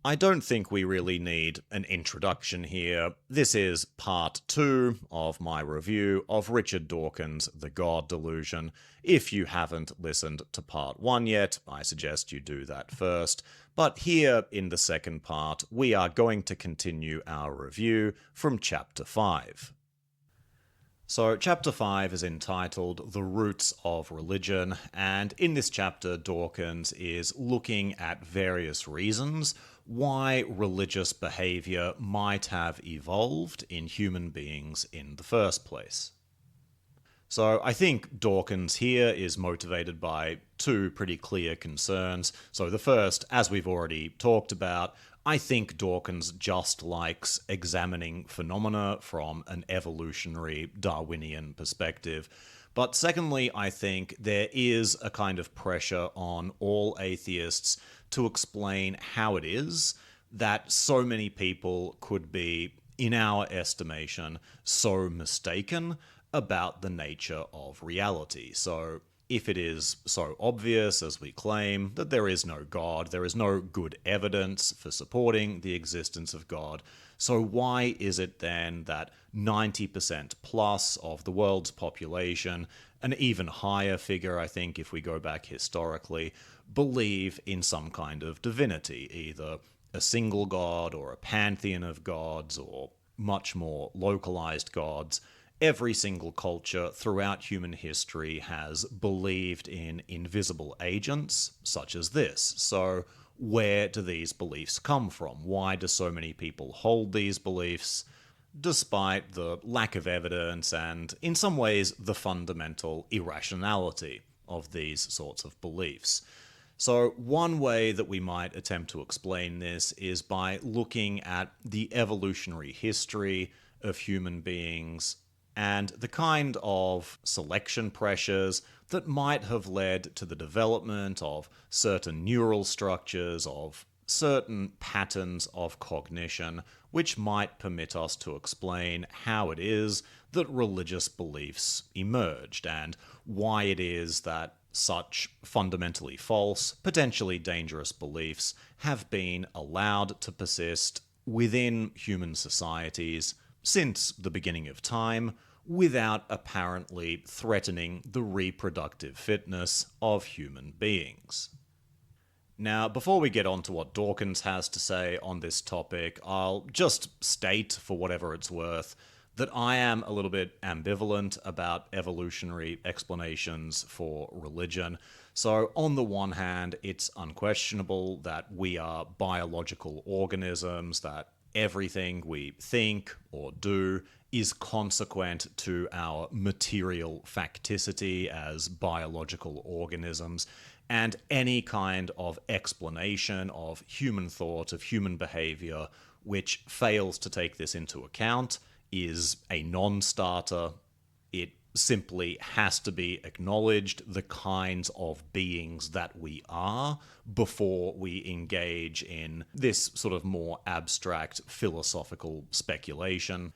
I don't think we really need an introduction here. This is part 2 of my review of Richard Dawkins' The God Delusion. If you haven't listened to part 1 yet, I suggest you do that first. But here in the second part, we are going to continue our review from chapter 5. So, chapter 5 is entitled The Roots of Religion, and in this chapter, Dawkins is looking at various reasons why religious behavior might have evolved in human beings in the first place. So I think Dawkins here is motivated by two pretty clear concerns. So the first, as we've already talked about, I think Dawkins just likes examining phenomena from an evolutionary Darwinian perspective. But secondly, I think there is a kind of pressure on all atheists to explain how it is that so many people could be, in our estimation, so mistaken about the nature of reality. So if it is so obvious, as we claim, that there is no God, there is no good evidence for supporting the existence of God, so why is it then that 90% plus of the world's population, an even higher figure, I think, if we go back historically, believe in some kind of divinity, either a single god or a pantheon of gods or much more localized gods? Every single culture throughout human history has believed in invisible agents such as this. So where do these beliefs come from? Why do so many people hold these beliefs, despite the lack of evidence and, in some ways, the fundamental irrationality of these sorts of beliefs? So one way that we might attempt to explain this is by looking at the evolutionary history of human beings and the kind of selection pressures that might have led to the development of certain neural structures, of certain patterns of cognition, which might permit us to explain how it is that religious beliefs emerged, and why it is that such fundamentally false, potentially dangerous beliefs have been allowed to persist within human societies since the beginning of time, without apparently threatening the reproductive fitness of human beings. Now, before we get on to what Dawkins has to say on this topic, I'll just state, for whatever it's worth, that I am a little bit ambivalent about evolutionary explanations for religion. So, on the one hand, it's unquestionable that we are biological organisms, that everything we think or do is consequent to our material facticity as biological organisms, and any kind of explanation of human thought, of human behavior, which fails to take this into account is a non-starter. It simply has to be acknowledged, the kinds of beings that we are, before we engage in this sort of more abstract philosophical speculation.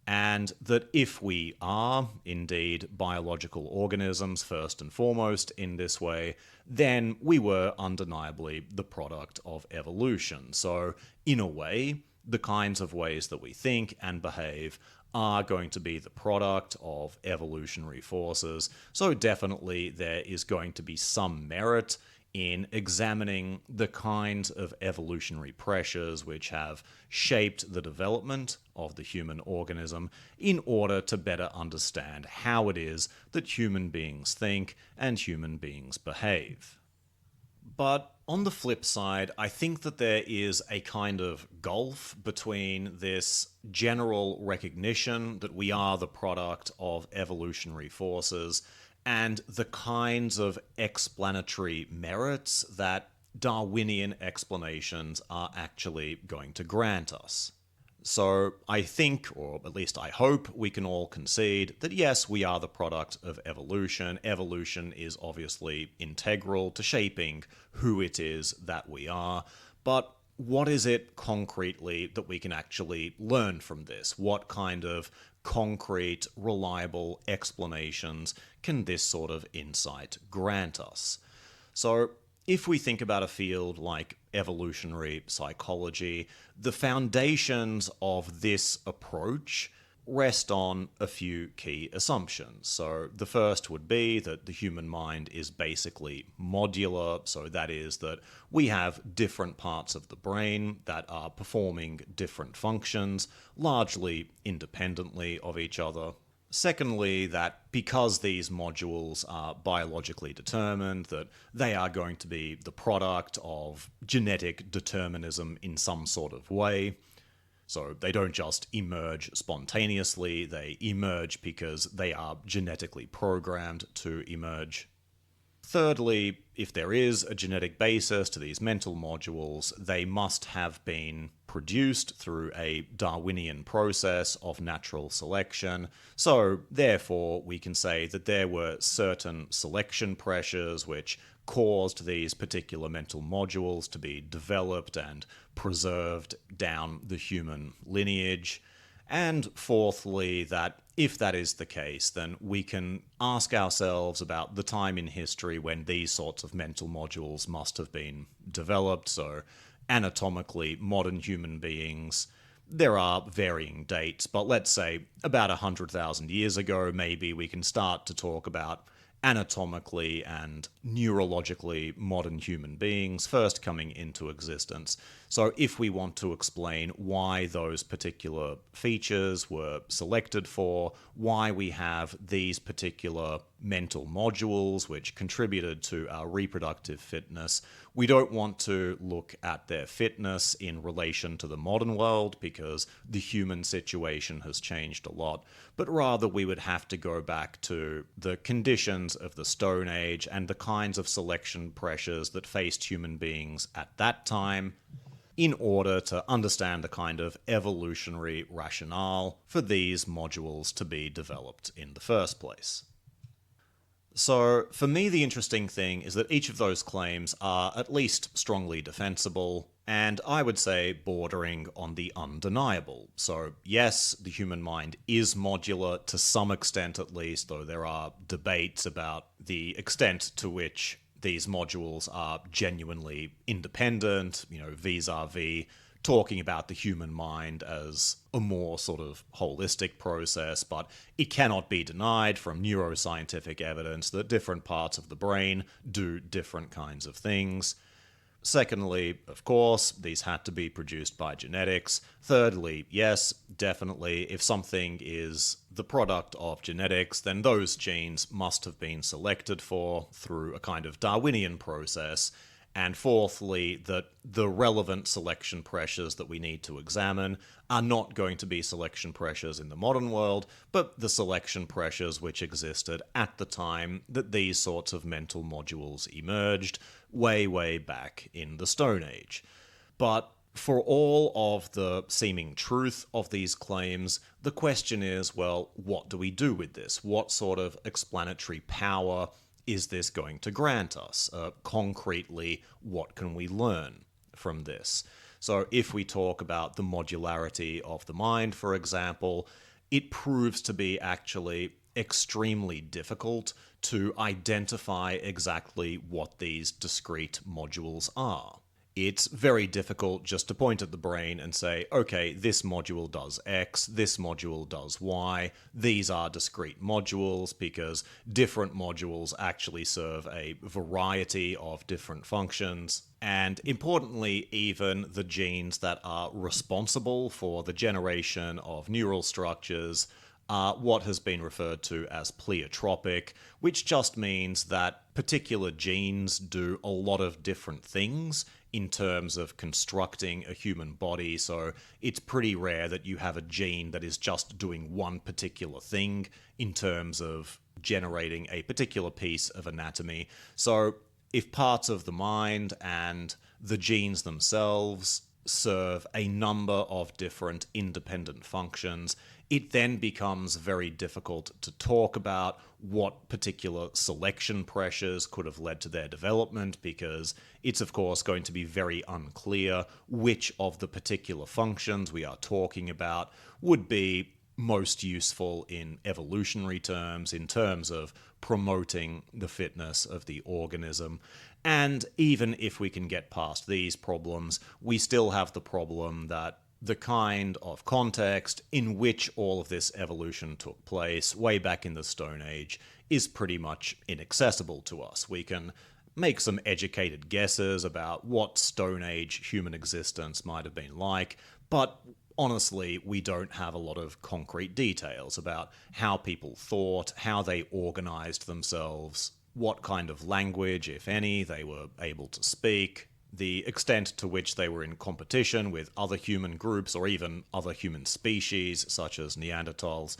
And that if we are indeed biological organisms, first and foremost, in this way, then we were undeniably the product of evolution. So, in a way, the kinds of ways that we think and behave are going to be the product of evolutionary forces. So definitely there is going to be some merit in examining the kinds of evolutionary pressures which have shaped the development of the human organism in order to better understand how it is that human beings think and human beings behave. But on the flip side, I think that there is a kind of gulf between this general recognition that we are the product of evolutionary forces and the kinds of explanatory merits that Darwinian explanations are actually going to grant us. So I think, or at least I hope, we can all concede that yes, we are the product of evolution. Evolution is obviously integral to shaping who it is that we are. But what is it concretely that we can actually learn from this? What kind of concrete, reliable explanations can this sort of insight grant us? So if we think about a field like evolutionary psychology, the foundations of this approach rest on a few key assumptions. So the first would be that the human mind is basically modular, so that is that we have different parts of the brain that are performing different functions, largely independently of each other. Secondly, that because these modules are biologically determined, that they are going to be the product of genetic determinism in some sort of way. So they don't just emerge spontaneously, they emerge because they are genetically programmed to emerge. Thirdly, if there is a genetic basis to these mental modules, they must have been produced through a Darwinian process of natural selection. So, therefore, we can say that there were certain selection pressures which caused these particular mental modules to be developed and preserved down the human lineage. And fourthly, that if that is the case, then we can ask ourselves about the time in history when these sorts of mental modules must have been developed. So, anatomically, modern human beings, there are varying dates, but let's say about 100,000 years ago, maybe we can start to talk about anatomically and neurologically modern human beings first coming into existence. So if we want to explain why those particular features were selected for, why we have these particular mental modules which contributed to our reproductive fitness, we don't want to look at their fitness in relation to the modern world because the human situation has changed a lot, but rather we would have to go back to the conditions of the Stone Age and the kinds of selection pressures that faced human beings at that time in order to understand the kind of evolutionary rationale for these modules to be developed in the first place. So, for me, the interesting thing is that each of those claims are at least strongly defensible, and I would say bordering on the undeniable. So, yes, the human mind is modular to some extent at least, though there are debates about the extent to which these modules are genuinely independent, vis-a-vis talking about the human mind as a more sort of holistic process, but it cannot be denied from neuroscientific evidence that different parts of the brain do different kinds of things. Secondly, of course, these had to be produced by genetics. Thirdly, yes, definitely, if something is the product of genetics, then those genes must have been selected for through a kind of Darwinian process. And fourthly, that the relevant selection pressures that we need to examine are not going to be selection pressures in the modern world, but the selection pressures which existed at the time that these sorts of mental modules emerged, way, way back in the Stone Age. But for all of the seeming truth of these claims, the question is, well, what do we do with this? What sort of explanatory power is this going to grant us? Concretely, what can we learn from this? So if we talk about the modularity of the mind, for example, it proves to be actually extremely difficult to identify exactly what these discrete modules are. It's very difficult just to point at the brain and say, okay, this module does X, this module does Y, these are discrete modules, because different modules actually serve a variety of different functions. And importantly, even the genes that are responsible for the generation of neural structures are what has been referred to as pleiotropic, which just means that particular genes do a lot of different things in terms of constructing a human body. So it's pretty rare that you have a gene that is just doing one particular thing in terms of generating a particular piece of anatomy. So if parts of the mind and the genes themselves serve a number of different independent functions, it then becomes very difficult to talk about what particular selection pressures could have led to their development, because it's of course going to be very unclear which of the particular functions we are talking about would be most useful in evolutionary terms, in terms of promoting the fitness of the organism. And even if we can get past these problems, we still have the problem that the kind of context in which all of this evolution took place way back in the Stone Age is pretty much inaccessible to us. We can make some educated guesses about what Stone Age human existence might have been like, but honestly, we don't have a lot of concrete details about how people thought, how they organized themselves, what kind of language, if any, they were able to speak, the extent to which they were in competition with other human groups or even other human species, such as Neanderthals.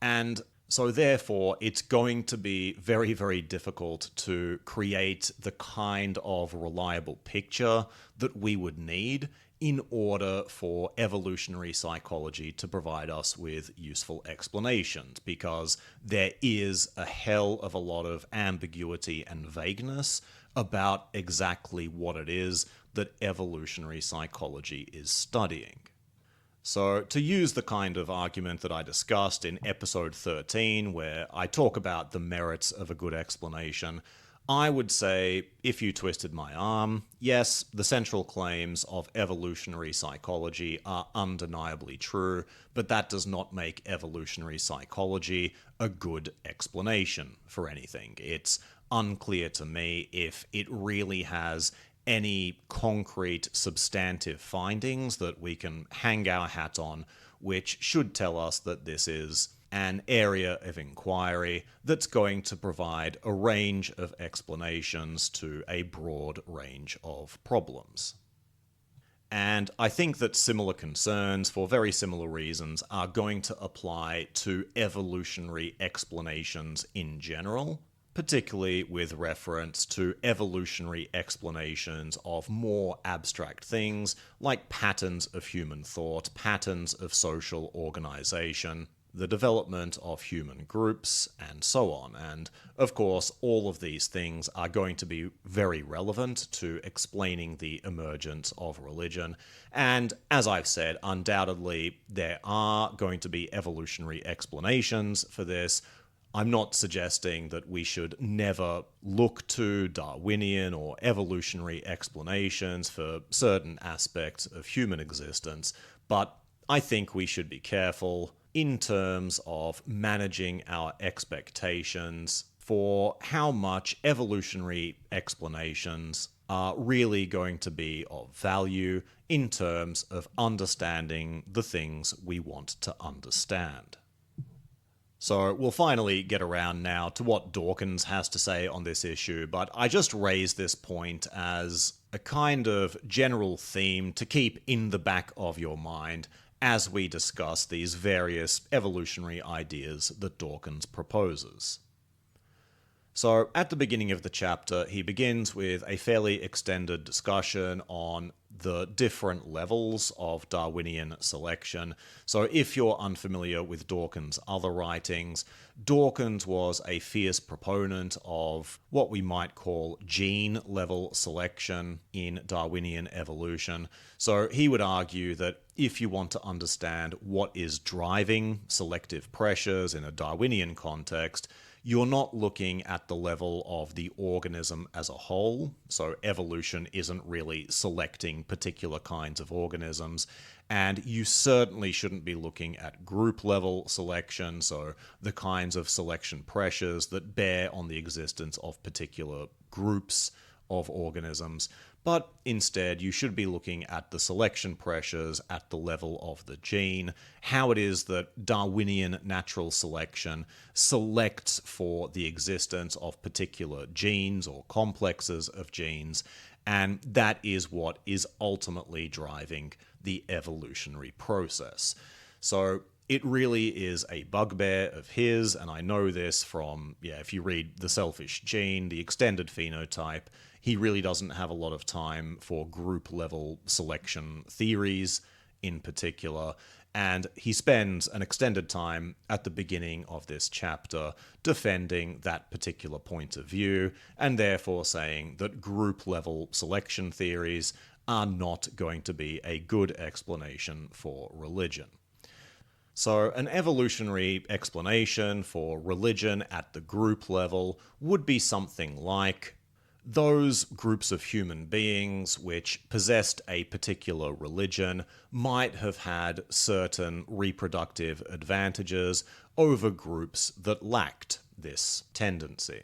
And so therefore, it's going to be very, very difficult to create the kind of reliable picture that we would need in order for evolutionary psychology to provide us with useful explanations, because there is a hell of a lot of ambiguity and vagueness about exactly what it is that evolutionary psychology is studying. So, to use the kind of argument that I discussed in episode 13, where I talk about the merits of a good explanation, I would say, if you twisted my arm, yes, the central claims of evolutionary psychology are undeniably true, but that does not make evolutionary psychology a good explanation for anything. It's unclear to me if it really has any concrete substantive findings that we can hang our hat on, which should tell us that this is an area of inquiry that's going to provide a range of explanations to a broad range of problems. And I think that similar concerns, for very similar reasons, are going to apply to evolutionary explanations in general, particularly with reference to evolutionary explanations of more abstract things like patterns of human thought, patterns of social organization, the development of human groups, and so on. And, of course, all of these things are going to be very relevant to explaining the emergence of religion. And, as I've said, undoubtedly there are going to be evolutionary explanations for this. I'm not suggesting that we should never look to Darwinian or evolutionary explanations for certain aspects of human existence, but I think we should be careful in terms of managing our expectations for how much evolutionary explanations are really going to be of value in terms of understanding the things we want to understand. So we'll finally get around now to what Dawkins has to say on this issue, but I just raise this point as a kind of general theme to keep in the back of your mind as we discuss these various evolutionary ideas that Dawkins proposes. So, at the beginning of the chapter, he begins with a fairly extended discussion on the different levels of Darwinian selection. So, if you're unfamiliar with Dawkins' other writings, Dawkins was a fierce proponent of what we might call gene-level selection in Darwinian evolution. So, he would argue that if you want to understand what is driving selective pressures in a Darwinian context, you're not looking at the level of the organism as a whole, so evolution isn't really selecting particular kinds of organisms, and you certainly shouldn't be looking at group-level selection, so the kinds of selection pressures that bear on the existence of particular groups of organisms, but instead you should be looking at the selection pressures at the level of the gene, how it is that Darwinian natural selection selects for the existence of particular genes or complexes of genes, and that is what is ultimately driving the evolutionary process. So it really is a bugbear of his, and I know this from, if you read The Selfish Gene, the extended phenotype, he really doesn't have a lot of time for group-level selection theories in particular, and he spends an extended time at the beginning of this chapter defending that particular point of view, and therefore saying that group-level selection theories are not going to be a good explanation for religion. So an evolutionary explanation for religion at the group level would be something like those groups of human beings which possessed a particular religion might have had certain reproductive advantages over groups that lacked this tendency.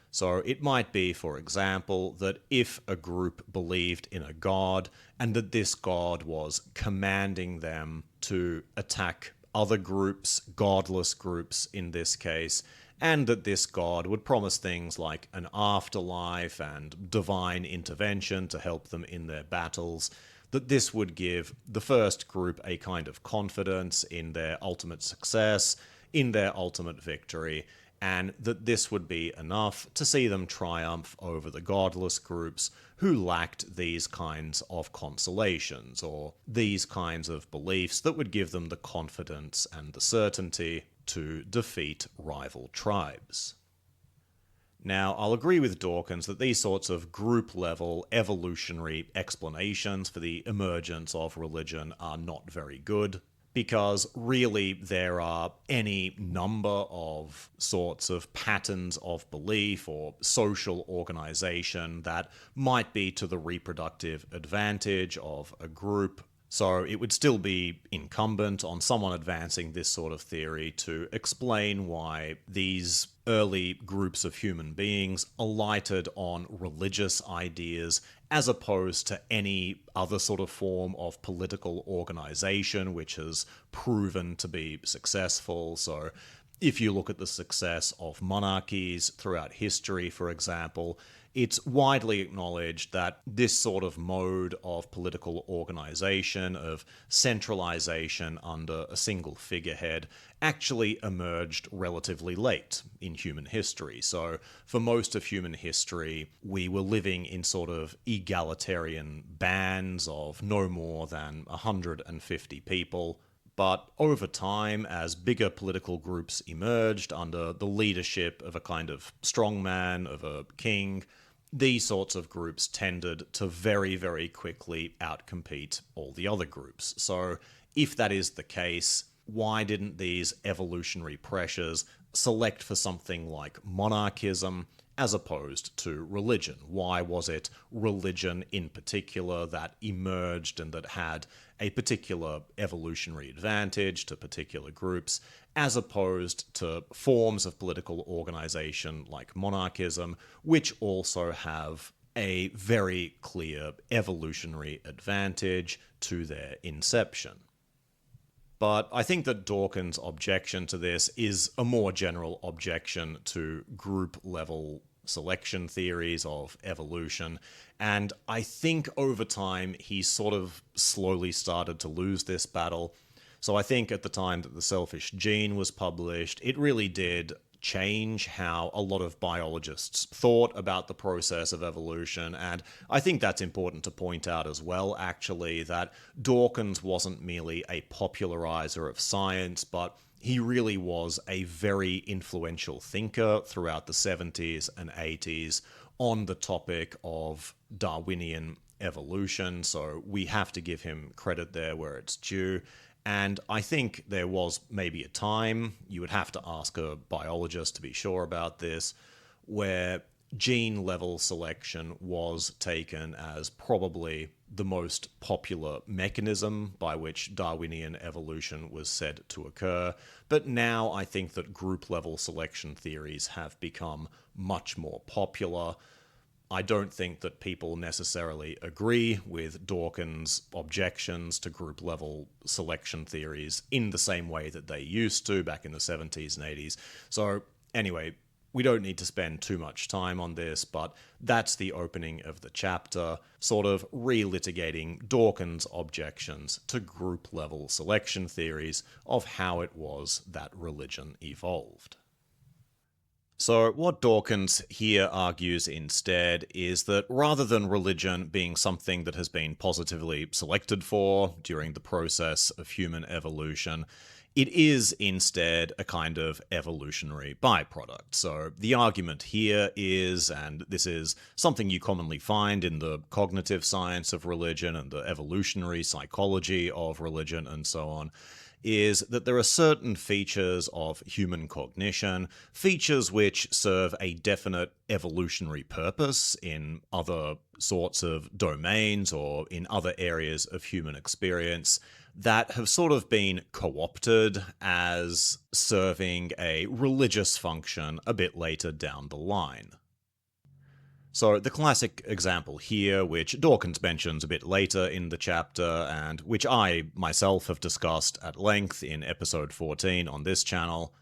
So it might be, for example, that if a group believed in a god and that this god was commanding them to attack other groups, godless groups in this case, and that this god would promise things like an afterlife and divine intervention to help them in their battles, that this would give the first group a kind of confidence in their ultimate success, in their ultimate victory, and that this would be enough to see them triumph over the godless groups who lacked these kinds of consolations, or these kinds of beliefs that would give them the confidence and the certainty to defeat rival tribes. Now, I'll agree with Dawkins that these sorts of group-level evolutionary explanations for the emergence of religion are not very good, because really there are any number of sorts of patterns of belief or social organization that might be to the reproductive advantage of a group. So it would still be incumbent on someone advancing this sort of theory to explain why these early groups of human beings alighted on religious ideas as opposed to any other sort of form of political organization which has proven to be successful. So if you look at the success of monarchies throughout history, for example, it's widely acknowledged that this sort of mode of political organization, of centralization under a single figurehead, actually emerged relatively late in human history. So for most of human history, we were living in sort of egalitarian bands of no more than 150 people. But over time, as bigger political groups emerged under the leadership of a kind of strongman, of a king, these sorts of groups tended to very, very quickly outcompete all the other groups. So if that is the case, why didn't these evolutionary pressures select for something like monarchism as opposed to religion? Why was it religion in particular that emerged and that had a particular evolutionary advantage to particular groups, as opposed to forms of political organization like monarchism, which also have a very clear evolutionary advantage to their inception? But I think that Dawkins' objection to this is a more general objection to group-level selection theories of evolution, and I think over time he sort of slowly started to lose this battle. So I think at the time that The Selfish Gene was published, it really did change how a lot of biologists thought about the process of evolution, and I think that's important to point out as well, actually, that Dawkins wasn't merely a popularizer of science, but he really was a very influential thinker throughout the 70s and 80s on the topic of Darwinian evolution, so we have to give him credit there where it's due. And I think there was maybe a time, you would have to ask a biologist to be sure about this, where gene-level selection was taken as probably the most popular mechanism by which Darwinian evolution was said to occur. But now I think that group-level selection theories have become much more popular. I don't think that people necessarily agree with Dawkins' objections to group-level selection theories in the same way that they used to back in the 70s and 80s. So anyway, we don't need to spend too much time on this, but that's the opening of the chapter, sort of relitigating Dawkins' objections to group-level selection theories of how it was that religion evolved. So what Dawkins here argues instead is that rather than religion being something that has been positively selected for during the process of human evolution, it is instead a kind of evolutionary byproduct. So the argument here is, and this is something you commonly find in the cognitive science of religion and the evolutionary psychology of religion and so on, is that there are certain features of human cognition, features which serve a definite evolutionary purpose in other sorts of domains or in other areas of human experience, that have sort of been co-opted as serving a religious function a bit later down the line. So the classic example here, which Dawkins mentions a bit later in the chapter, and which I myself have discussed at length in episode 14 on this channel,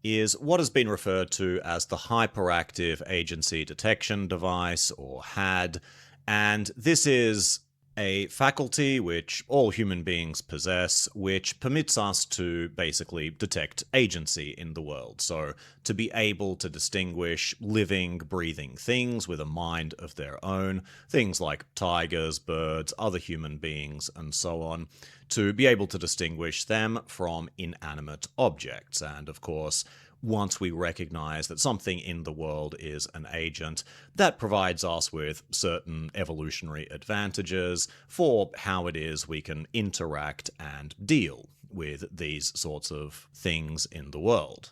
is what has been referred to as the Hyperactive Agency Detection Device, or HAD, and this is a faculty which all human beings possess, which permits us to basically detect agency in the world. So to be able to distinguish living, breathing things with a mind of their own, things like tigers, birds, other human beings, and so on, to be able to distinguish them from inanimate objects. And of course, once we recognize that something in the world is an agent, that provides us with certain evolutionary advantages for how it is we can interact and deal with these sorts of things in the world.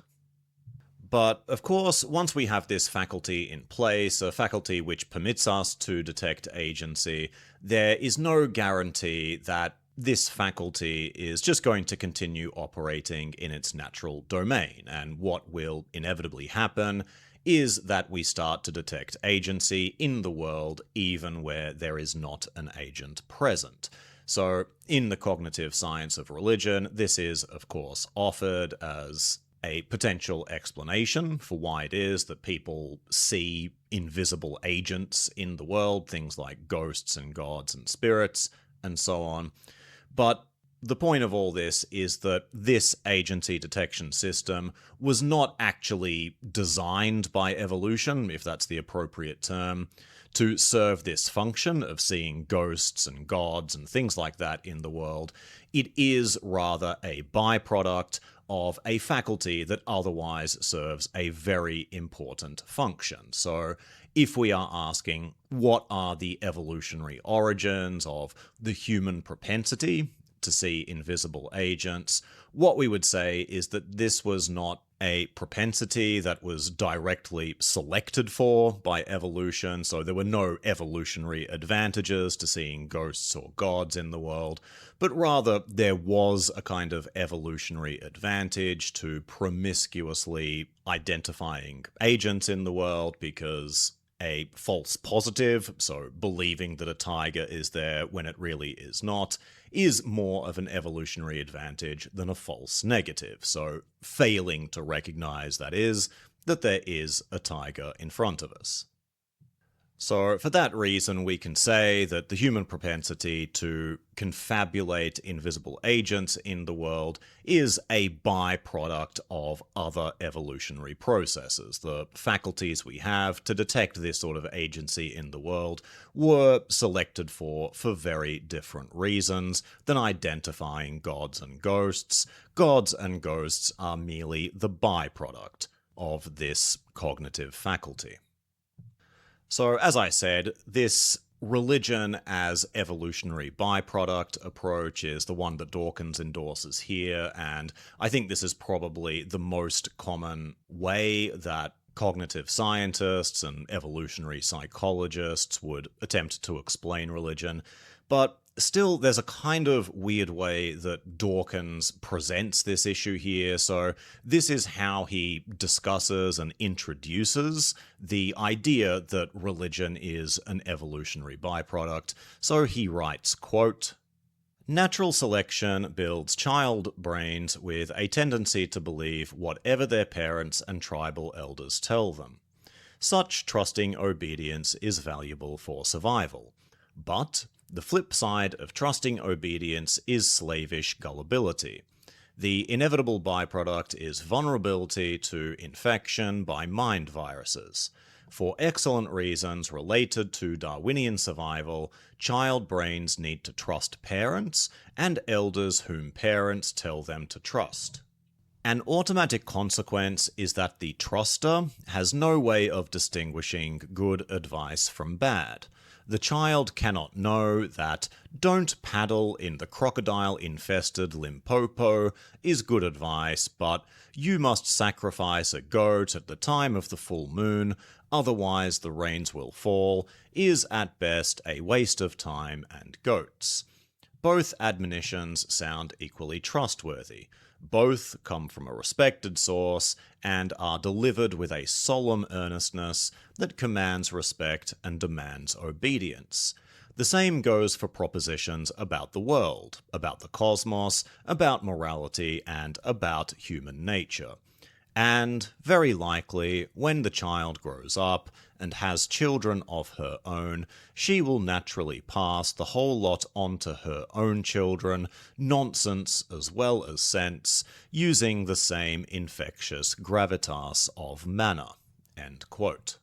But, of course, once we have this faculty in place, a faculty which permits us to detect agency, there is no guarantee that this faculty is just going to continue operating in its natural domain, and what will inevitably happen is that we start to detect agency in the world even where there is not an agent present. So, in the cognitive science of religion, this is, of course, offered as a potential explanation for why it is that people see invisible agents in the world, things like ghosts and gods and spirits, and so on. But the point of all this is that this agency detection system was not actually designed by evolution, if that's the appropriate term, to serve this function of seeing ghosts and gods and things like that in the world. It is rather a byproduct of a faculty that otherwise serves a very important function. So if we are asking what are the evolutionary origins of the human propensity to see invisible agents, what we would say is that this was not a propensity that was directly selected for by evolution, so there were no evolutionary advantages to seeing ghosts or gods in the world, but rather there was a kind of evolutionary advantage to promiscuously identifying agents in the world, because a false positive, so believing that a tiger is there when it really is not, is more of an evolutionary advantage than a false negative. So failing to recognize that there is a tiger in front of us. So for that reason, we can say that the human propensity to confabulate invisible agents in the world is a byproduct of other evolutionary processes. The faculties we have to detect this sort of agency in the world were selected for very different reasons than identifying gods and ghosts. Gods and ghosts are merely the byproduct of this cognitive faculty. So, as I said, this religion as evolutionary byproduct approach is the one that Dawkins endorses here, and I think this is probably the most common way that cognitive scientists and evolutionary psychologists would attempt to explain religion. But still, there's a kind of weird way that Dawkins presents this issue here. So this is how he discusses and introduces the idea that religion is an evolutionary byproduct. So he writes, quote, "Natural selection builds child brains with a tendency to believe whatever their parents and tribal elders tell them. Such trusting obedience is valuable for survival. But the flip side of trusting obedience is slavish gullibility. The inevitable byproduct is vulnerability to infection by mind viruses. For excellent reasons related to Darwinian survival, child brains need to trust parents and elders whom parents tell them to trust. An automatic consequence is that the truster has no way of distinguishing good advice from bad. The child cannot know that "don't paddle in the crocodile-infested Limpopo" is good advice, but "you must sacrifice a goat at the time of the full moon, otherwise the rains will fall" is at best a waste of time and goats. Both admonitions sound equally trustworthy. Both come from a respected source and are delivered with a solemn earnestness that commands respect and demands obedience. The same goes for propositions about the world, about the cosmos, about morality, and about human nature. And, very likely, when the child grows up and has children of her own, she will naturally pass the whole lot on to her own children, nonsense as well as sense, using the same infectious gravitas of manner. End quote.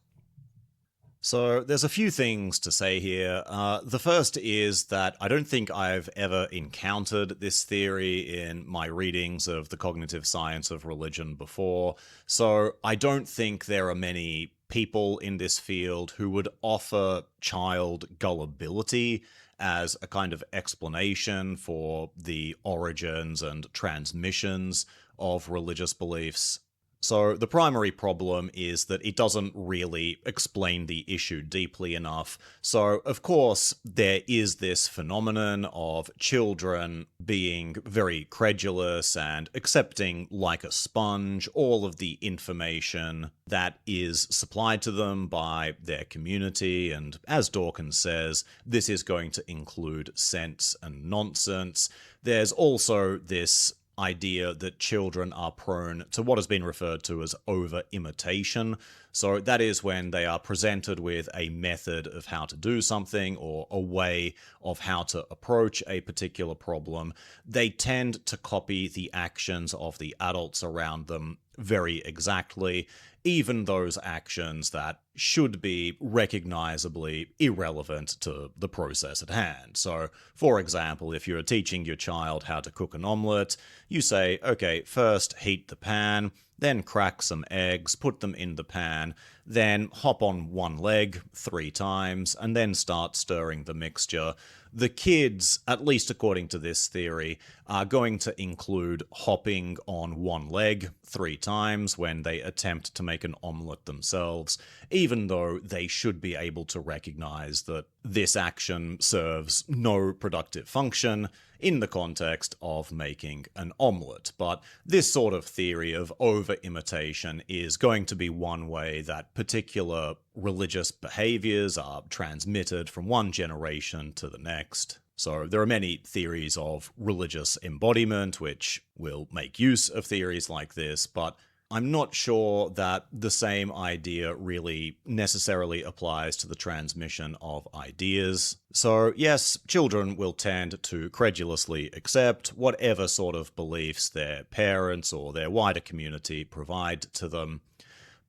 So there's a few things to say here. The first is that I don't think I've ever encountered this theory in my readings of the cognitive science of religion before, so I don't think there are many people in this field who would offer child gullibility as a kind of explanation for the origins and transmissions of religious beliefs. So the primary problem is that it doesn't really explain the issue deeply enough. So, of course, there is this phenomenon of children being very credulous and accepting like a sponge all of the information that is supplied to them by their community, and as Dawkins says, this is going to include sense and nonsense. There's also this idea that children are prone to what has been referred to as over-imitation. So that is when they are presented with a method of how to do something or a way of how to approach a particular problem. They tend to copy the actions of the adults around them very exactly, even those actions that should be recognizably irrelevant to the process at hand. So, for example, if you're teaching your child how to cook an omelette, you say, okay, first heat the pan, then crack some eggs, put them in the pan, then hop on one leg 3 times, and then start stirring the mixture. The kids, at least according to this theory, are going to include hopping on one leg 3 times when they attempt to make an omelette themselves, even though they should be able to recognize that this action serves no productive function in the context of making an omelette. But this sort of theory of over-imitation is going to be one way that particular religious behaviors are transmitted from one generation to the next. So there are many theories of religious embodiment which will make use of theories like this, but I'm not sure that the same idea really necessarily applies to the transmission of ideas. So yes, children will tend to credulously accept whatever sort of beliefs their parents or their wider community provide to them.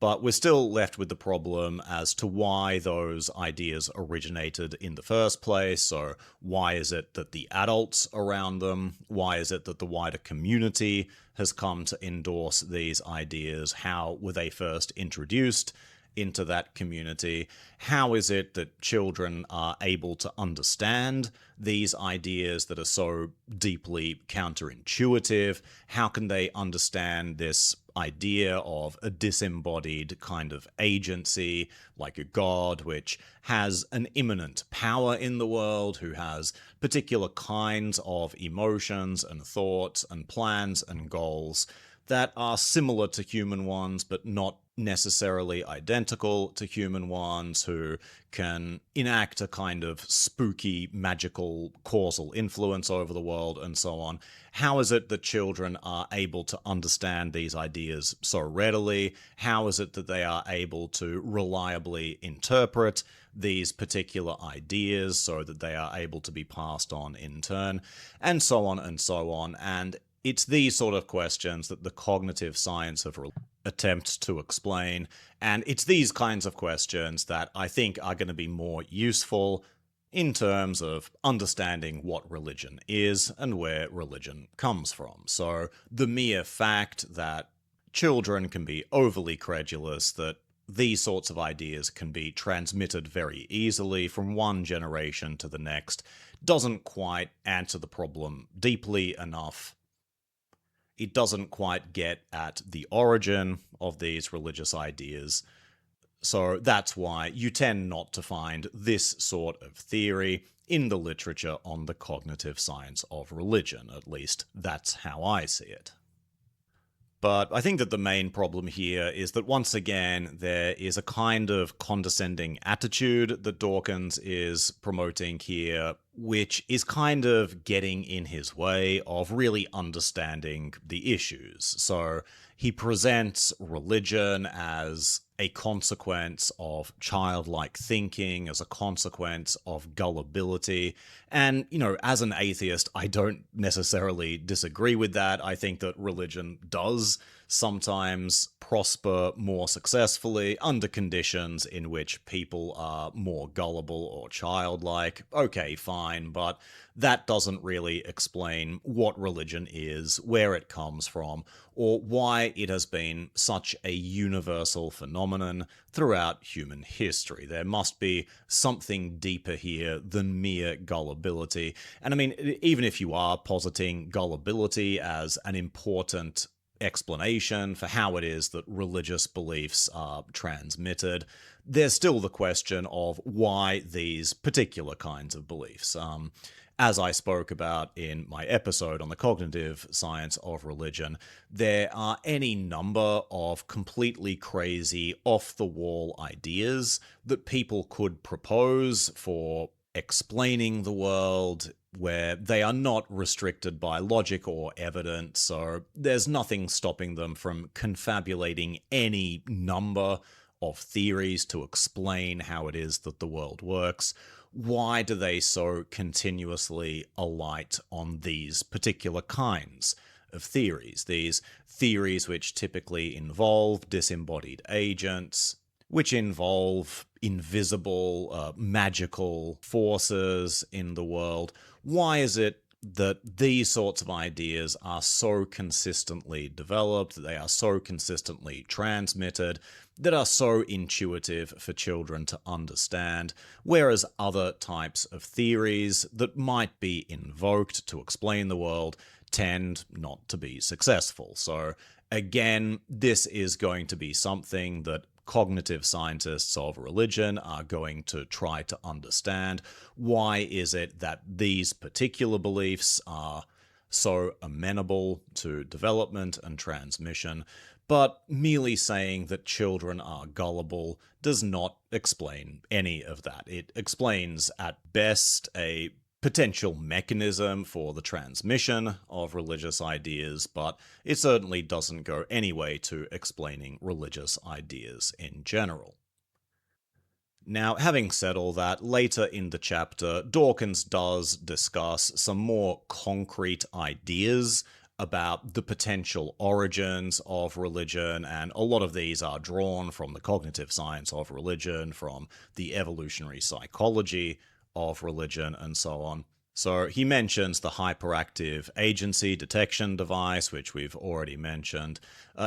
But we're still left with the problem as to why those ideas originated in the first place. So why is it that the adults around them, why is it that the wider community has come to endorse these ideas? How were they first introduced into that community? How is it that children are able to understand these ideas that are so deeply counterintuitive? How can they understand this idea of a disembodied kind of agency, like a god, which has an immanent power in the world, who has particular kinds of emotions and thoughts and plans and goals that are similar to human ones, but not necessarily identical to human ones, who can enact a kind of spooky, magical, causal influence over the world, and so on. How is it that children are able to understand these ideas so readily? How is it that they are able to reliably interpret these particular ideas so that they are able to be passed on in turn? And so on and so on. And it's these sort of questions that the cognitive science of attempts to explain, and it's these kinds of questions that I think are going to be more useful in terms of understanding what religion is and where religion comes from. So the mere fact that children can be overly credulous, that these sorts of ideas can be transmitted very easily from one generation to the next doesn't quite answer the problem deeply enough. It doesn't quite get at the origin of these religious ideas. So that's why you tend not to find this sort of theory in the literature on the cognitive science of religion. At least that's how I see it. But I think that the main problem here is that once again, there is a kind of condescending attitude that Dawkins is promoting here, which is kind of getting in his way of really understanding the issues. So he presents religion as a consequence of childlike thinking, as a consequence of gullibility. And, as an atheist, I don't necessarily disagree with that. I think that religion does sometimes prosper more successfully under conditions in which people are more gullible or childlike. Okay, fine, but that doesn't really explain what religion is, where it comes from, or why it has been such a universal phenomenon throughout human history. There must be something deeper here than mere gullibility. And I mean, even if you are positing gullibility as an important explanation for how it is that religious beliefs are transmitted, there's still the question of why these particular kinds of beliefs. As I spoke about in my episode on the cognitive science of religion, there are any number of completely crazy, off-the-wall ideas that people could propose for explaining the world, where they are not restricted by logic or evidence, so there's nothing stopping them from confabulating any number of theories to explain how it is that the world works. Why do they so continuously alight on these particular kinds of theories? These theories which typically involve disembodied agents, which involve invisible, magical forces in the world. Why is it that these sorts of ideas are so consistently developed, they are so consistently transmitted, that are so intuitive for children to understand, whereas other types of theories that might be invoked to explain the world tend not to be successful? So again, this is going to be something that cognitive scientists of religion are going to try to understand. Why is it that these particular beliefs are so amenable to development and transmission? But merely saying that children are gullible does not explain any of that. It explains, at best, a potential mechanism for the transmission of religious ideas, but it certainly doesn't go any way to explaining religious ideas in general. Now, having said all that, later in the chapter, Dawkins does discuss some more concrete ideas about the potential origins of religion, and a lot of these are drawn from the cognitive science of religion, from the evolutionary psychology of religion, and so on. So he mentions the hyperactive agency detection device, which we've already mentioned.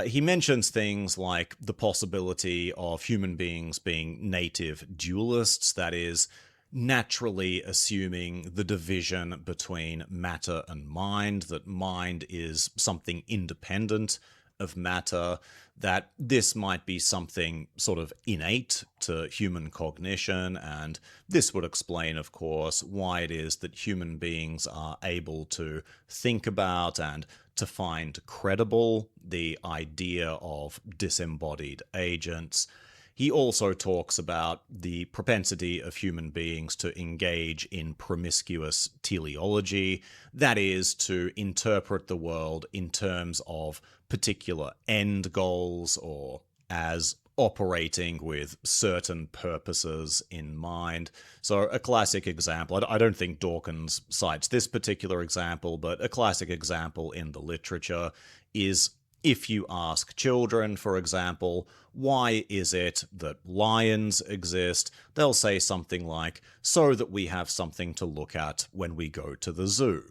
He mentions things like the possibility of human beings being native dualists, that is, naturally assuming the division between matter and mind, that mind is something independent of matter, that this might be something sort of innate to human cognition, and this would explain, of course, why it is that human beings are able to think about and to find credible the idea of disembodied agents. He also talks about the propensity of human beings to engage in promiscuous teleology, that is, to interpret the world in terms of particular end goals, or as operating with certain purposes in mind. So a classic example, I don't think Dawkins cites this particular example, but a classic example in the literature is if you ask children, for example, why is it that lions exist, they'll say something like, so that we have something to look at when we go to the zoo.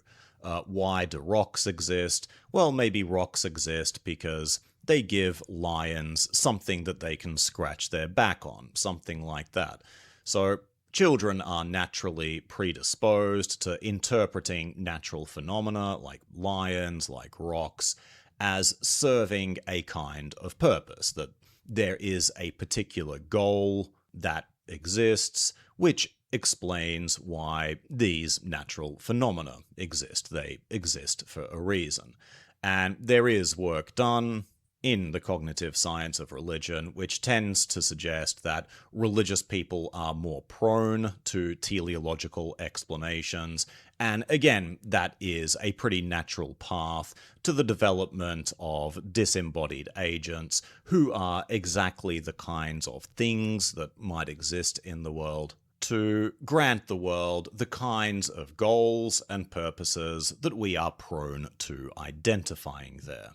Why do rocks exist? Well, maybe rocks exist because they give lions something that they can scratch their back on, something like that. So children are naturally predisposed to interpreting natural phenomena like lions, like rocks, as serving a kind of purpose, that there is a particular goal that exists, which explains why these natural phenomena exist. They exist for a reason. And there is work done in the cognitive science of religion, which tends to suggest that religious people are more prone to teleological explanations. And again, that is a pretty natural path to the development of disembodied agents who are exactly the kinds of things that might exist in the world to grant the world the kinds of goals and purposes that we are prone to identifying there.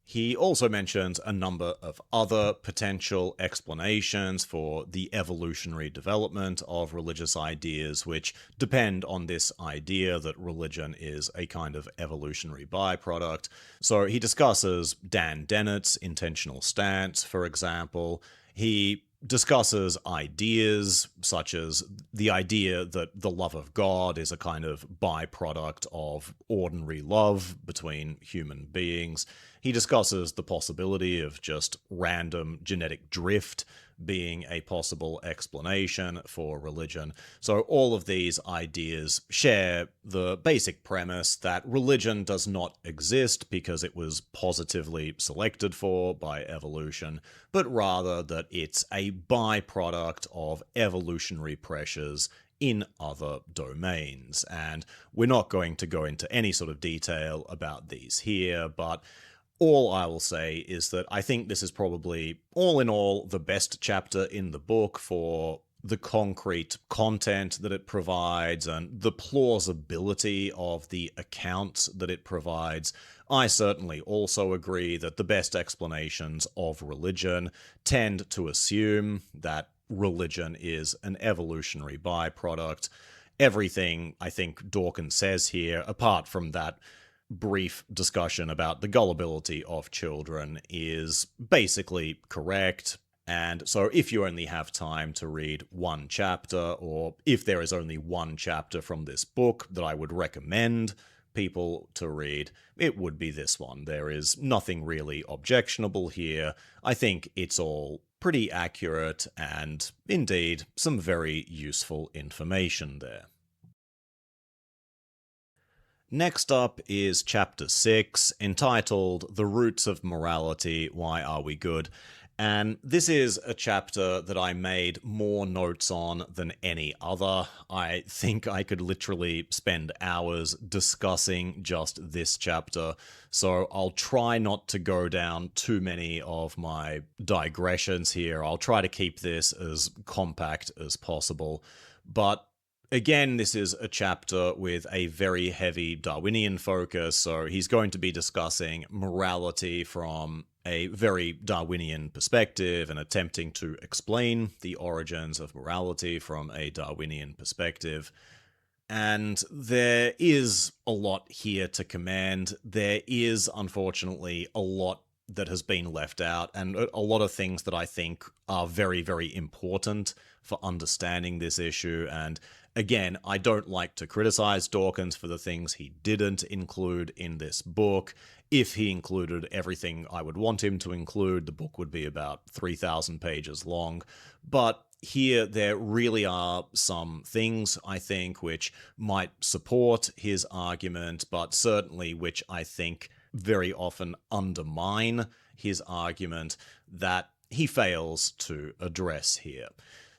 He also mentions a number of other potential explanations for the evolutionary development of religious ideas, which depend on this idea that religion is a kind of evolutionary byproduct. So he discusses Dan Dennett's intentional stance, for example. He discusses ideas such as the idea that the love of God is a kind of byproduct of ordinary love between human beings. He discusses the possibility of just random genetic drift being a possible explanation for religion. So all of these ideas share the basic premise that religion does not exist because it was positively selected for by evolution, but rather that it's a byproduct of evolutionary pressures in other domains. And we're not going to go into any sort of detail about these here, but all I will say is that I think this is probably, all in all, the best chapter in the book for the concrete content that it provides and the plausibility of the accounts that it provides. I certainly also agree that the best explanations of religion tend to assume that religion is an evolutionary byproduct. Everything I think Dawkins says here, apart from that brief discussion about the gullibility of children, is basically correct. And so if you only have time to read one chapter, or if there is only one chapter from this book that I would recommend people to read, it would be this one. There is nothing really objectionable here. I think it's all pretty accurate and indeed some very useful information there. Next up is Chapter 6, entitled The Roots of Morality, Why Are We Good? And this is a chapter that I made more notes on than any other. I think I could literally spend hours discussing just this chapter, so I'll try not to go down too many of my digressions here. I'll try to keep this as compact as possible. But again, this is a chapter with a very heavy Darwinian focus, so he's going to be discussing morality from a very Darwinian perspective and attempting to explain the origins of morality from a Darwinian perspective. And there is a lot here to commend. There is, unfortunately, a lot that has been left out, and a lot of things that I think are very, very important for understanding this issue. And again, I don't like to criticize Dawkins for the things he didn't include in this book. If he included everything I would want him to include, the book would be about 3,000 pages long. But here there really are some things, I think, which might support his argument, but certainly which I think very often undermine his argument that he fails to address here.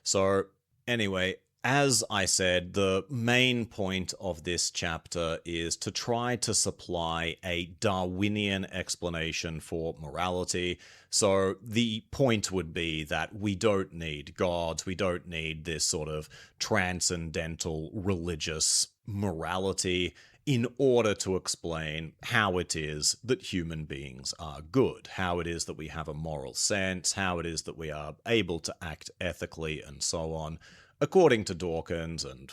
So anyway, as I said, the main point of this chapter is to try to supply a Darwinian explanation for morality. So the point would be that we don't need gods, we don't need this sort of transcendental religious morality in order to explain how it is that human beings are good, how it is that we have a moral sense, how it is that we are able to act ethically, and so on. According to Dawkins, and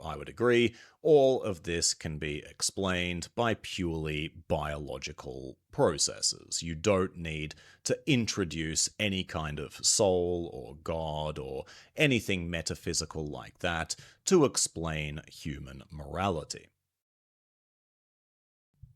I would agree, all of this can be explained by purely biological processes. You don't need to introduce any kind of soul or God or anything metaphysical like that to explain human morality.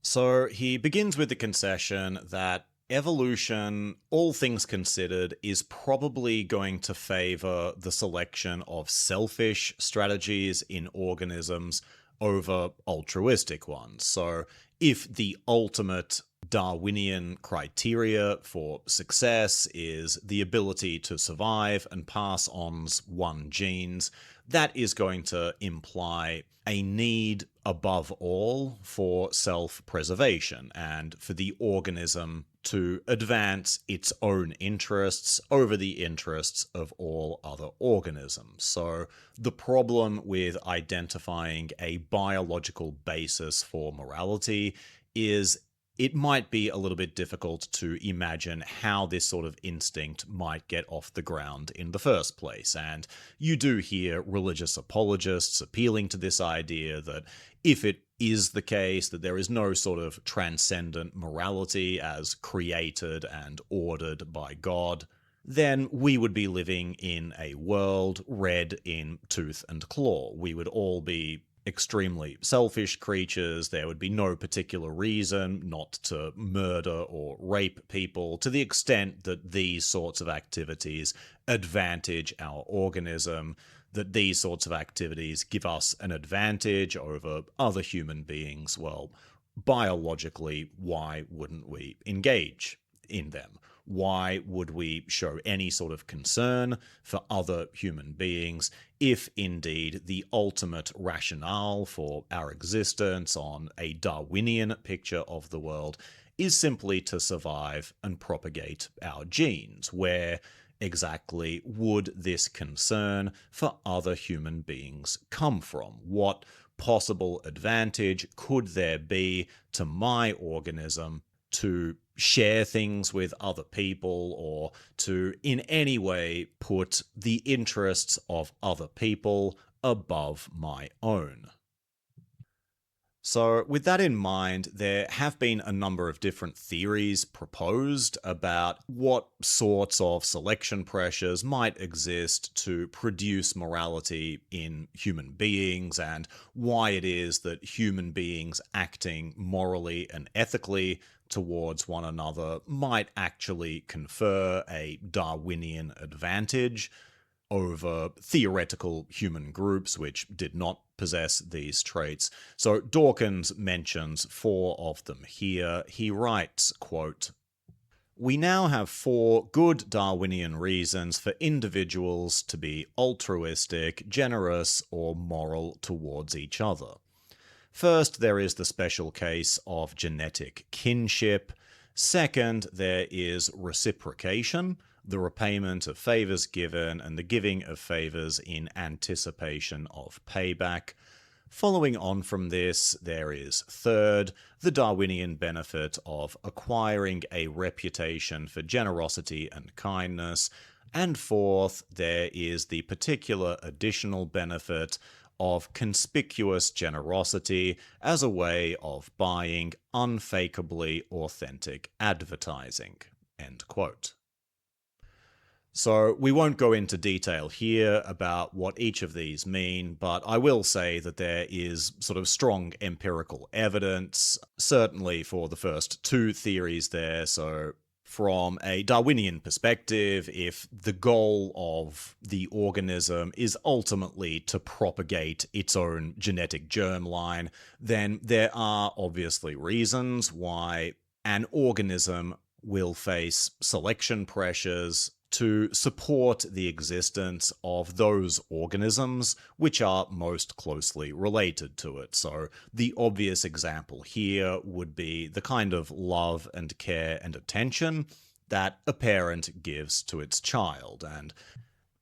So he begins with the concession that evolution, all things considered, is probably going to favor the selection of selfish strategies in organisms over altruistic ones. So if the ultimate Darwinian criteria for success is the ability to survive and pass on one's genes, that is going to imply a need above all for self-preservation and for the organism to advance its own interests over the interests of all other organisms. So the problem with identifying a biological basis for morality is it might be a little bit difficult to imagine how this sort of instinct might get off the ground in the first place. And you do hear religious apologists appealing to this idea that if it is the case that there is no sort of transcendent morality as created and ordered by God, then we would be living in a world red in tooth and claw. We would all be extremely selfish creatures. There would be no particular reason not to murder or rape people to the extent that these sorts of activities advantage our organism, that these sorts of activities give us an advantage over other human beings. Well, biologically, why wouldn't we engage in them? Why would we show any sort of concern for other human beings if indeed the ultimate rationale for our existence on a Darwinian picture of the world is simply to survive and propagate our genes? Where exactly would this concern for other human beings come from? What possible advantage could there be to my organism to share things with other people or to in any way put the interests of other people above my own? So with that in mind, there have been a number of different theories proposed about what sorts of selection pressures might exist to produce morality in human beings, and why it is that human beings acting morally and ethically towards one another might actually confer a Darwinian advantage over theoretical human groups which did not possess these traits. So Dawkins mentions 4 of them here. He writes, quote, "We now have 4 good Darwinian reasons for individuals to be altruistic, generous, or moral towards each other. First, there is the special case of genetic kinship. Second, there is reciprocation, the repayment of favors given and the giving of favors in anticipation of payback. Following on from this, there is third, the Darwinian benefit of acquiring a reputation for generosity and kindness. And fourth, there is the particular additional benefit of conspicuous generosity as a way of buying unfakeably authentic advertising." End quote. So we won't go into detail here about what each of these mean, but I will say that there is sort of strong empirical evidence, certainly for the first 2 theories there. So from a Darwinian perspective, if the goal of the organism is ultimately to propagate its own genetic germline, then there are obviously reasons why an organism will face selection pressures to support the existence of those organisms which are most closely related to it. So the obvious example here would be the kind of love and care and attention that a parent gives to its child. And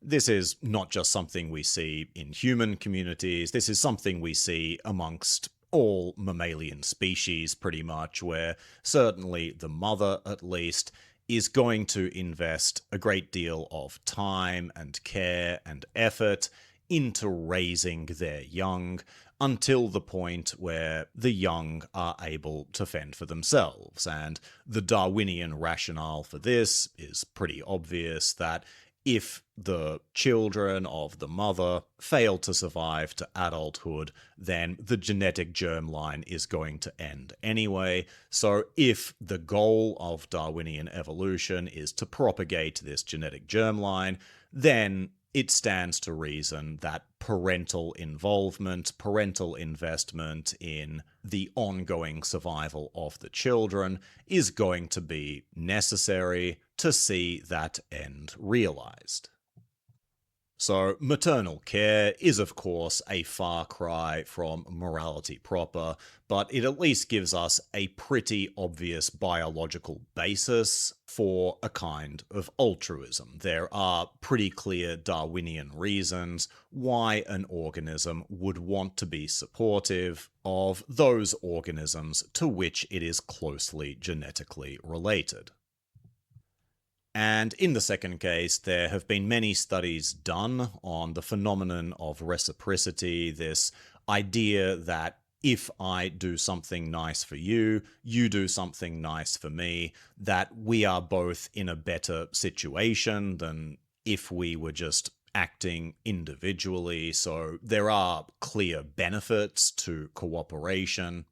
this is not just something we see in human communities, this is something we see amongst all mammalian species pretty much, where certainly the mother at least is going to invest a great deal of time and care and effort into raising their young until the point where the young are able to fend for themselves. And the Darwinian rationale for this is pretty obvious, that if the children of the mother fail to survive to adulthood, then the genetic germline is going to end anyway. So if the goal of Darwinian evolution is to propagate this genetic germline, then it stands to reason that parental involvement, parental investment in the ongoing survival of the children is going to be necessary to see that end realized. So, maternal care is, of course, a far cry from morality proper, but it at least gives us a pretty obvious biological basis for a kind of altruism. There are pretty clear Darwinian reasons why an organism would want to be supportive of those organisms to which it is closely genetically related. And in the second case, there have been many studies done on the phenomenon of reciprocity, this idea that if I do something nice for you, you do something nice for me, that we are both in a better situation than if we were just acting individually. So there are clear benefits to cooperation.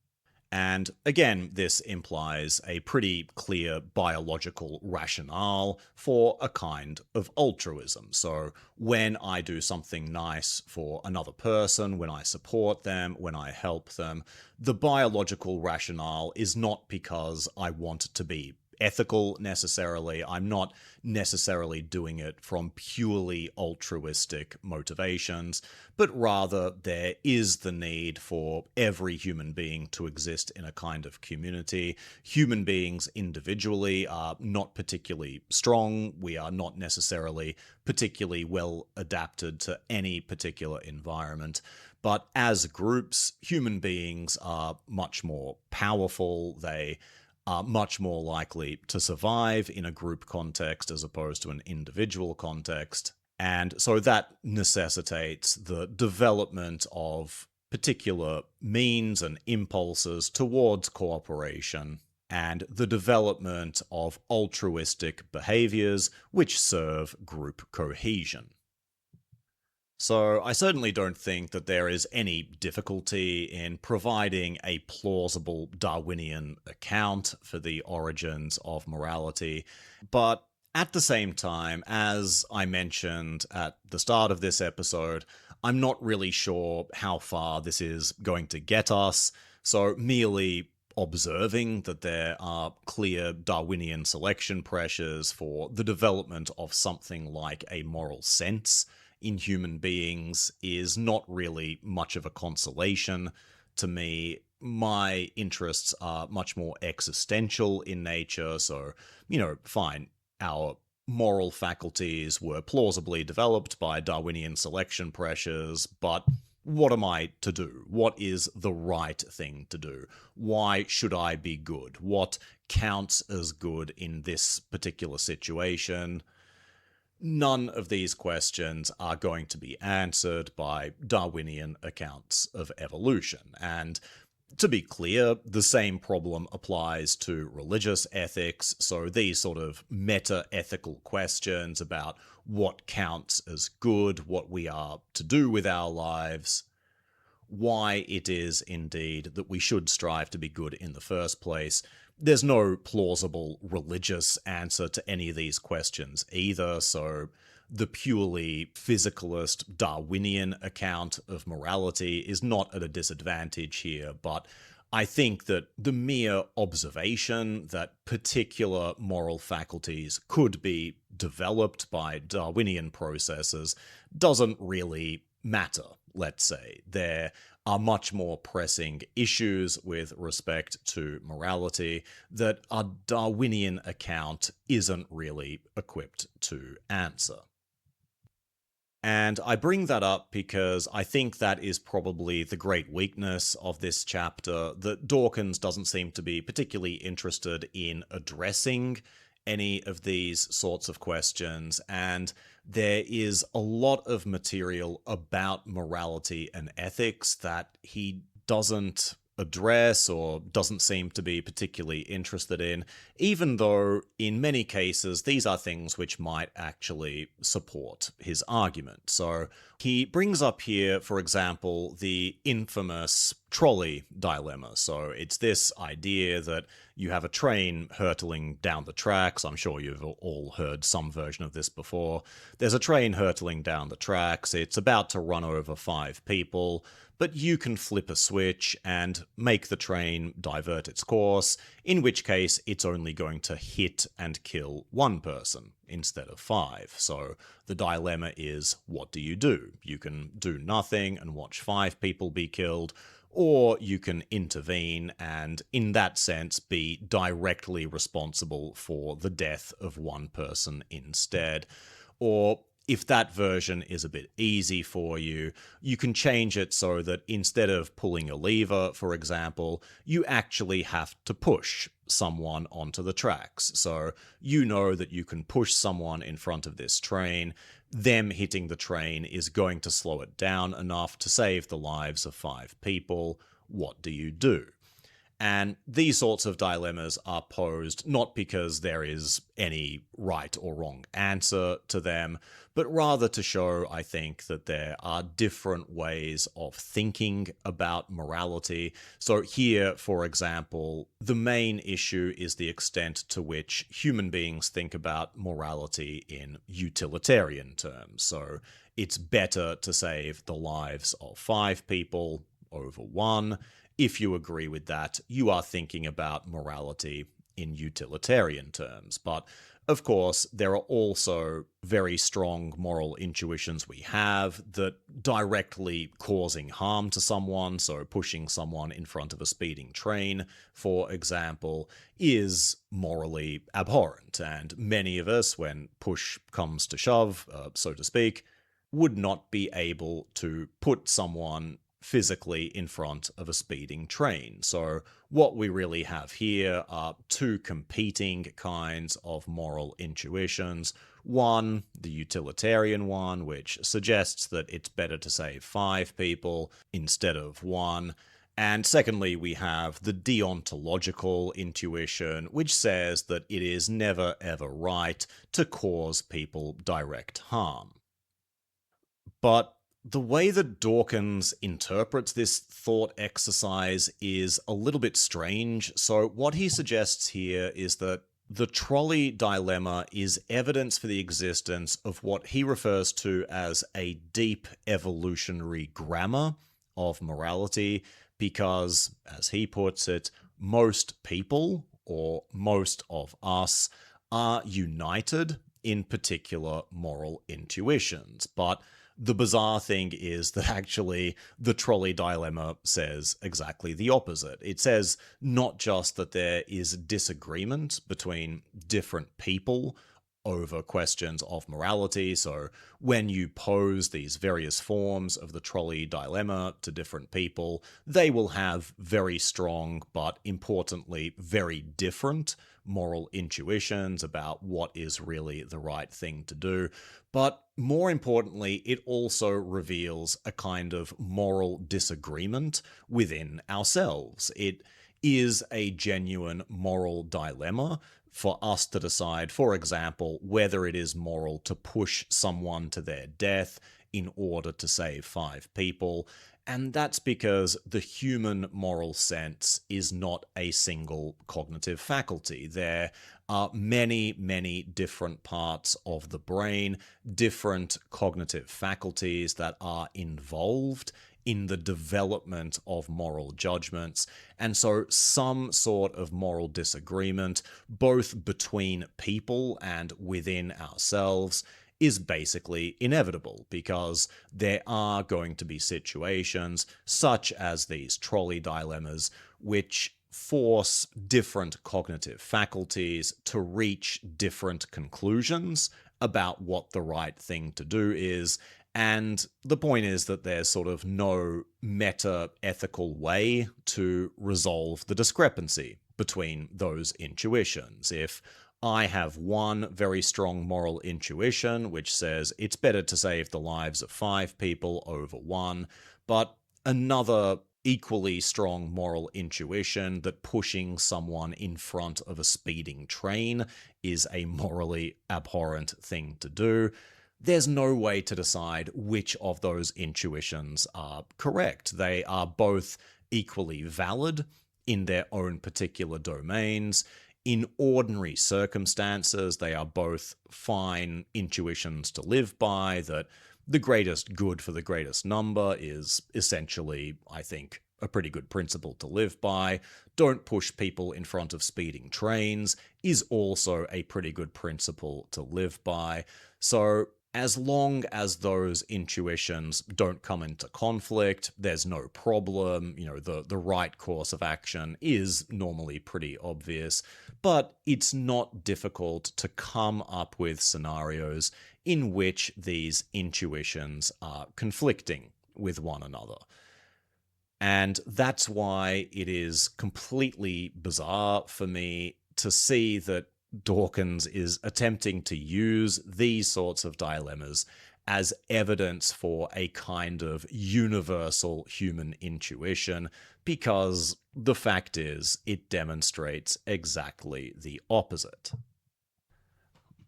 And again, this implies a pretty clear biological rationale for a kind of altruism. So when I do something nice for another person, when I support them, when I help them, the biological rationale is not because I want to be ethical necessarily. I'm not necessarily doing it from purely altruistic motivations, but rather there is the need for every human being to exist in a kind of community. Human beings individually are not particularly strong. We are not necessarily particularly well adapted to any particular environment. But as groups, human beings are much more powerful. They are much more likely to survive in a group context as opposed to an individual context. And so that necessitates the development of particular means and impulses towards cooperation, and the development of altruistic behaviors which serve group cohesion. So I certainly don't think that there is any difficulty in providing a plausible Darwinian account for the origins of morality, but at the same time, as I mentioned at the start of this episode, I'm not really sure how far this is going to get us, so merely observing that there are clear Darwinian selection pressures for the development of something like a moral sense in human beings is not really much of a consolation to me. My interests are much more existential in nature, so, fine, our moral faculties were plausibly developed by Darwinian selection pressures, but what am I to do? What is the right thing to do? Why should I be good? What counts as good in this particular situation? None of these questions are going to be answered by Darwinian accounts of evolution. And to be clear, the same problem applies to religious ethics, so these sort of meta-ethical questions about what counts as good, what we are to do with our lives, why it is indeed that we should strive to be good in the first place. There's no plausible religious answer to any of these questions either, so the purely physicalist Darwinian account of morality is not at a disadvantage here, but I think that the mere observation that particular moral faculties could be developed by Darwinian processes doesn't really matter, let's say. There are much more pressing issues with respect to morality that a Darwinian account isn't really equipped to answer. And I bring that up because I think that is probably the great weakness of this chapter, that Dawkins doesn't seem to be particularly interested in addressing any of these sorts of questions, and there is a lot of material about morality and ethics that he doesn't address or doesn't seem to be particularly interested in, even though in many cases these are things which might actually support his argument. So he brings up here, for example, the infamous trolley dilemma. So it's this idea that you have a train hurtling down the tracks. I'm sure you've all heard some version of this before. There's a train hurtling down the tracks. It's about to run over 5 people, but you can flip a switch and make the train divert its course, in which case it's only going to hit and kill 1 person instead of 5. So the dilemma is, what do? You can do nothing and watch 5 people be killed, or you can intervene and, in that sense, be directly responsible for the death of 1 person instead. Or, if that version is a bit easy for you, you can change it so that instead of pulling a lever, for example, you actually have to push someone onto the tracks. So you know that you can push someone in front of this train. Them hitting the train is going to slow it down enough to save the lives of 5 people. What do? And these sorts of dilemmas are posed not because there is any right or wrong answer to them, but rather to show, I think, that there are different ways of thinking about morality. So here, for example, the main issue is the extent to which human beings think about morality in utilitarian terms. So it's better to save the lives of 5 people over 1. If you agree with that, you are thinking about morality in utilitarian terms. But, of course, there are also very strong moral intuitions we have that directly causing harm to someone, so pushing someone in front of a speeding train, for example, is morally abhorrent. And many of us, when push comes to shove, so to speak, would not be able to put someone physically in front of a speeding train. So what we really have here are 2 competing kinds of moral intuitions. One, the utilitarian one, which suggests that it's better to save 5 people instead of 1. And secondly, we have the deontological intuition, which says that it is never ever right to cause people direct harm. But the way that Dawkins interprets this thought exercise is a little bit strange. So what he suggests here is that the trolley dilemma is evidence for the existence of what he refers to as a deep evolutionary grammar of morality, because, as he puts it, most people, or most of us, are united in particular moral intuitions. But the bizarre thing is that actually the trolley dilemma says exactly the opposite. It says not just that there is disagreement between different people over questions of morality, so when you pose these various forms of the trolley dilemma to different people, they will have very strong, but importantly, very different moral intuitions about what is really the right thing to do. But more importantly, it also reveals a kind of moral disagreement within ourselves. It is a genuine moral dilemma for us to decide, for example, whether it is moral to push someone to their death in order to save 5 people. And that's because the human moral sense is not a single cognitive faculty. There are many, many different parts of the brain, different cognitive faculties that are involved in the development of moral judgments. And so some sort of moral disagreement, both between people and within ourselves, is basically inevitable, because there are going to be situations, such as these trolley dilemmas, which force different cognitive faculties to reach different conclusions about what the right thing to do is. And the point is that there's sort of no meta-ethical way to resolve the discrepancy between those intuitions. If I have one very strong moral intuition, which says it's better to save the lives of 5 people over one, but another equally strong moral intuition that pushing someone in front of a speeding train is a morally abhorrent thing to do. There's no way to decide which of those intuitions are correct. They are both equally valid in their own particular domains. In ordinary circumstances, they are both fine intuitions to live by, that the greatest good for the greatest number is essentially, I think, a pretty good principle to live by. Don't push people in front of speeding trains is also a pretty good principle to live by. So as long as those intuitions don't come into conflict, there's no problem. The right course of action is normally pretty obvious, but it's not difficult to come up with scenarios in which these intuitions are conflicting with one another. And that's why it is completely bizarre for me to see that Dawkins is attempting to use these sorts of dilemmas as evidence for a kind of universal human intuition, because the fact is, it demonstrates exactly the opposite.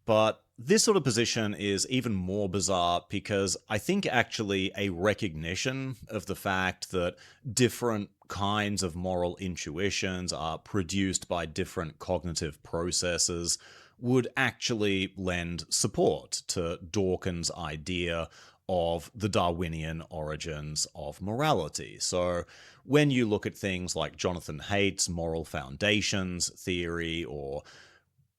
But this sort of position is even more bizarre because I think actually a recognition of the fact that different kinds of moral intuitions are produced by different cognitive processes would actually lend support to Dawkins' idea of the Darwinian origins of morality. So when you look at things like Jonathan Haidt's moral foundations theory, or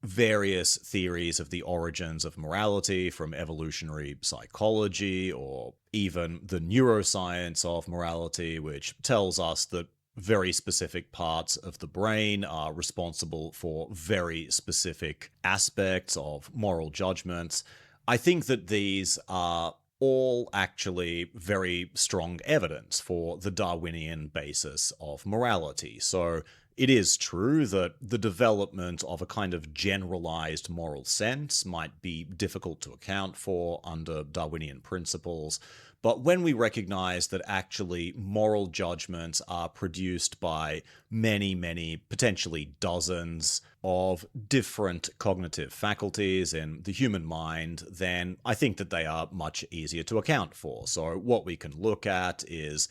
various theories of the origins of morality from evolutionary psychology, or even the neuroscience of morality, which tells us that very specific parts of the brain are responsible for very specific aspects of moral judgments. I think that these are all actually very strong evidence for the Darwinian basis of morality. So it is true that the development of a kind of generalized moral sense might be difficult to account for under Darwinian principles, but when we recognize that actually moral judgments are produced by many, many, potentially dozens of different cognitive faculties in the human mind, then I think that they are much easier to account for. So what we can look at is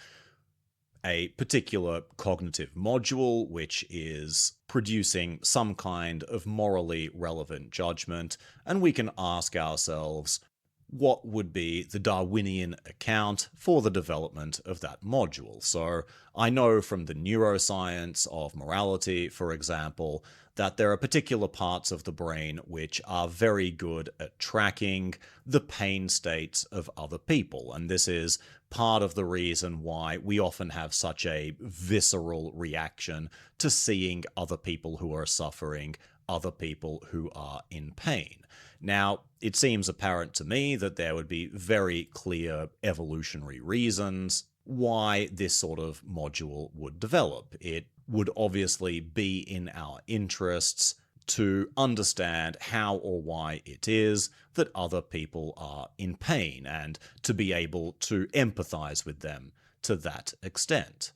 a particular cognitive module which is producing some kind of morally relevant judgment, and we can ask ourselves, what would be the Darwinian account for the development of that module? So I know from the neuroscience of morality, for example, that there are particular parts of the brain which are very good at tracking the pain states of other people, and this is part of the reason why we often have such a visceral reaction to seeing other people who are suffering, other people who are in pain. Now, it seems apparent to me that there would be very clear evolutionary reasons why this sort of module would develop. It would obviously be in our interests to understand how or why it is that other people are in pain, and to be able to empathize with them to that extent.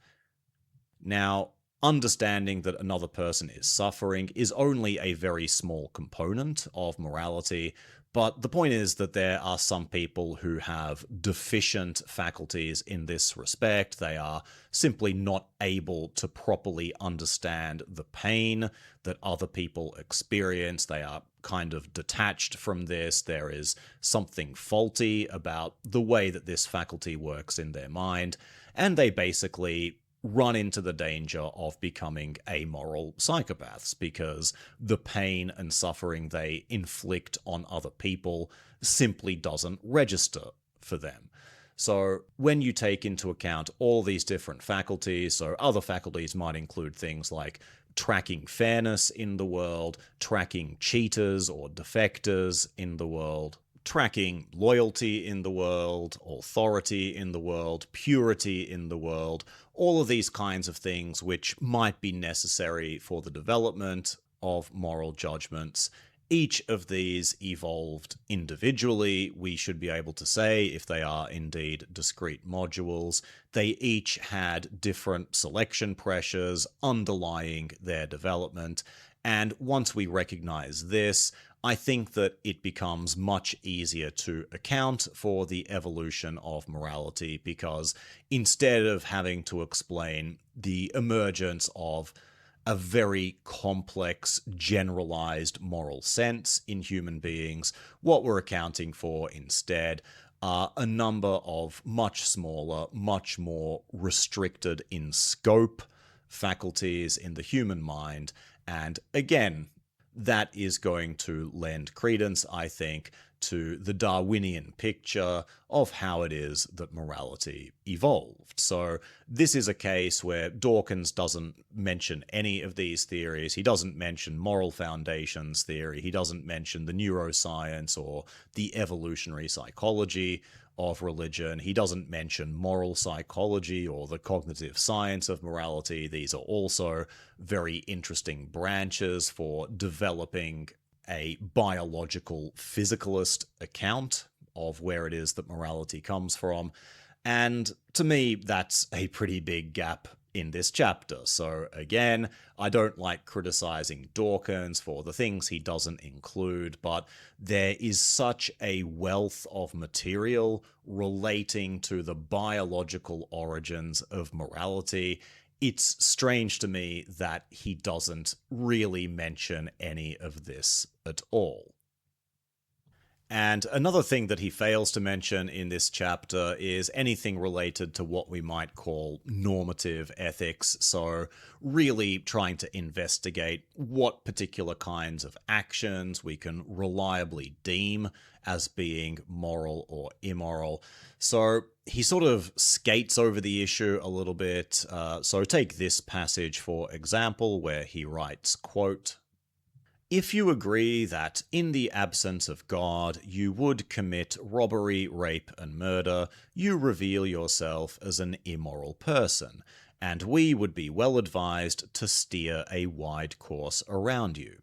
Now, understanding that another person is suffering is only a very small component of morality, but the point is that there are some people who have deficient faculties in this respect. They are simply not able to properly understand the pain that other people experience. They are kind of detached from this. There is something faulty about the way that this faculty works in their mind, and they basically run into the danger of becoming amoral psychopaths because the pain and suffering they inflict on other people simply doesn't register for them. So when you take into account all these different faculties, so other faculties might include things like tracking fairness in the world, tracking cheaters or defectors in the world, tracking loyalty in the world, authority in the world, purity in the world, all of these kinds of things which might be necessary for the development of moral judgments. Each of these evolved individually. We should be able to say if they are indeed discrete modules. They each had different selection pressures underlying their development. And once we recognize this, I think that it becomes much easier to account for the evolution of morality, because instead of having to explain the emergence of a very complex, generalized moral sense in human beings, what we're accounting for instead are a number of much smaller, much more restricted in scope faculties in the human mind. And again, that is going to lend credence, I think, to the Darwinian picture of how it is that morality evolved. So this is a case where Dawkins doesn't mention any of these theories. He doesn't mention moral foundations theory. He doesn't mention the neuroscience or the evolutionary psychology of religion. He doesn't mention moral psychology or the cognitive science of morality. These are also very interesting branches for developing a biological physicalist account of where it is that morality comes from. And to me, that's a pretty big gap in this chapter. So again, I don't like criticizing Dawkins for the things he doesn't include, but there is such a wealth of material relating to the biological origins of morality. It's strange to me that he doesn't really mention any of this at all. And another thing that he fails to mention in this chapter is anything related to what we might call normative ethics. So really trying to investigate what particular kinds of actions we can reliably deem as being moral or immoral. So he sort of skates over the issue a little bit. So take this passage, for example, where he writes, quote, "If you agree that in the absence of God you would commit robbery, rape, and murder, you reveal yourself as an immoral person, and we would be well advised to steer a wide course around you.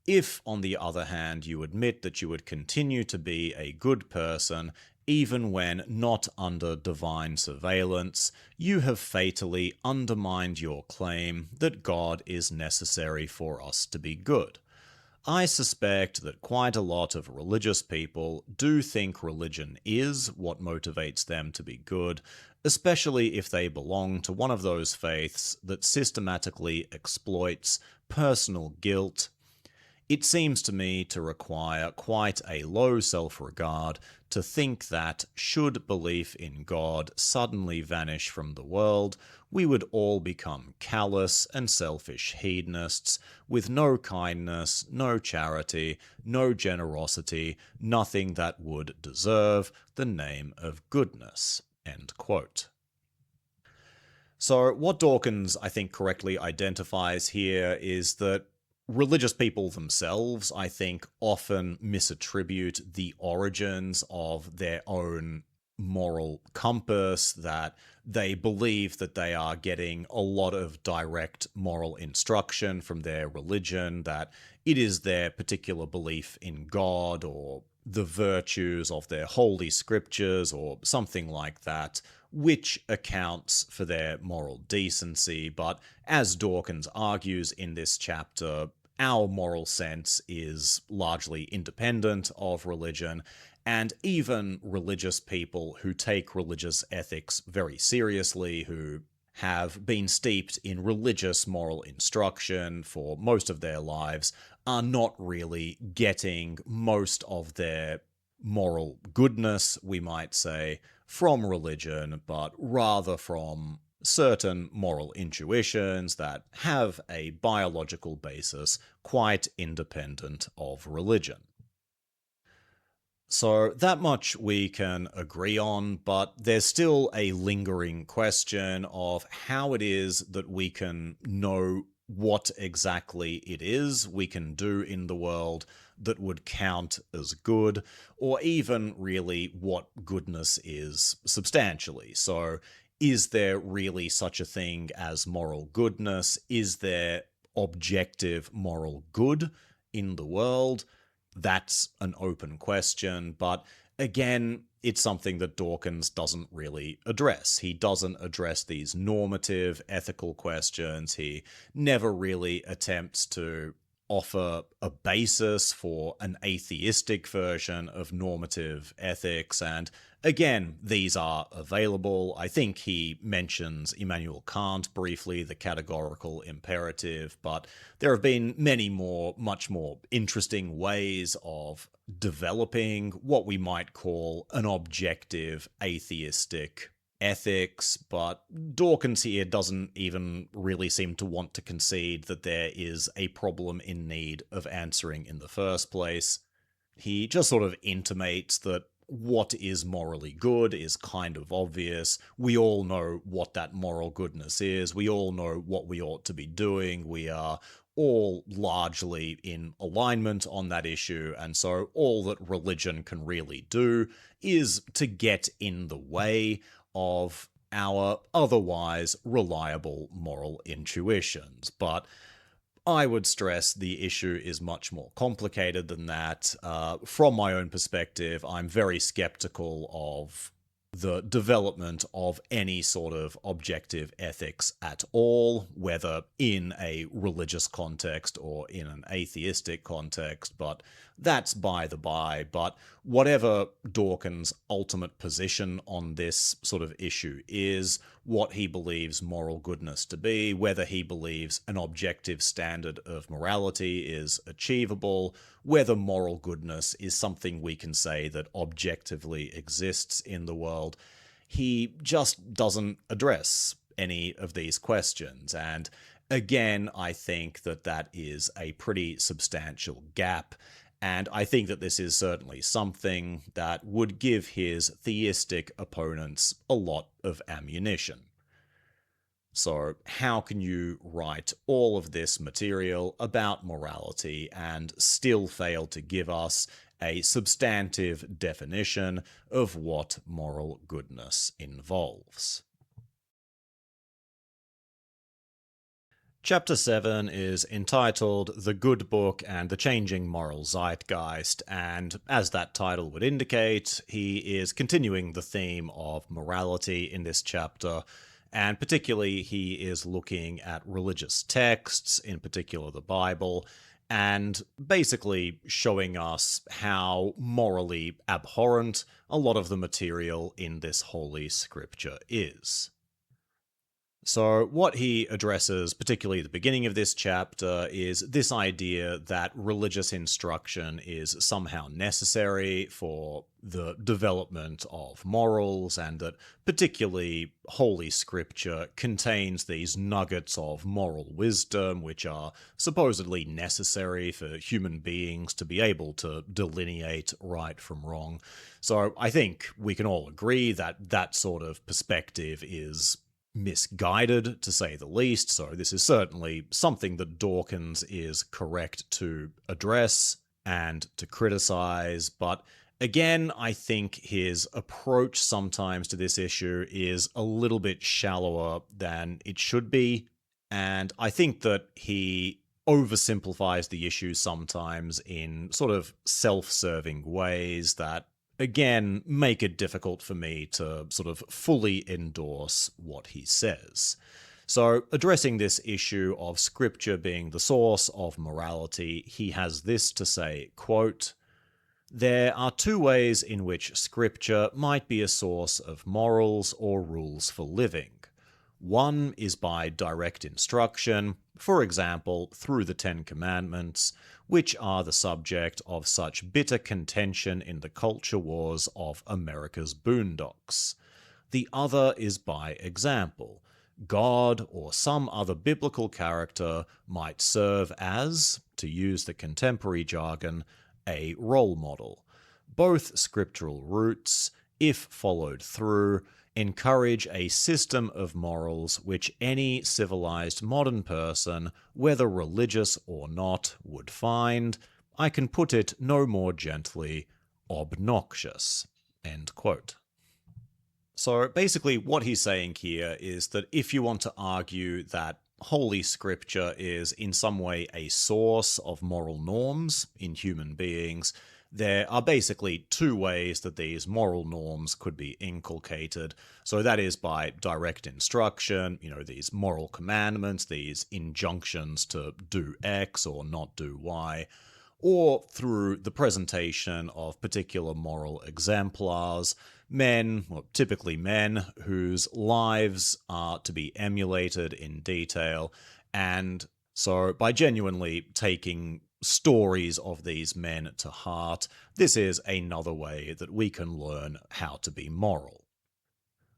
If, on the other hand, you admit that you would continue to be a good person, even when not under divine surveillance, you have fatally undermined your claim that God is necessary for us to be good. I suspect that quite a lot of religious people do think religion is what motivates them to be good, especially if they belong to one of those faiths that systematically exploits personal guilt. It seems to me to require quite a low self-regard to think that, should belief in God suddenly vanish from the world, we would all become callous and selfish hedonists, with no kindness, no charity, no generosity, nothing that would deserve the name of goodness." End quote. So what Dawkins, I think, correctly identifies here is that religious people themselves, I think, often misattribute the origins of their own moral compass, that they believe that they are getting a lot of direct moral instruction from their religion, that it is their particular belief in God or the virtues of their holy scriptures or something like that, which accounts for their moral decency. But as Dawkins argues in this chapter, our moral sense is largely independent of religion, and even religious people who take religious ethics very seriously, who have been steeped in religious moral instruction for most of their lives, are not really getting most of their moral goodness, we might say, from religion, but rather from certain moral intuitions that have a biological basis quite independent of religion. So that much we can agree on, but there's still a lingering question of how it is that we can know what exactly it is we can do in the world that would count as good, or even really what goodness is substantially. So is there really such a thing as moral goodness? Is there objective moral good in the world? That's an open question, but again, it's something that Dawkins doesn't really address. He doesn't address these normative, ethical questions. He never really attempts to offer a basis for an atheistic version of normative ethics, and again, these are available. I think he mentions Immanuel Kant briefly, the categorical imperative, but there have been many more, much more interesting ways of developing what we might call an objective atheistic ethics, but Dawkins here doesn't even really seem to want to concede that there is a problem in need of answering in the first place. He just sort of intimates that what is morally good is kind of obvious. We all know what that moral goodness is. We all know what we ought to be doing. We are all largely in alignment on that issue, and so all that religion can really do is to get in the way of our otherwise reliable moral intuitions. But I would stress the issue is much more complicated than that. From my own perspective, I'm very skeptical of the development of any sort of objective ethics at all, whether in a religious context or in an atheistic context, but that's by the by. But whatever Dawkins' ultimate position on this sort of issue is, what he believes moral goodness to be, whether he believes an objective standard of morality is achievable, whether moral goodness is something we can say that objectively exists in the world, he just doesn't address any of these questions. And again, I think that that is a pretty substantial gap. And I think that this is certainly something that would give his theistic opponents a lot of ammunition. So how can you write all of this material about morality and still fail to give us a substantive definition of what moral goodness involves? Chapter 7 is entitled The Good Book and the Changing Moral Zeitgeist, and as that title would indicate, he is continuing the theme of morality in this chapter, and particularly he is looking at religious texts, in particular the Bible, and basically showing us how morally abhorrent a lot of the material in this holy scripture is. So what he addresses, particularly at the beginning of this chapter, is this idea that religious instruction is somehow necessary for the development of morals, and that particularly Holy Scripture contains these nuggets of moral wisdom which are supposedly necessary for human beings to be able to delineate right from wrong. So I think we can all agree that that sort of perspective is misguided, to say the least, so this is certainly something that Dawkins is correct to address and to criticize, but again, I think his approach sometimes to this issue is a little bit shallower than it should be, and I think that he oversimplifies the issue sometimes in sort of self-serving ways that again, make it difficult for me to sort of fully endorse what he says. So, addressing this issue of Scripture being the source of morality, he has this to say, quote, "There are two ways in which Scripture might be a source of morals or rules for living. One is by direct instruction, for example, through the Ten Commandments, which are the subject of such bitter contention in the culture wars of America's boondocks. The other is by example. God or some other biblical character might serve as, to use the contemporary jargon, a role model. Both scriptural routes, if followed through, encourage a system of morals which any civilized modern person, whether religious or not, would find, I can put it no more gently, obnoxious." End quote. So basically what he's saying here is that if you want to argue that Holy Scripture is in some way a source of moral norms in human beings, there are basically two ways that these moral norms could be inculcated. So that is by direct instruction, these moral commandments, these injunctions to do X or not do Y, or through the presentation of particular moral exemplars, men, well, typically men, whose lives are to be emulated in detail, and so by genuinely taking stories of these men to heart, this is another way that we can learn how to be moral.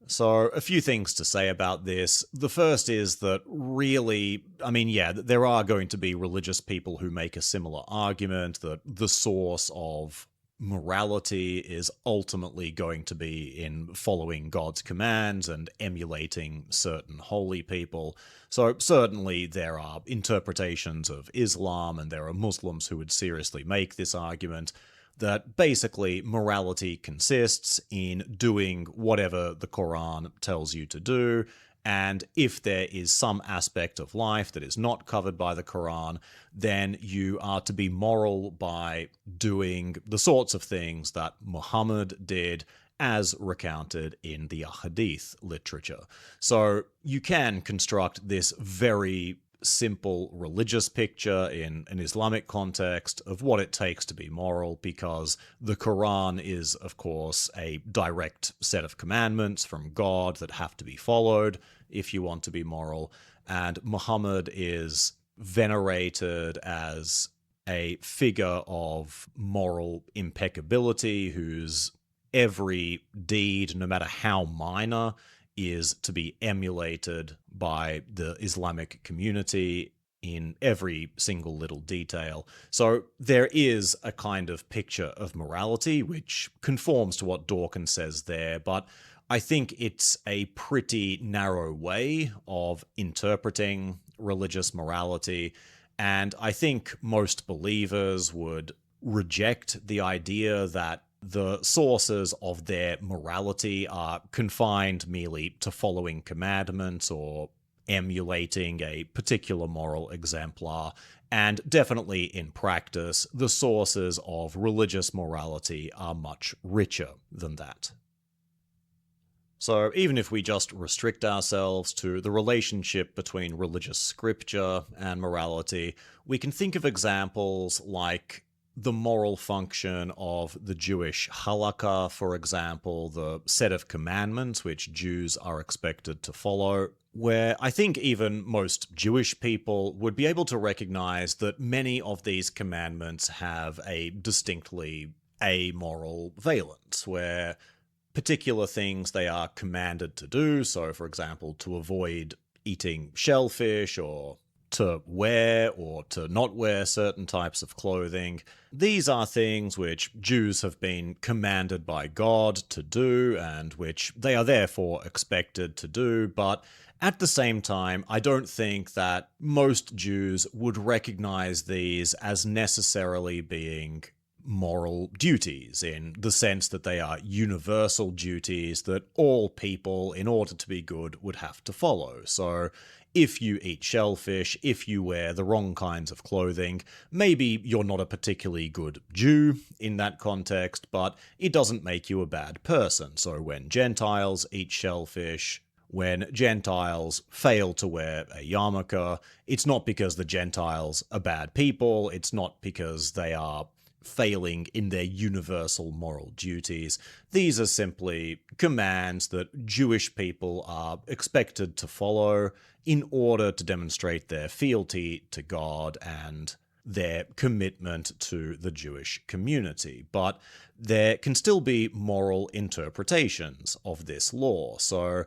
So, a few things to say about this. The first is that really, there are going to be religious people who make a similar argument that the source of morality is ultimately going to be in following God's commands and emulating certain holy people. So certainly there are interpretations of Islam, and there are Muslims who would seriously make this argument, that basically morality consists in doing whatever the Quran tells you to do, and if there is some aspect of life that is not covered by the Quran, then you are to be moral by doing the sorts of things that Muhammad did, as recounted in the Hadith literature. So you can construct this very simple religious picture in an Islamic context of what it takes to be moral, because the Quran is, of course, a direct set of commandments from God that have to be followed if you want to be moral, and Muhammad is venerated as a figure of moral impeccability whose every deed, no matter how minor, is to be emulated by the Islamic community in every single little detail. So there is a kind of picture of morality which conforms to what Dawkins says there, but I think it's a pretty narrow way of interpreting religious morality, and I think most believers would reject the idea that the sources of their morality are confined merely to following commandments or emulating a particular moral exemplar, and definitely in practice, the sources of religious morality are much richer than that. So even if we just restrict ourselves to the relationship between religious scripture and morality, we can think of examples like the moral function of the Jewish halakha, for example, the set of commandments which Jews are expected to follow, where I think even most Jewish people would be able to recognize that many of these commandments have a distinctly amoral valence, where particular things they are commanded to do, so for example, to avoid eating shellfish, or to wear or to not wear certain types of clothing. These are things which Jews have been commanded by God to do, and which they are therefore expected to do, but at the same time, I don't think that most Jews would recognize these as necessarily being moral duties, in the sense that they are universal duties that all people, in order to be good, would have to follow. So if you eat shellfish, if you wear the wrong kinds of clothing, maybe you're not a particularly good Jew in that context, but it doesn't make you a bad person. So when Gentiles eat shellfish, when Gentiles fail to wear a yarmulke, it's not because the Gentiles are bad people, it's not because they are failing in their universal moral duties. These are simply commands that Jewish people are expected to follow in order to demonstrate their fealty to God and their commitment to the Jewish community. But there can still be moral interpretations of this law. So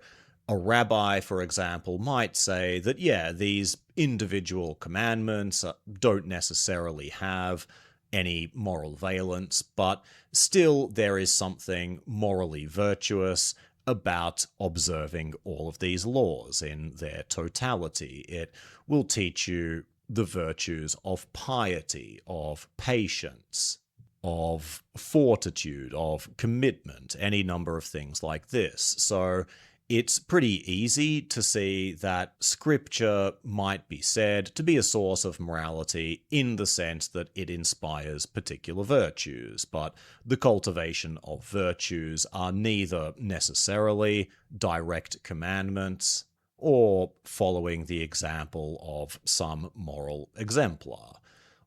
a rabbi, for example, might say that, yeah, these individual commandments don't necessarily have any moral valence, but still there is something morally virtuous about observing all of these laws in their totality. It will teach you the virtues of piety, of patience, of fortitude, of commitment, any number of things like this. So It's pretty easy to see that scripture might be said to be a source of morality in the sense that it inspires particular virtues, but the cultivation of virtues are neither necessarily direct commandments or following the example of some moral exemplar.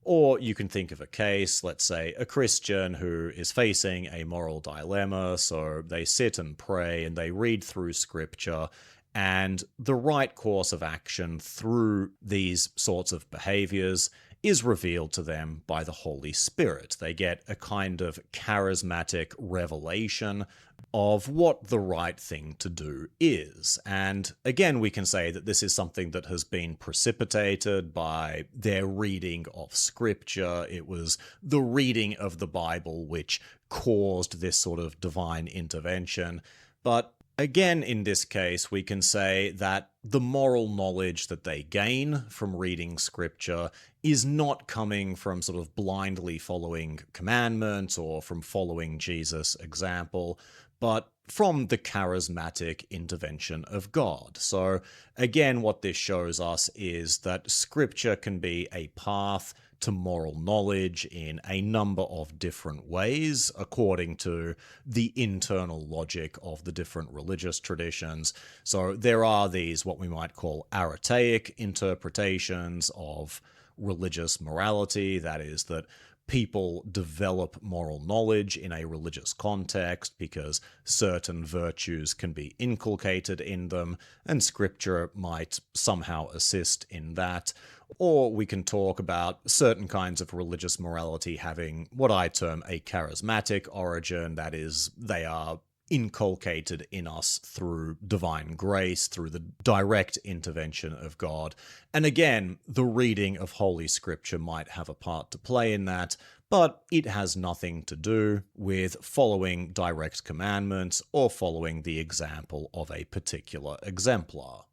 Or you can think of a case, let's say a Christian who is facing a moral dilemma, so they sit and pray and they read through scripture, and the right course of action through these sorts of behaviors is revealed to them by the Holy Spirit. They get a kind of charismatic revelation of what the right thing to do is. And again, we can say that this is something that has been precipitated by their reading of scripture. It was the reading of the Bible which caused this sort of divine intervention. But again, in this case, we can say that the moral knowledge that they gain from reading scripture is not coming from sort of blindly following commandments or from following Jesus' example, but from the charismatic intervention of God. So again, what this shows us is that scripture can be a path to moral knowledge in a number of different ways, according to the internal logic of the different religious traditions. So there are these, what we might call aretaic interpretations of religious morality, that is, that people develop moral knowledge in a religious context because certain virtues can be inculcated in them, and scripture might somehow assist in that. Or we can talk about certain kinds of religious morality having what I term a charismatic origin, that is, they are inculcated in us through divine grace, through the direct intervention of God. And again, the reading of Holy Scripture might have a part to play in that, but it has nothing to do with following direct commandments or following the example of a particular exemplar.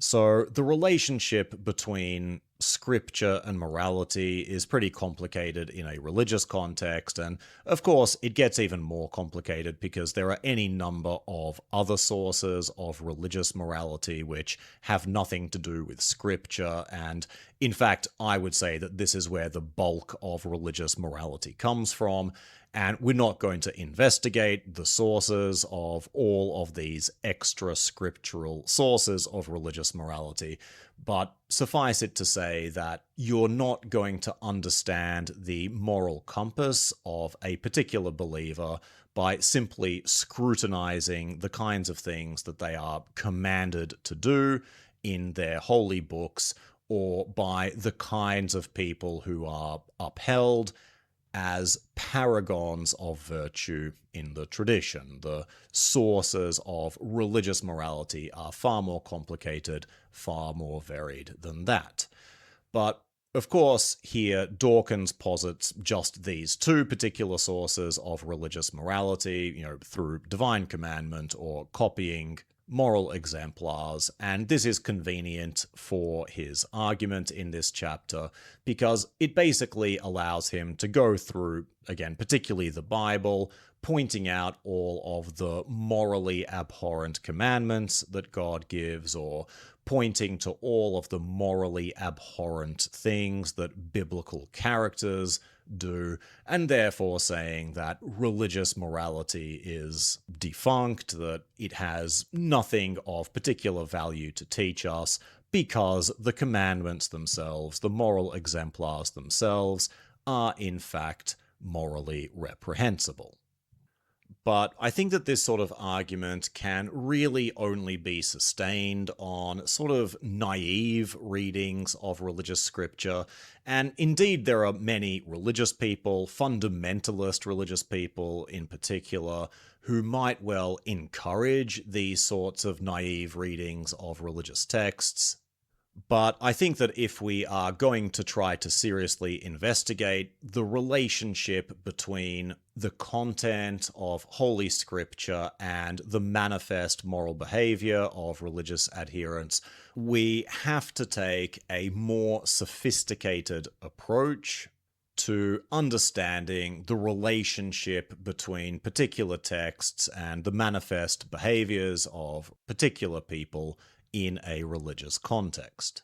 So the relationship between scripture and morality is pretty complicated in a religious context, and of course it gets even more complicated because there are any number of other sources of religious morality which have nothing to do with scripture, and in fact I would say that this is where the bulk of religious morality comes from. And we're not going to investigate the sources of all of these extra scriptural sources of religious morality, but suffice it to say that you're not going to understand the moral compass of a particular believer by simply scrutinizing the kinds of things that they are commanded to do in their holy books, or by the kinds of people who are upheld as paragons of virtue in the tradition. The sources of religious morality are far more complicated, far more varied than that. But of course, here Dawkins posits just these two particular sources of religious morality, through divine commandment or copying moral exemplars, and this is convenient for his argument in this chapter because it basically allows him to go through, again, particularly the Bible, pointing out all of the morally abhorrent commandments that God gives, or pointing to all of the morally abhorrent things that biblical characters do, and therefore saying that religious morality is defunct, that it has nothing of particular value to teach us because the commandments themselves, the moral exemplars themselves, are in fact morally reprehensible. But I think that this sort of argument can really only be sustained on sort of naive readings of religious scripture. And indeed, there are many religious people, fundamentalist religious people in particular, who might well encourage these sorts of naive readings of religious texts. But I think that if we are going to try to seriously investigate the relationship between the content of Holy Scripture and the manifest moral behavior of religious adherents, we have to take a more sophisticated approach to understanding the relationship between particular texts and the manifest behaviors of particular people in a religious context.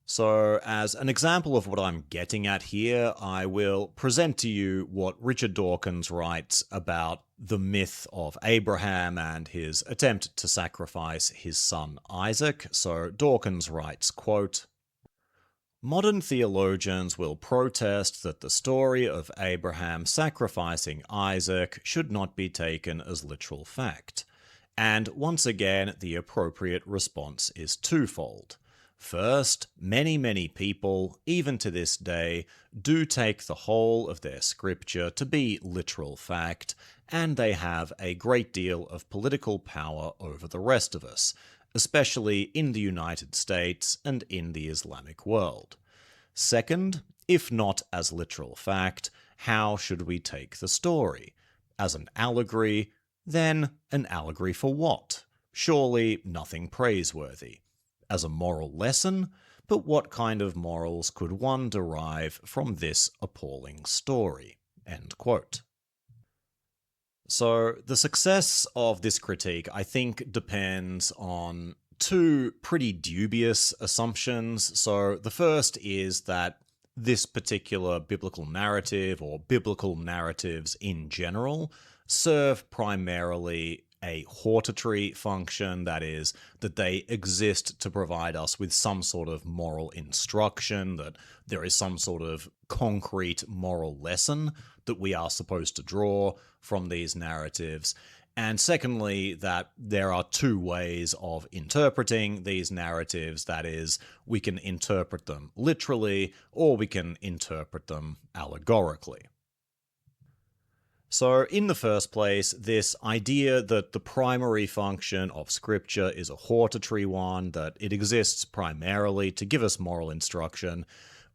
So, as an example of what I'm getting at here, I will present to you what Richard Dawkins writes about the myth of Abraham and his attempt to sacrifice his son Isaac. So, Dawkins writes, quote, "Modern theologians will protest that the story of Abraham sacrificing Isaac should not be taken as literal fact. And once again, the appropriate response is twofold. First, many people, even to this day, do take the whole of their scripture to be literal fact, and they have a great deal of political power over the rest of us, especially in the United States and in the Islamic world. Second, if not as literal fact, how should we take the story? As an allegory? Then an allegory for what? Surely nothing praiseworthy. As a moral lesson? But what kind of morals could one derive from this appalling story?" End quote. So the success of this critique, I think, depends on two pretty dubious assumptions. So the first is that this particular biblical narrative, or biblical narratives in general, serve primarily a hortatory function, that is, that they exist to provide us with some sort of moral instruction, that there is some sort of concrete moral lesson that we are supposed to draw from these narratives. And secondly, that there are two ways of interpreting these narratives, that is, we can interpret them literally, or we can interpret them allegorically. So, in the first place, this idea that the primary function of Scripture is a hortatory one, that it exists primarily to give us moral instruction,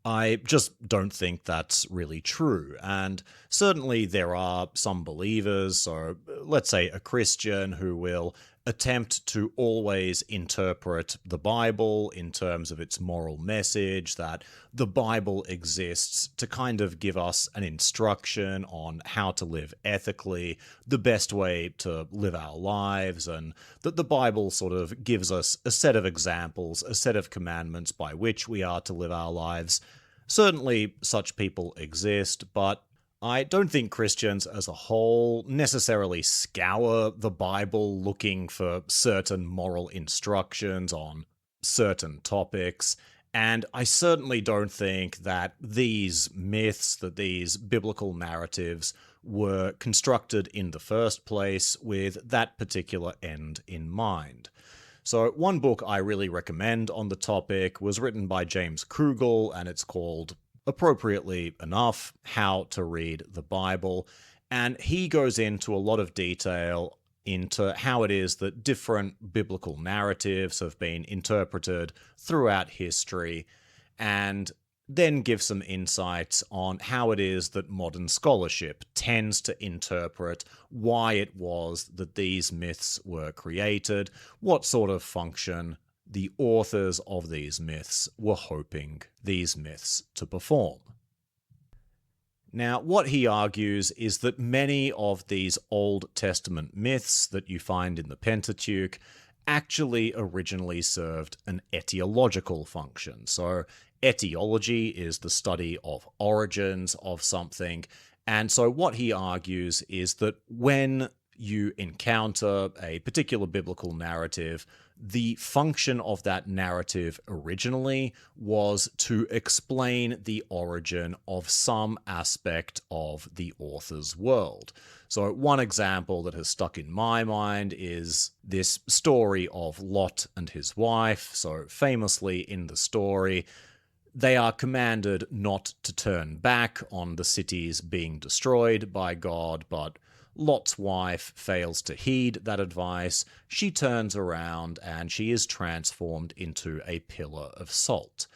I just don't think that's really true. And certainly there are some believers, so let's say a Christian, who will attempt to always interpret the Bible in terms of its moral message, that the Bible exists to kind of give us an instruction on how to live ethically, the best way to live our lives, and that the Bible sort of gives us a set of examples, a set of commandments by which we are to live our lives. Certainly such people exist, but I don't think Christians as a whole necessarily scour the Bible looking for certain moral instructions on certain topics, and I certainly don't think that these myths, that these biblical narratives were constructed in the first place with that particular end in mind. So one book I really recommend on the topic was written by James Krugel, and it's called, appropriately enough, How to Read the Bible, and he goes into a lot of detail into how it is that different biblical narratives have been interpreted throughout history, and then give some insights on how it is that modern scholarship tends to interpret why it was that these myths were created, what sort of function the authors of these myths were hoping these myths to perform. Now, what he argues is that many of these Old Testament myths that you find in the Pentateuch actually originally served an etiological function. So, etiology is the study of origins of something, and so what he argues is that when you encounter a particular biblical narrative, the function of that narrative originally was to explain the origin of some aspect of the author's world. So one example that has stuck in my mind is this story of Lot and his wife. So famously in the story, they are commanded not to turn back on the cities being destroyed by God, but Lot's wife fails to heed that advice. She turns around and she is transformed into a pillar of salt.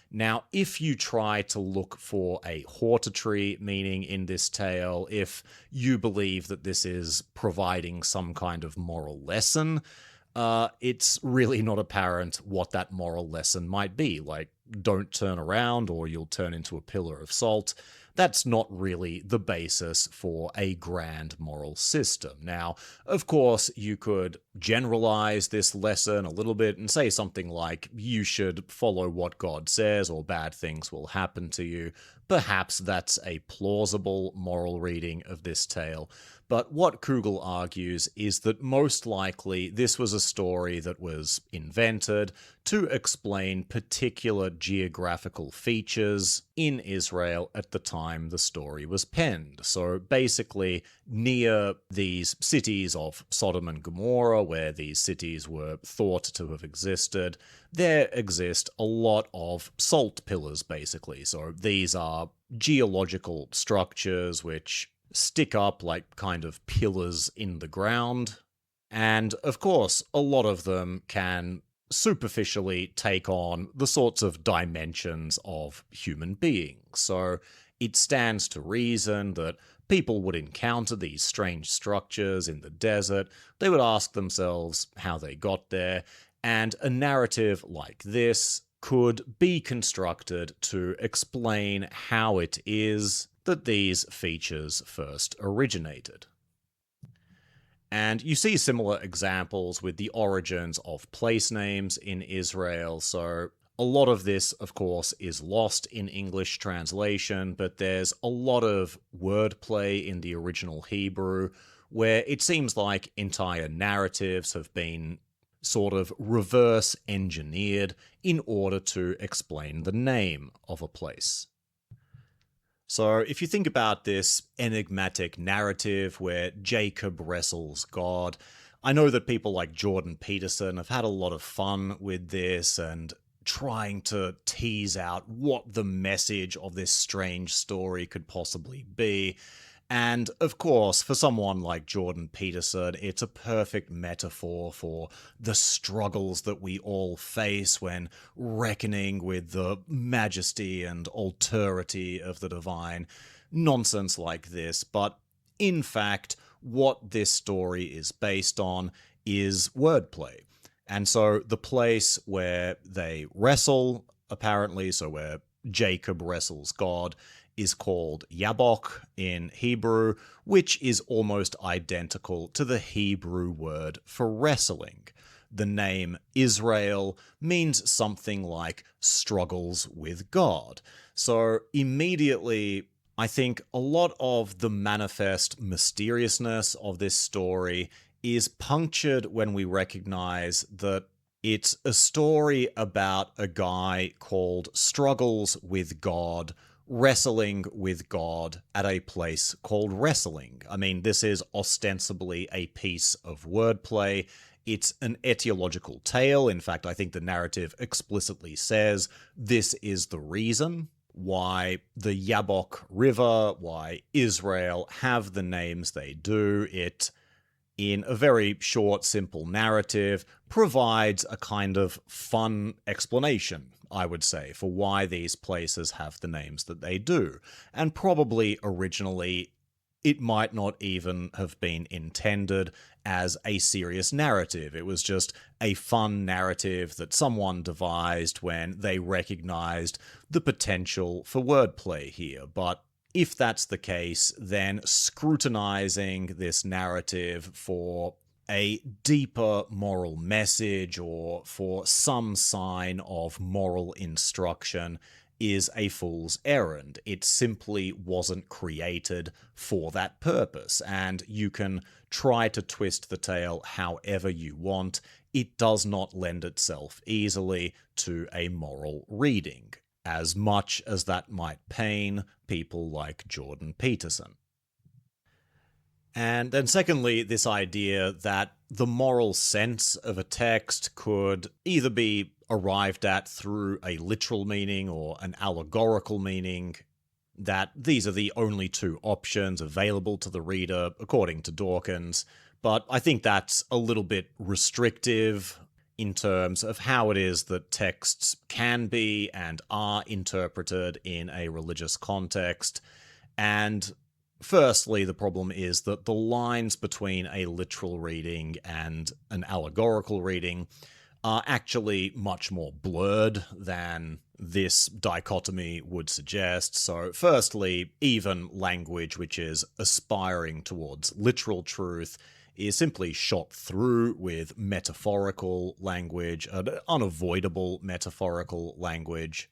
Now, if you try to look for a hortatory meaning in this tale, if you believe that this is providing some kind of moral lesson, it's really not apparent what that moral lesson might be. Like, don't turn around or you'll turn into a pillar of salt. That's not really the basis for a grand moral system. Now, of course, you could generalize this lesson a little bit and say something like, you should follow what God says or bad things will happen to you. Perhaps that's a plausible moral reading of this tale. But what Kugel argues is that most likely this was a story that was invented to explain particular geographical features in Israel at the time the story was penned. So basically, near these cities of Sodom and Gomorrah, where these cities were thought to have existed, there exist a lot of salt pillars, basically. So these are geological structures which stick up like kind of pillars in the ground. And of course, a lot of them can superficially take on the sorts of dimensions of human beings. So it stands to reason that people would encounter these strange structures in the desert. They would ask themselves how they got there. And a narrative like this could be constructed to explain how it is that these features first originated. And you see similar examples with the origins of place names in Israel. So a lot of this, of course, is lost in English translation, but there's a lot of wordplay in the original Hebrew where it seems like entire narratives have been sort of reverse engineered in order to explain the name of a place. So if you think about this enigmatic narrative where Jacob wrestles God, I know that people like Jordan Peterson have had a lot of fun with this and trying to tease out what the message of this strange story could possibly be. And of course, for someone like Jordan Peterson, it's a perfect metaphor for the struggles that we all face when reckoning with the majesty and alterity of the divine. Nonsense like this, but in fact, what this story is based on is wordplay. And so the place where they wrestle, apparently, so where Jacob wrestles God, is called Yabok in Hebrew, which is almost identical to the Hebrew word for wrestling. The name Israel means something like struggles with God. So immediately, I think a lot of the manifest mysteriousness of this story is punctured when we recognize that it's a story about a guy called Struggles with God, wrestling with God at a place called Wrestling. I mean, this is ostensibly a piece of wordplay. It's an etiological tale. In fact, I think the narrative explicitly says this is the reason why the Yabok River, why Israel have the names they do. It, in a very short, simple narrative, provides a kind of fun explanation, I would say, for why these places have the names that they do. And probably originally, it might not even have been intended as a serious narrative. It was just a fun narrative that someone devised when they recognized the potential for wordplay here. But if that's the case, then scrutinizing this narrative for a deeper moral message or for some sign of moral instruction is a fool's errand. It simply wasn't created for that purpose, and you can try to twist the tale however you want. It does not lend itself easily to a moral reading, as much as that might pain people like Jordan Peterson. And then secondly, this idea that the moral sense of a text could either be arrived at through a literal meaning or an allegorical meaning, that these are the only two options available to the reader, according to Dawkins. But I think that's a little bit restrictive in terms of how it is that texts can be and are interpreted in a religious context. And firstly, the problem is that the lines between a literal reading and an allegorical reading are actually much more blurred than this dichotomy would suggest. So firstly, even language which is aspiring towards literal truth is simply shot through with metaphorical language, an unavoidable metaphorical language.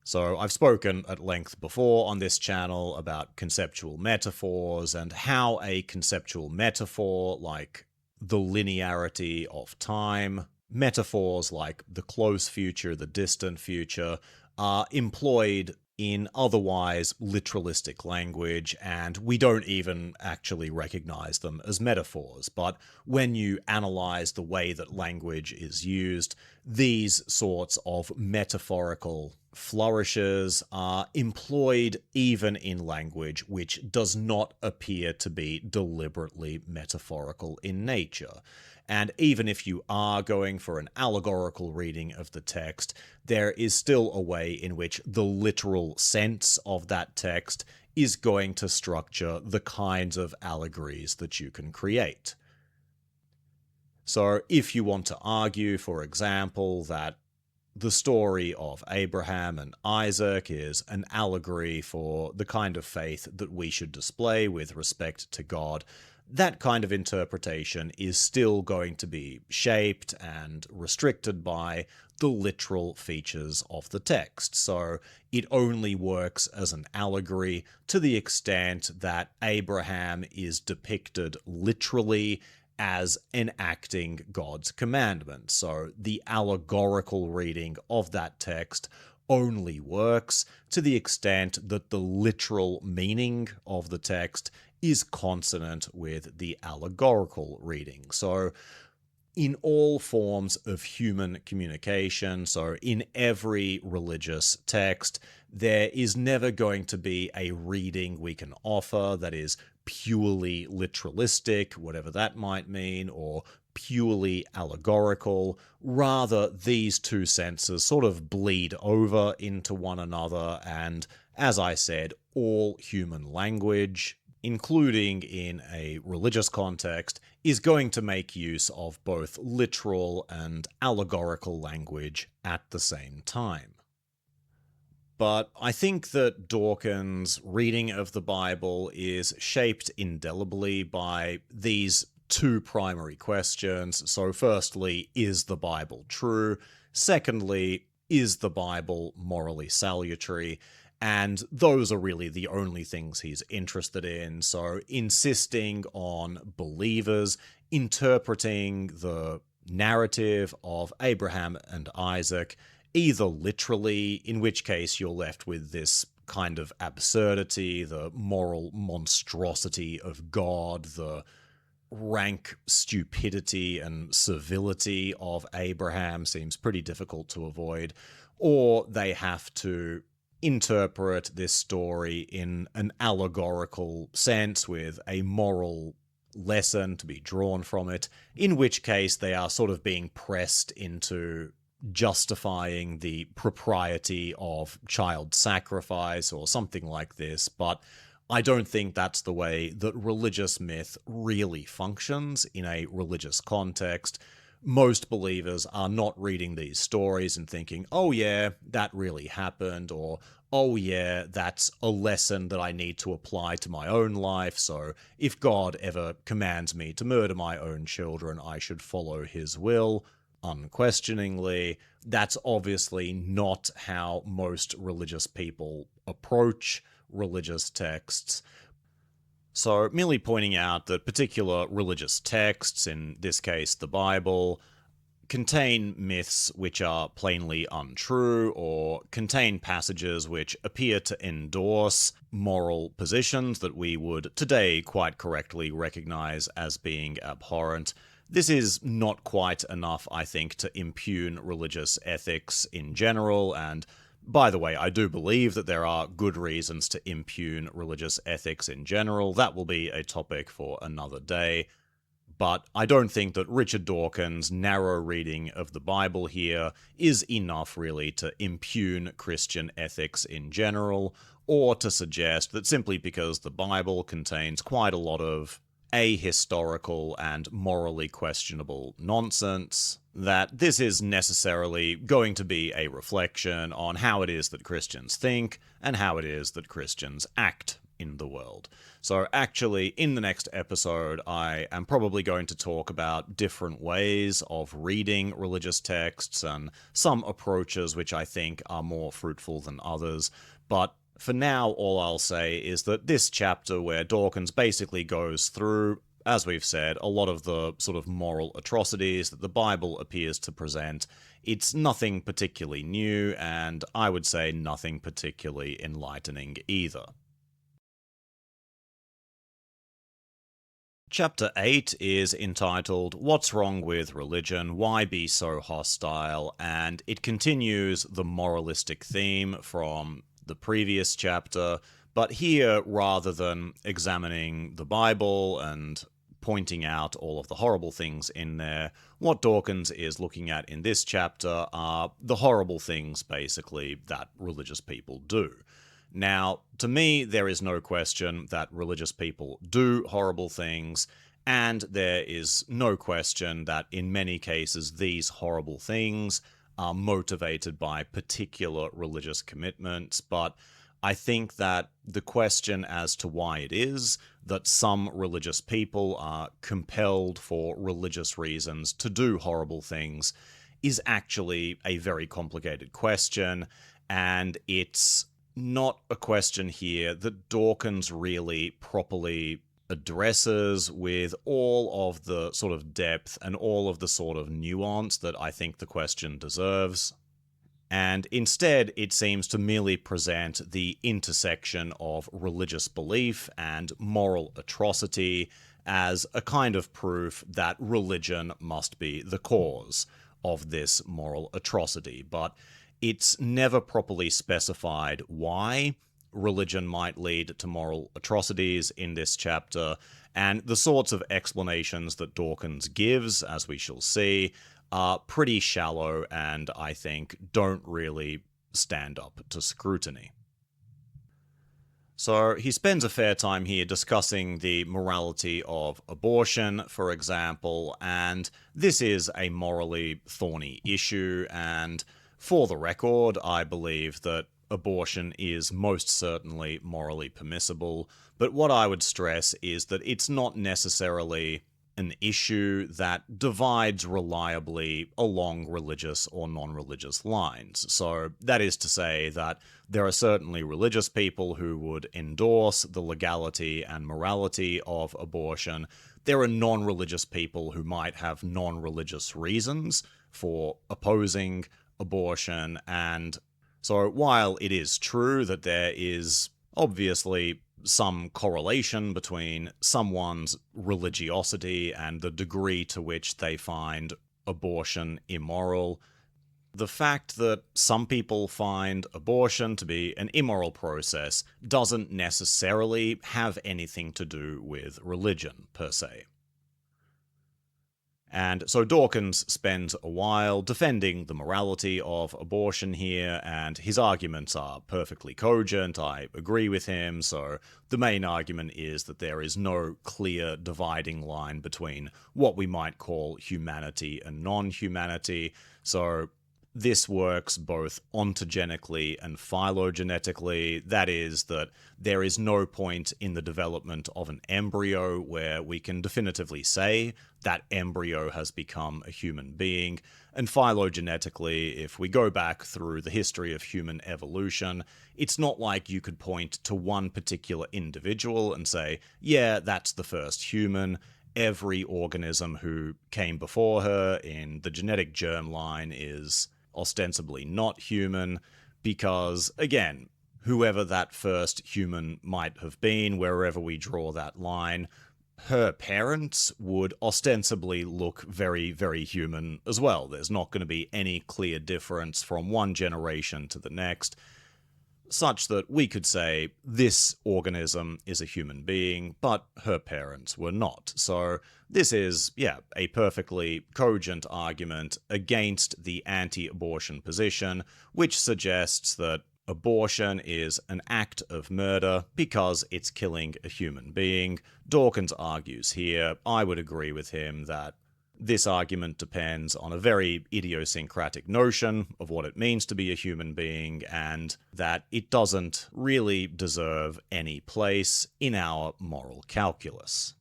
So I've spoken at length before on this channel about conceptual metaphors and how a conceptual metaphor like the linearity of time, metaphors like the close future, the distant future, are employed in otherwise literalistic language, and we don't even actually recognize them as metaphors. But when you analyze the way that language is used, these sorts of metaphorical flourishes are employed even in language which does not appear to be deliberately metaphorical in nature. And even if you are going for an allegorical reading of the text, there is still a way in which the literal sense of that text is going to structure the kinds of allegories that you can create. So if you want to argue, for example, that the story of Abraham and Isaac is an allegory for the kind of faith that we should display with respect to God, that kind of interpretation is still going to be shaped and restricted by the literal features of the text. So it only works as an allegory to the extent that Abraham is depicted literally as enacting God's commandment. So the allegorical reading of that text only works to the extent that the literal meaning of the text is consonant with the allegorical reading. So in all forms of human communication, so in every religious text, there is never going to be a reading we can offer that is purely literalistic, whatever that might mean, or purely allegorical. Rather, these two senses sort of bleed over into one another, and as I said, all human language, including in a religious context, is going to make use of both literal and allegorical language at the same time. But I think that Dawkins' reading of the Bible is shaped indelibly by these two primary questions. So firstly, is the Bible true? Secondly, is the Bible morally salutary? And those are really the only things he's interested in. So insisting on believers interpreting the narrative of Abraham and Isaac either literally, in which case you're left with this kind of absurdity, the moral monstrosity of God, the rank stupidity and servility of Abraham seems pretty difficult to avoid, or they have to interpret this story in an allegorical sense with a moral lesson to be drawn from it, in which case they are sort of being pressed into justifying the propriety of child sacrifice or something like this. But I don't think that's the way that religious myth really functions in a religious context. Most believers are not reading these stories and thinking, oh yeah, that really happened, or oh yeah, that's a lesson that I need to apply to my own life, so if God ever commands me to murder my own children, I should follow his will unquestioningly. That's obviously not how most religious people approach religious texts. So merely pointing out that particular religious texts, in this case the Bible, contain myths which are plainly untrue, or contain passages which appear to endorse moral positions that we would today quite correctly recognize as being abhorrent. This is not quite enough, I think, to impugn religious ethics in general, and by the way, I do believe that there are good reasons to impugn religious ethics in general. That will be a topic for another day. But I don't think that Richard Dawkins' narrow reading of the Bible here is enough really to impugn Christian ethics in general, or to suggest that simply because the Bible contains quite a lot of ahistorical and morally questionable nonsense, that this is necessarily going to be a reflection on how it is that Christians think and how it is that Christians act in the world. So actually, in the next episode, I am probably going to talk about different ways of reading religious texts and some approaches which I think are more fruitful than others. But for now, all I'll say is that this chapter where Dawkins basically goes through, as we've said, a lot of the sort of moral atrocities that the Bible appears to present, it's nothing particularly new, and I would say nothing particularly enlightening either. Chapter 8 is entitled What's Wrong with Religion? Why Be So Hostile? And it continues the moralistic theme from the previous chapter, but here, rather than examining the Bible and pointing out all of the horrible things in there, what Dawkins is looking at in this chapter are the horrible things, basically, that religious people do. Now, to me, there is no question that religious people do horrible things, and there is no question that in many cases these horrible things are motivated by particular religious commitments, but I think that the question as to why it is that some religious people are compelled for religious reasons to do horrible things is actually a very complicated question, and it's not a question here that Dawkins really properly addresses with all of the sort of depth and all of the sort of nuance that I think the question deserves. And instead, it seems to merely present the intersection of religious belief and moral atrocity as a kind of proof that religion must be the cause of this moral atrocity. But it's never properly specified why religion might lead to moral atrocities in this chapter, and the sorts of explanations that Dawkins gives, as we shall see, are pretty shallow and, I think, don't really stand up to scrutiny. So he spends a fair time here discussing the morality of abortion, for example, and this is a morally thorny issue, and for the record, I believe that abortion is most certainly morally permissible, but what I would stress is that it's not necessarily an issue that divides reliably along religious or non-religious lines. So that is to say that there are certainly religious people who would endorse the legality and morality of abortion. There are non-religious people who might have non-religious reasons for opposing abortion, and so while it is true that there is obviously some correlation between someone's religiosity and the degree to which they find abortion immoral, the fact that some people find abortion to be an immoral process doesn't necessarily have anything to do with religion, per se. And so Dawkins spends a while defending the morality of abortion here, and his arguments are perfectly cogent. I agree with him. So the main argument is that there is no clear dividing line between what we might call humanity and non-humanity. So this works both ontogenically and phylogenetically. That is, that there is no point in the development of an embryo where we can definitively say that embryo has become a human being. And phylogenetically, if we go back through the history of human evolution, it's not like you could point to one particular individual and say, yeah, that's the first human. Every organism who came before her in the genetic germline is ostensibly not human, because, again, whoever that first human might have been, wherever we draw that line, her parents would ostensibly look very, very human as well. There's not going to be any clear difference from one generation to the next, such that we could say this organism is a human being, but her parents were not. So this is, a perfectly cogent argument against the anti-abortion position, which suggests that abortion is an act of murder because it's killing a human being. Dawkins argues here, I would agree with him, that this argument depends on a very idiosyncratic notion of what it means to be a human being, and that it doesn't really deserve any place in our moral calculus.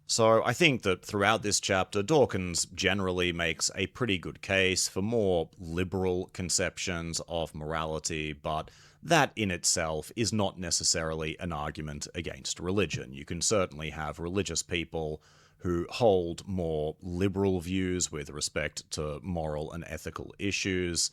So I think that throughout this chapter, Dawkins generally makes a pretty good case for more liberal conceptions of morality, but that in itself is not necessarily an argument against religion. You can certainly have religious people who hold more liberal views with respect to moral and ethical issues.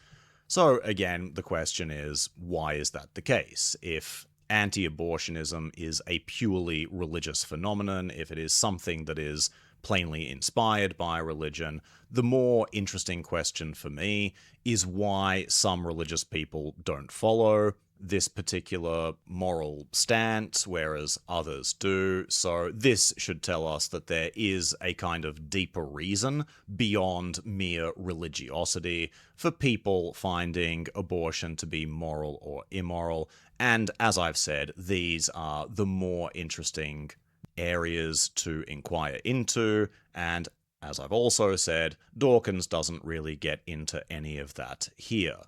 So again, the question is, why is that the case? If anti-abortionism is a purely religious phenomenon, if it is something that is plainly inspired by religion, the more interesting question for me is why some religious people don't follow this particular moral stance, whereas others do. So this should tell us that there is a kind of deeper reason beyond mere religiosity for people finding abortion to be moral or immoral. And as I've said, these are the more interesting areas to inquire into, and as I've also said, Dawkins doesn't really get into any of that here.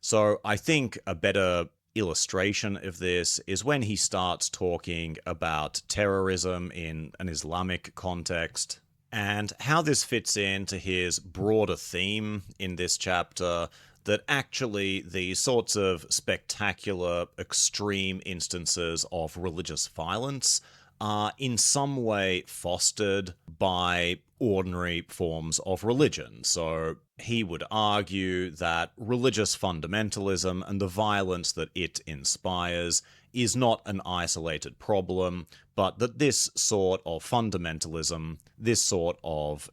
So I think a better illustration of this is when he starts talking about terrorism in an Islamic context, and how this fits into his broader theme in this chapter, that actually these sorts of spectacular, extreme instances of religious violence are in some way fostered by ordinary forms of religion. So he would argue that religious fundamentalism and the violence that it inspires is not an isolated problem, but that this sort of fundamentalism, this sort of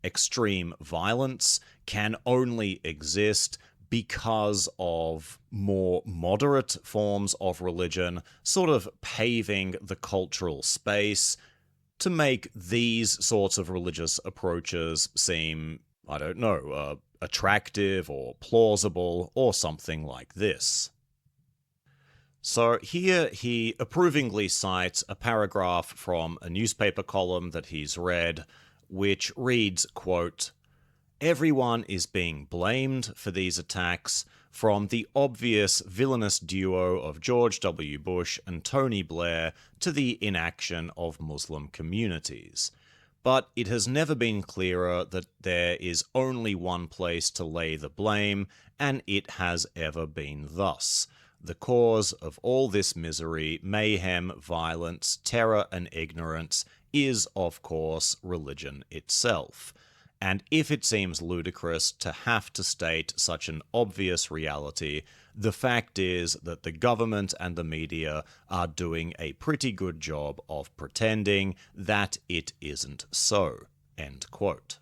extreme violence, can only exist because of more moderate forms of religion sort of paving the cultural space to make these sorts of religious approaches seem, I don't know, attractive or plausible or something like this. So here he approvingly cites a paragraph from a newspaper column that he's read, which reads, quote, "Everyone is being blamed for these attacks, from the obvious villainous duo of George W. Bush and Tony Blair to the inaction of Muslim communities. But it has never been clearer that there is only one place to lay the blame, and it has ever been thus. The cause of all this misery, mayhem, violence, terror, and ignorance is, of course, religion itself. And if it seems ludicrous to have to state such an obvious reality, the fact is that the government and the media are doing a pretty good job of pretending that it isn't so." End quote.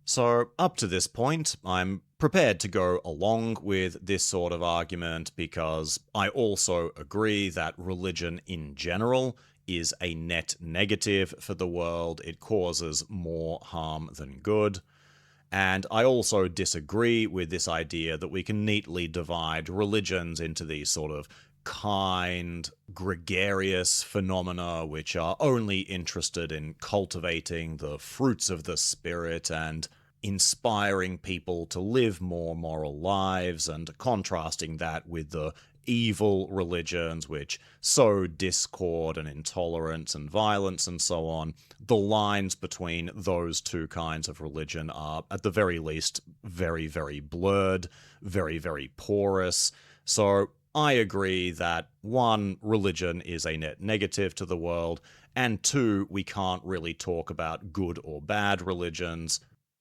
So, up to this point, I'm prepared to go along with this sort of argument because I also agree that religion in general is a net negative for the world. It causes more harm than good. And I also disagree with this idea that we can neatly divide religions into these sort of kind, gregarious phenomena which are only interested in cultivating the fruits of the spirit and inspiring people to live more moral lives, and contrasting that with the evil religions which sow discord and intolerance and violence and so on. The lines between those two kinds of religion are, at the very least, very, very blurred, very, very porous. So I agree that, one, religion is a net negative to the world, and two, we can't really talk about good or bad religions.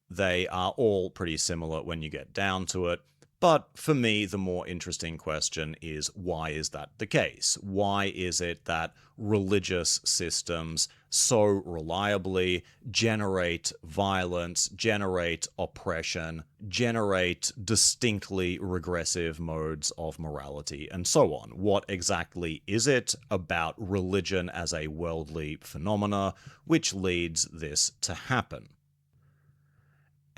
They are all pretty similar when you get down to it. But for me, the more interesting question is, why is that the case? Why is it that religious systems so reliably generate violence, generate oppression, generate distinctly regressive modes of morality, and so on? What exactly is it about religion as a worldly phenomena which leads this to happen?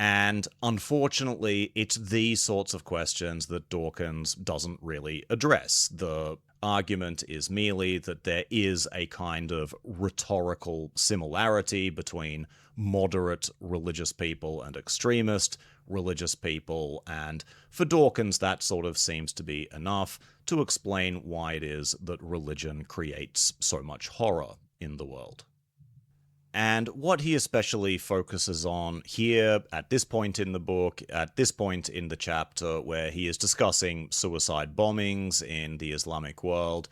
And unfortunately, it's these sorts of questions that Dawkins doesn't really address. The argument is merely that there is a kind of rhetorical similarity between moderate religious people and extremist religious people, and for Dawkins that sort of seems to be enough to explain why it is that religion creates so much horror in the world. And what he especially focuses on here, at this point in the book, at this point in the chapter where he is discussing suicide bombings in the Islamic world,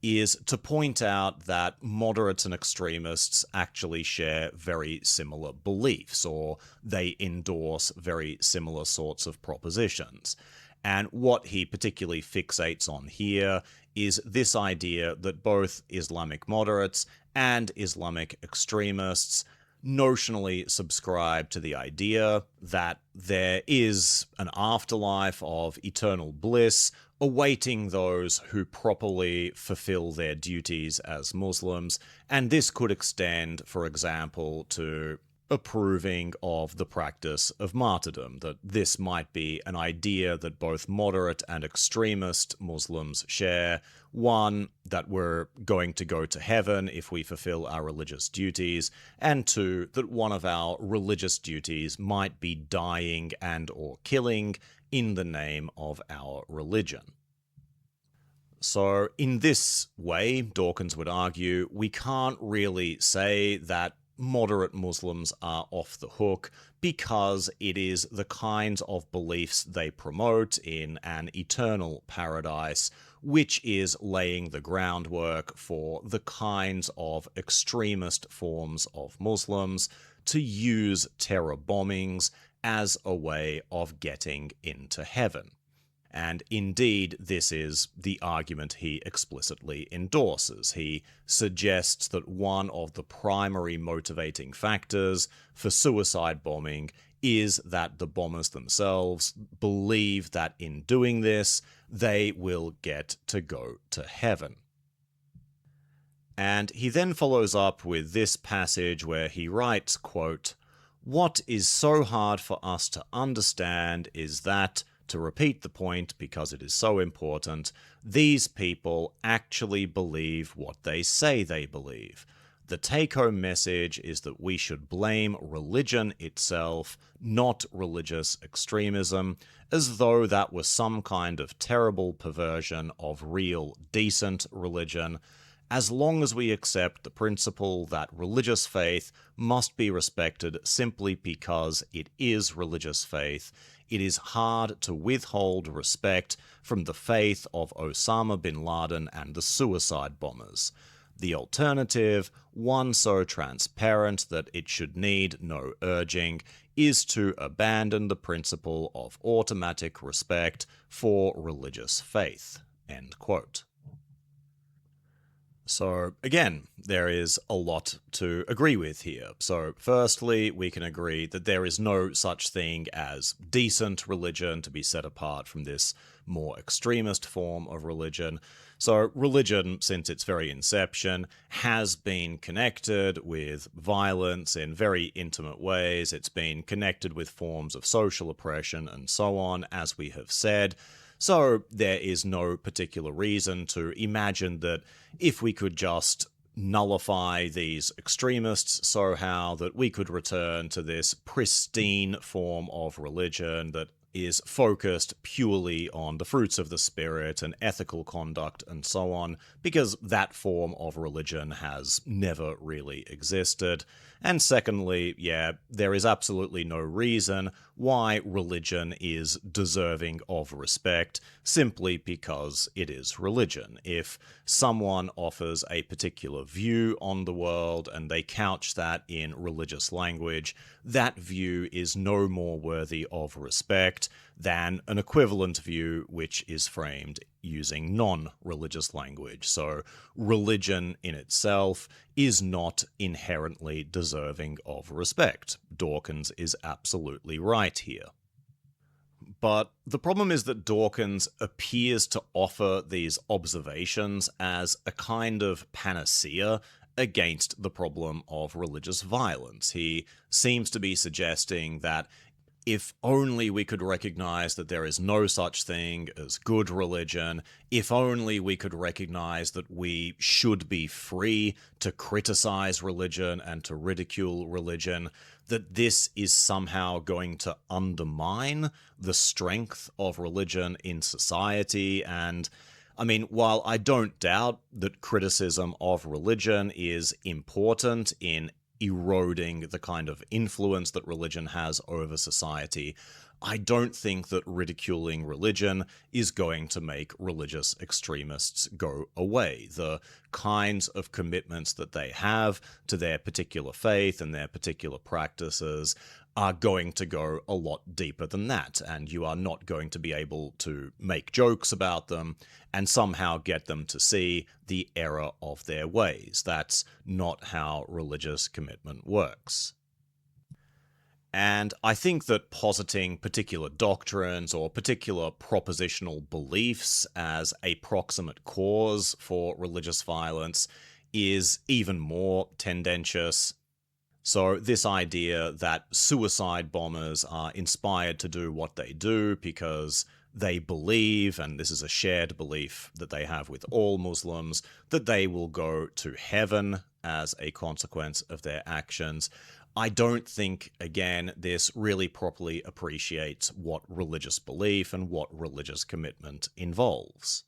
is to point out that moderates and extremists actually share very similar beliefs, or they endorse very similar sorts of propositions. And what he particularly fixates on here is this idea that both Islamic moderates and Islamic extremists notionally subscribe to the idea that there is an afterlife of eternal bliss awaiting those who properly fulfill their duties as Muslims, and this could extend, for example, to approving of the practice of martyrdom, that this might be an idea that both moderate and extremist Muslims share. One, that we're going to go to heaven if we fulfill our religious duties, and two, that one of our religious duties might be dying and or killing in the name of our religion. So in this way, Dawkins would argue, we can't really say that moderate Muslims are off the hook because it is the kinds of beliefs they promote in an eternal paradise which is laying the groundwork for the kinds of extremist forms of Muslims to use terror bombings as a way of getting into heaven. And indeed, this is the argument he explicitly endorses. He suggests that one of the primary motivating factors for suicide bombing is that the bombers themselves believe that in doing this, they will get to go to heaven. And he then follows up with this passage where he writes, quote, "What is so hard for us to understand is that, to repeat the point because it is so important, these people actually believe what they say they believe. The take-home message is that we should blame religion itself, not religious extremism, as though that was some kind of terrible perversion of real, decent religion. As long as we accept the principle that religious faith must be respected simply because it is religious faith, it is hard to withhold respect from the faith of Osama bin Laden and the suicide bombers. The alternative, one so transparent that it should need no urging, is to abandon the principle of automatic respect for religious faith." End quote. So again, there is a lot to agree with here. So firstly, we can agree that there is no such thing as decent religion to be set apart from this more extremist form of religion. So religion, since its very inception, has been connected with violence in very intimate ways. It's been connected with forms of social oppression and so on, as we have said. So there is no particular reason to imagine that if we could just nullify these extremists somehow, that we could return to this pristine form of religion that is focused purely on the fruits of the spirit and ethical conduct and so on, because that form of religion has never really existed. And secondly, there is absolutely no reason why religion is deserving of respect simply because it is religion. If someone offers a particular view on the world and they couch that in religious language, that view is no more worthy of respect than an equivalent view which is framed using non-religious language. So religion in itself is not inherently deserving of respect. Dawkins is absolutely right here. But the problem is that Dawkins appears to offer these observations as a kind of panacea against the problem of religious violence. He seems to be suggesting that if only we could recognize that there is no such thing as good religion, if only we could recognize that we should be free to criticize religion and to ridicule religion, that this is somehow going to undermine the strength of religion in society. And I mean, while I don't doubt that criticism of religion is important in eroding the kind of influence that religion has over society, I don't think that ridiculing religion is going to make religious extremists go away. The kinds of commitments that they have to their particular faith and their particular practices are going to go a lot deeper than that, and you are not going to be able to make jokes about them and somehow get them to see the error of their ways. That's not how religious commitment works. And I think that positing particular doctrines or particular propositional beliefs as a proximate cause for religious violence is even more tendentious. So this idea that suicide bombers are inspired to do what they do because they believe, and this is a shared belief that they have with all Muslims, that they will go to heaven as a consequence of their actions. I don't think, again, this really properly appreciates what religious belief and what religious commitment involves.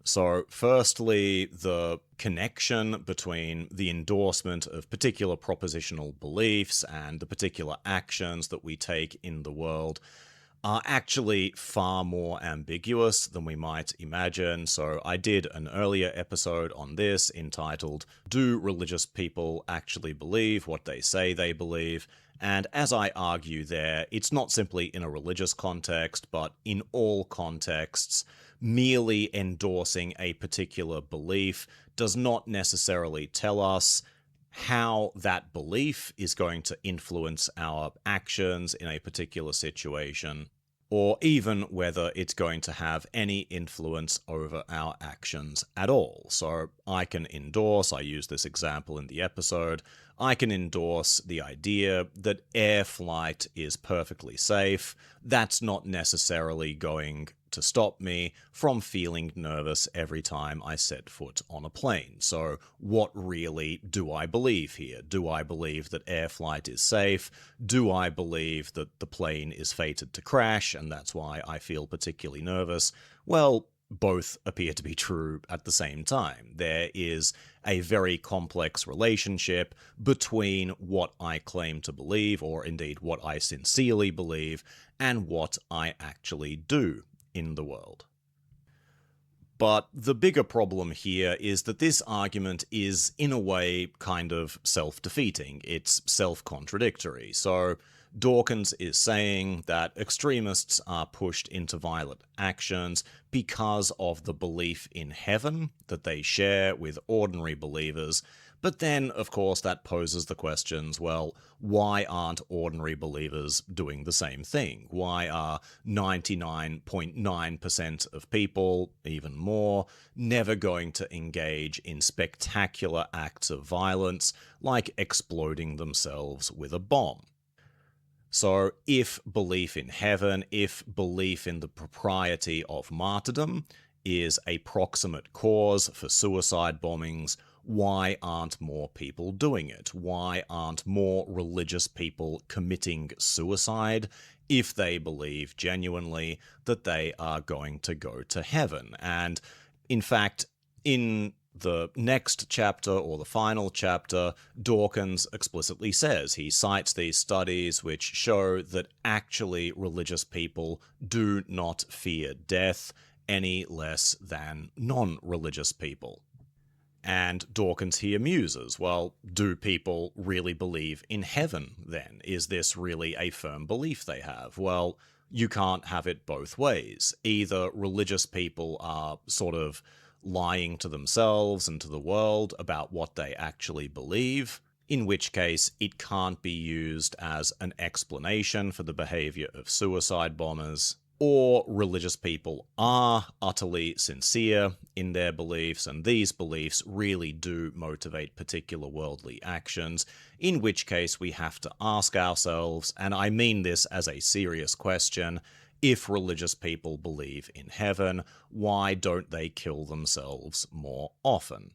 So, firstly, the connection between the endorsement of particular propositional beliefs and the particular actions that we take in the world are actually far more ambiguous than we might imagine. So I did an earlier episode on this entitled, Do Religious People Actually Believe What They Say They Believe? And as I argue there, it's not simply in a religious context, but in all contexts. Merely endorsing a particular belief does not necessarily tell us how that belief is going to influence our actions in a particular situation, or even whether it's going to have any influence over our actions at all. So I can endorse, I use this example in the episode, I can endorse the idea that air flight is perfectly safe. That's not necessarily going to stop me from feeling nervous every time I set foot on a plane. So what really do I believe here? Do I believe that air flight is safe? Do I believe that the plane is fated to crash and that's why I feel particularly nervous? Well, both appear to be true at the same time. There is a very complex relationship between what I claim to believe, or indeed what I sincerely believe, and what I actually do in the world. But the bigger problem here is that this argument is, in a way, kind of self-defeating. It's self-contradictory. So Dawkins is saying that extremists are pushed into violent actions because of the belief in heaven that they share with ordinary believers. But then, of course, that poses the questions, well, why aren't ordinary believers doing the same thing? Why are 99.9% of people, even more, never going to engage in spectacular acts of violence, like exploding themselves with a bomb? So if belief in heaven, if belief in the propriety of martyrdom is a proximate cause for suicide bombings, why aren't more people doing it? Why aren't more religious people committing suicide if they believe genuinely that they are going to go to heaven? And in fact, in the next chapter, or the final chapter, Dawkins explicitly says, he cites these studies which show that actually religious people do not fear death any less than non-religious people. And Dawkins here muses, well, do people really believe in heaven then? Is this really a firm belief they have? Well, you can't have it both ways. Either religious people are sort of lying to themselves and to the world about what they actually believe, in which case it can't be used as an explanation for the behavior of suicide bombers, or religious people are utterly sincere in their beliefs, and these beliefs really do motivate particular worldly actions, in which case we have to ask ourselves, and I mean this as a serious question, if religious people believe in heaven, why don't they kill themselves more often?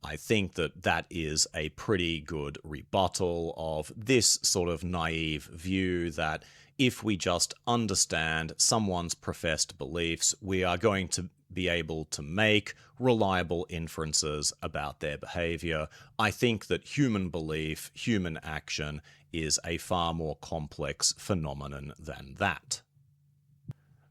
I think that that is a pretty good rebuttal of this sort of naive view that if we just understand someone's professed beliefs, we are going to be able to make reliable inferences about their behavior. I think that human belief, human action, is a far more complex phenomenon than that.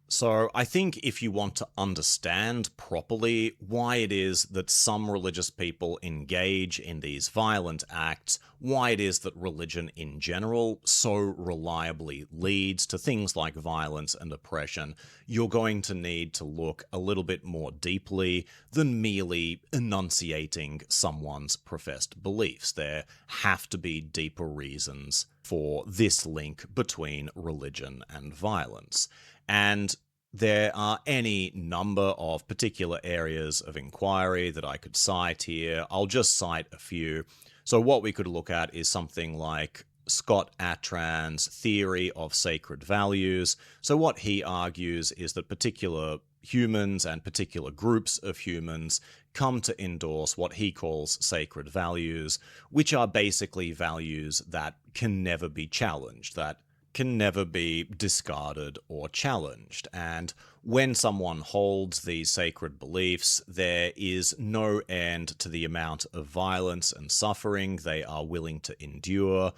So I think if you want to understand properly why it is that some religious people engage in these violent acts, why it is that religion in general so reliably leads to things like violence and oppression, you're going to need to look a little bit more deeply than merely enunciating someone's professed beliefs. There have to be deeper reasons for this link between religion and violence. And there are any number of particular areas of inquiry that I could cite here. I'll just cite a few. So what we could look at is something like Scott Atran's theory of sacred values. So what he argues is that particular humans and particular groups of humans come to endorse what he calls sacred values, which are basically values that can never be challenged, that can never be discarded or challenged. And when someone holds these sacred beliefs, there is no end to the amount of violence and suffering they are willing to endure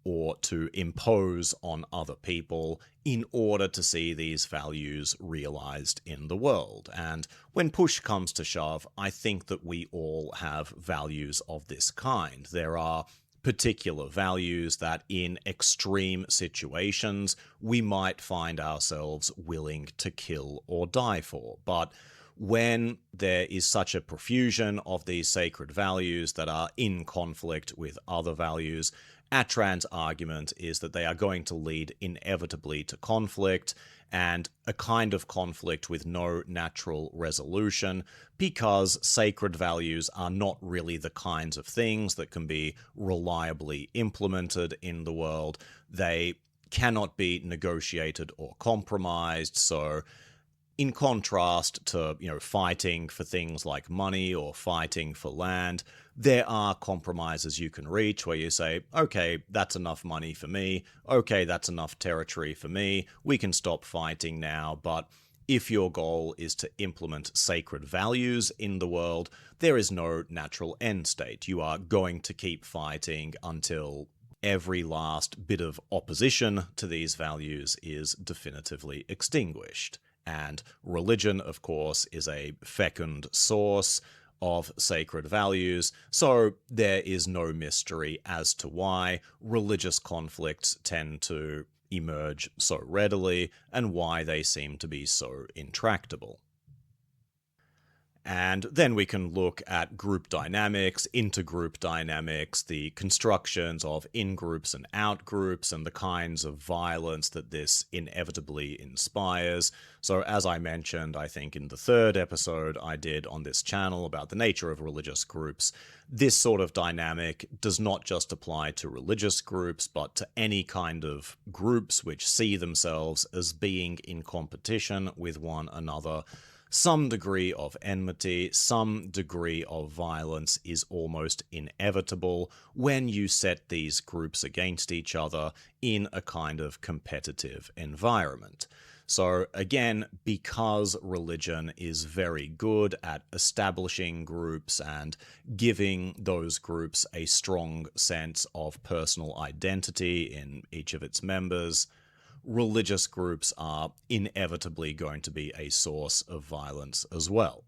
or to impose on other people in order to see these values realized in the world. And when push comes to shove, I think that we all have values of this kind. There are particular values that in extreme situations we might find ourselves willing to kill or die for. But when there is such a profusion of these sacred values that are in conflict with other values, Atran's argument is that they are going to lead inevitably to conflict, and a kind of conflict with no natural resolution, because sacred values are not really the kinds of things that can be reliably implemented in the world. They cannot be negotiated or compromised, so in contrast to, fighting for things like money or fighting for land, there are compromises you can reach where you say, okay, that's enough money for me, okay, that's enough territory for me, we can stop fighting now. But if your goal is to implement sacred values in the world, there is no natural end state. You are going to keep fighting until every last bit of opposition to these values is definitively extinguished. And religion, of course, is a fecund source of sacred values, so there is no mystery as to why religious conflicts tend to emerge so readily and why they seem to be so intractable. And then we can look at group dynamics, intergroup dynamics, the constructions of in-groups and out-groups, and the kinds of violence that this inevitably inspires. So as I mentioned, I think in the third episode I did on this channel about the nature of religious groups, this sort of dynamic does not just apply to religious groups, but to any kind of groups which see themselves as being in competition with one another. Some degree of enmity, some degree of violence is almost inevitable when you set these groups against each other in a kind of competitive environment. So again, because religion is very good at establishing groups and giving those groups a strong sense of personal identity in each of its members, religious groups are inevitably going to be a source of violence as well.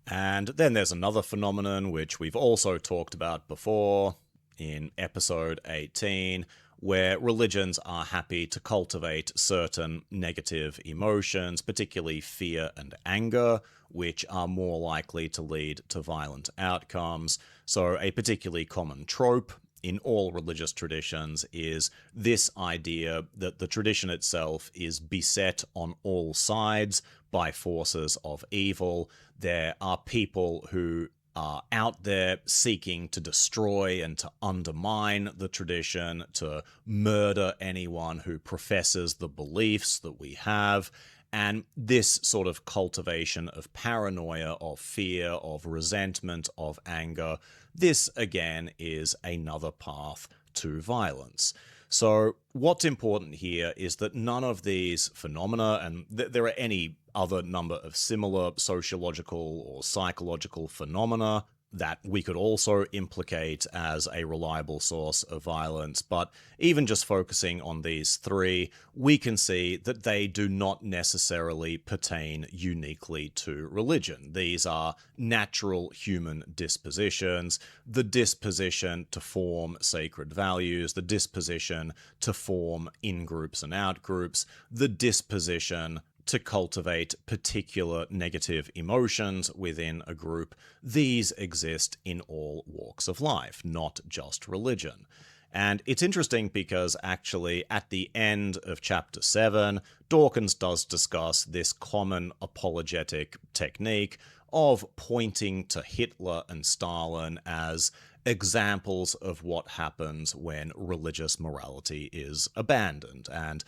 And then there's another phenomenon which we've also talked about before in episode 18, where religions are happy to cultivate certain negative emotions, particularly fear and anger, which are more likely to lead to violent outcomes. So a particularly common trope in all religious traditions is this idea that the tradition itself is beset on all sides by forces of evil. There are people who are out there seeking to destroy and to undermine the tradition, to murder anyone who professes the beliefs that we have. And this sort of cultivation of paranoia, of fear, of resentment, of anger, this again is another path to violence. So what's important here is that none of these phenomena, and there are any other number of similar sociological or psychological phenomena that we could also implicate as a reliable source of violence, but even just focusing on these three, we can see that they do not necessarily pertain uniquely to religion. These are natural human dispositions, the disposition to form sacred values, the disposition to form in-groups and out-groups, the disposition to cultivate particular negative emotions within a group. These exist in all walks of life, not just religion. And it's interesting because actually at the end of chapter 7, Dawkins does discuss this common apologetic technique of pointing to Hitler and Stalin as examples of what happens when religious morality is abandoned. And,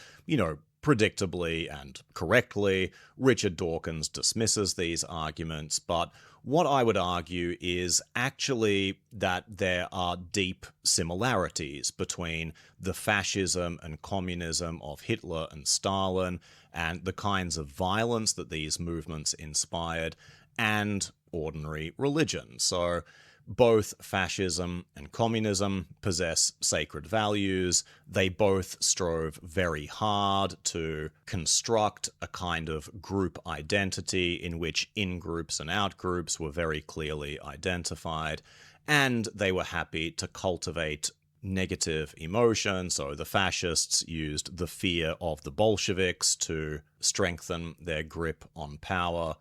predictably and correctly, Richard Dawkins dismisses these arguments, but what I would argue is actually that there are deep similarities between the fascism and communism of Hitler and Stalin and the kinds of violence that these movements inspired and ordinary religion. So both fascism and communism possess sacred values. They both strove very hard to construct a kind of group identity in which in-groups and out-groups were very clearly identified, and they were happy to cultivate negative emotion. So the fascists used the fear of the Bolsheviks to strengthen their grip on power.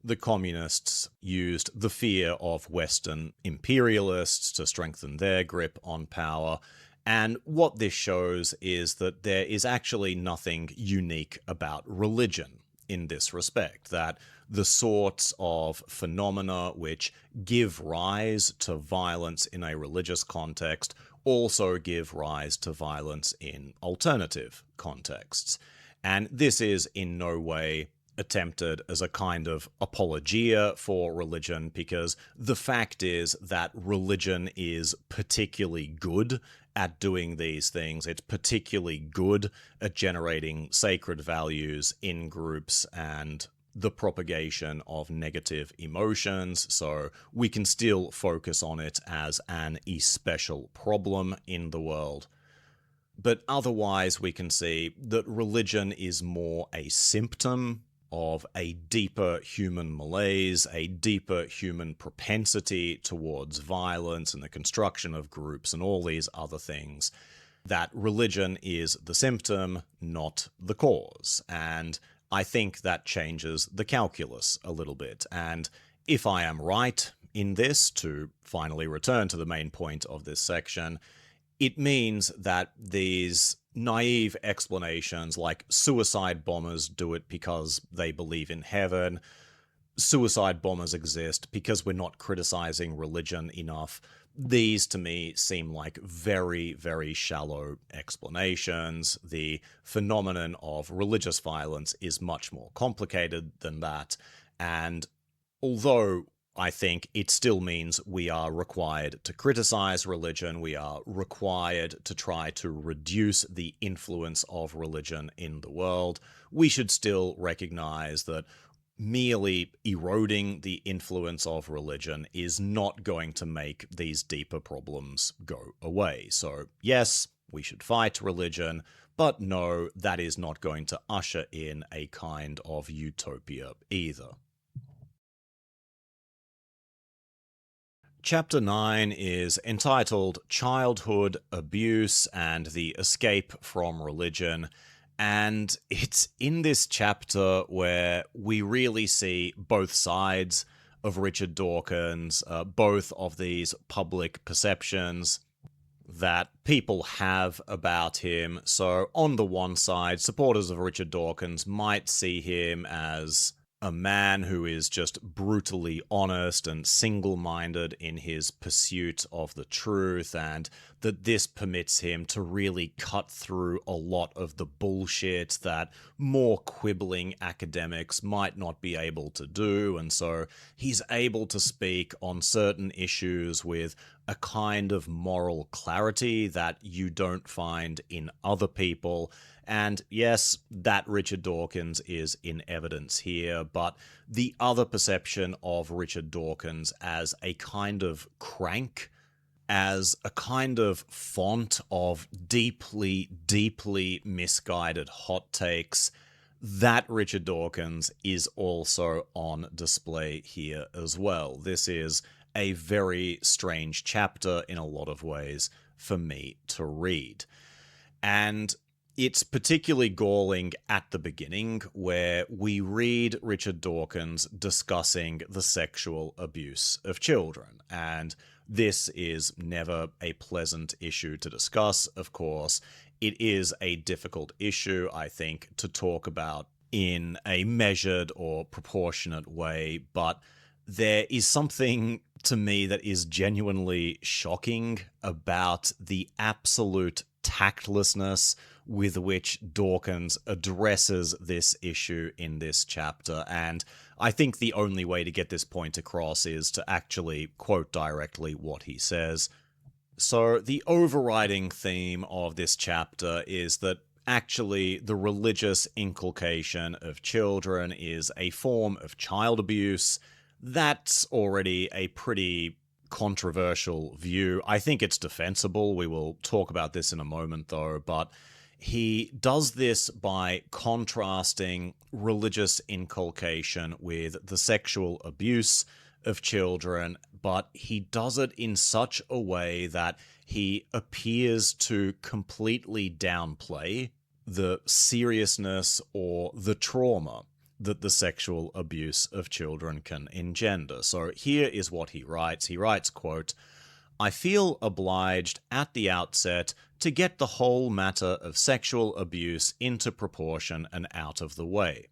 The communists used the fear of Western imperialists to strengthen their grip on power. And what this shows is that there is actually nothing unique about religion in this respect, that the sorts of phenomena which give rise to violence in a religious context also give rise to violence in alternative contexts. And this is in no way attempted as a kind of apologia for religion, because the fact is that religion is particularly good at doing these things. It's particularly good at generating sacred values in groups and the propagation of negative emotions, so we can still focus on it as an especial problem in the world. But otherwise we can see that religion is more a symptom of a deeper human malaise, a deeper human propensity towards violence and the construction of groups and all these other things, that religion is the symptom, not the cause. And I think that changes the calculus a little bit. And if I am right in this, to finally return to the main point of this section, it means that these naive explanations like suicide bombers do it because they believe in heaven, suicide bombers exist because we're not criticizing religion enough, these to me seem like very, very shallow explanations. The phenomenon of religious violence is much more complicated than that, and although I think it still means we are required to criticize religion, we are required to try to reduce the influence of religion in the world, we should still recognize that merely eroding the influence of religion is not going to make these deeper problems go away. So yes, we should fight religion, but no, that is not going to usher in a kind of utopia either. Chapter 9 is entitled Childhood Abuse and the Escape from Religion, and it's in this chapter where we really see both sides of Richard Dawkins, both of these public perceptions. that people have about him. So on the one side, supporters of Richard Dawkins might see him as a man who is just brutally honest and single-minded in his pursuit of the truth, and that this permits him to really cut through a lot of the bullshit that more quibbling academics might not be able to do, and so he's able to speak on certain issues with a kind of moral clarity that you don't find in other people. And yes, that Richard Dawkins is in evidence here, but the other perception of Richard Dawkins as a kind of crank, as a kind of font of deeply, deeply misguided hot takes, that Richard Dawkins is also on display here as well. This is a very strange chapter in a lot of ways for me to read. And it's particularly galling at the beginning, where we read Richard Dawkins discussing the sexual abuse of children. And this is never a pleasant issue to discuss, of course. It is a difficult issue, I think, to talk about in a measured or proportionate way, but there is something to me that is genuinely shocking about the absolute tactlessness with which Dawkins addresses this issue in this chapter, and I think the only way to get this point across is to actually quote directly what he says. So the overriding theme of this chapter is that actually the religious inculcation of children is a form of child abuse. That's already a pretty controversial view. I think it's defensible. We will talk about this in a moment, though, but he does this by contrasting religious inculcation with the sexual abuse of children, but he does it in such a way that he appears to completely downplay the seriousness or the trauma that the sexual abuse of children can engender. So here is what he writes. He writes, quote, "I feel obliged at the outset to get the whole matter of sexual abuse into proportion and out of the way.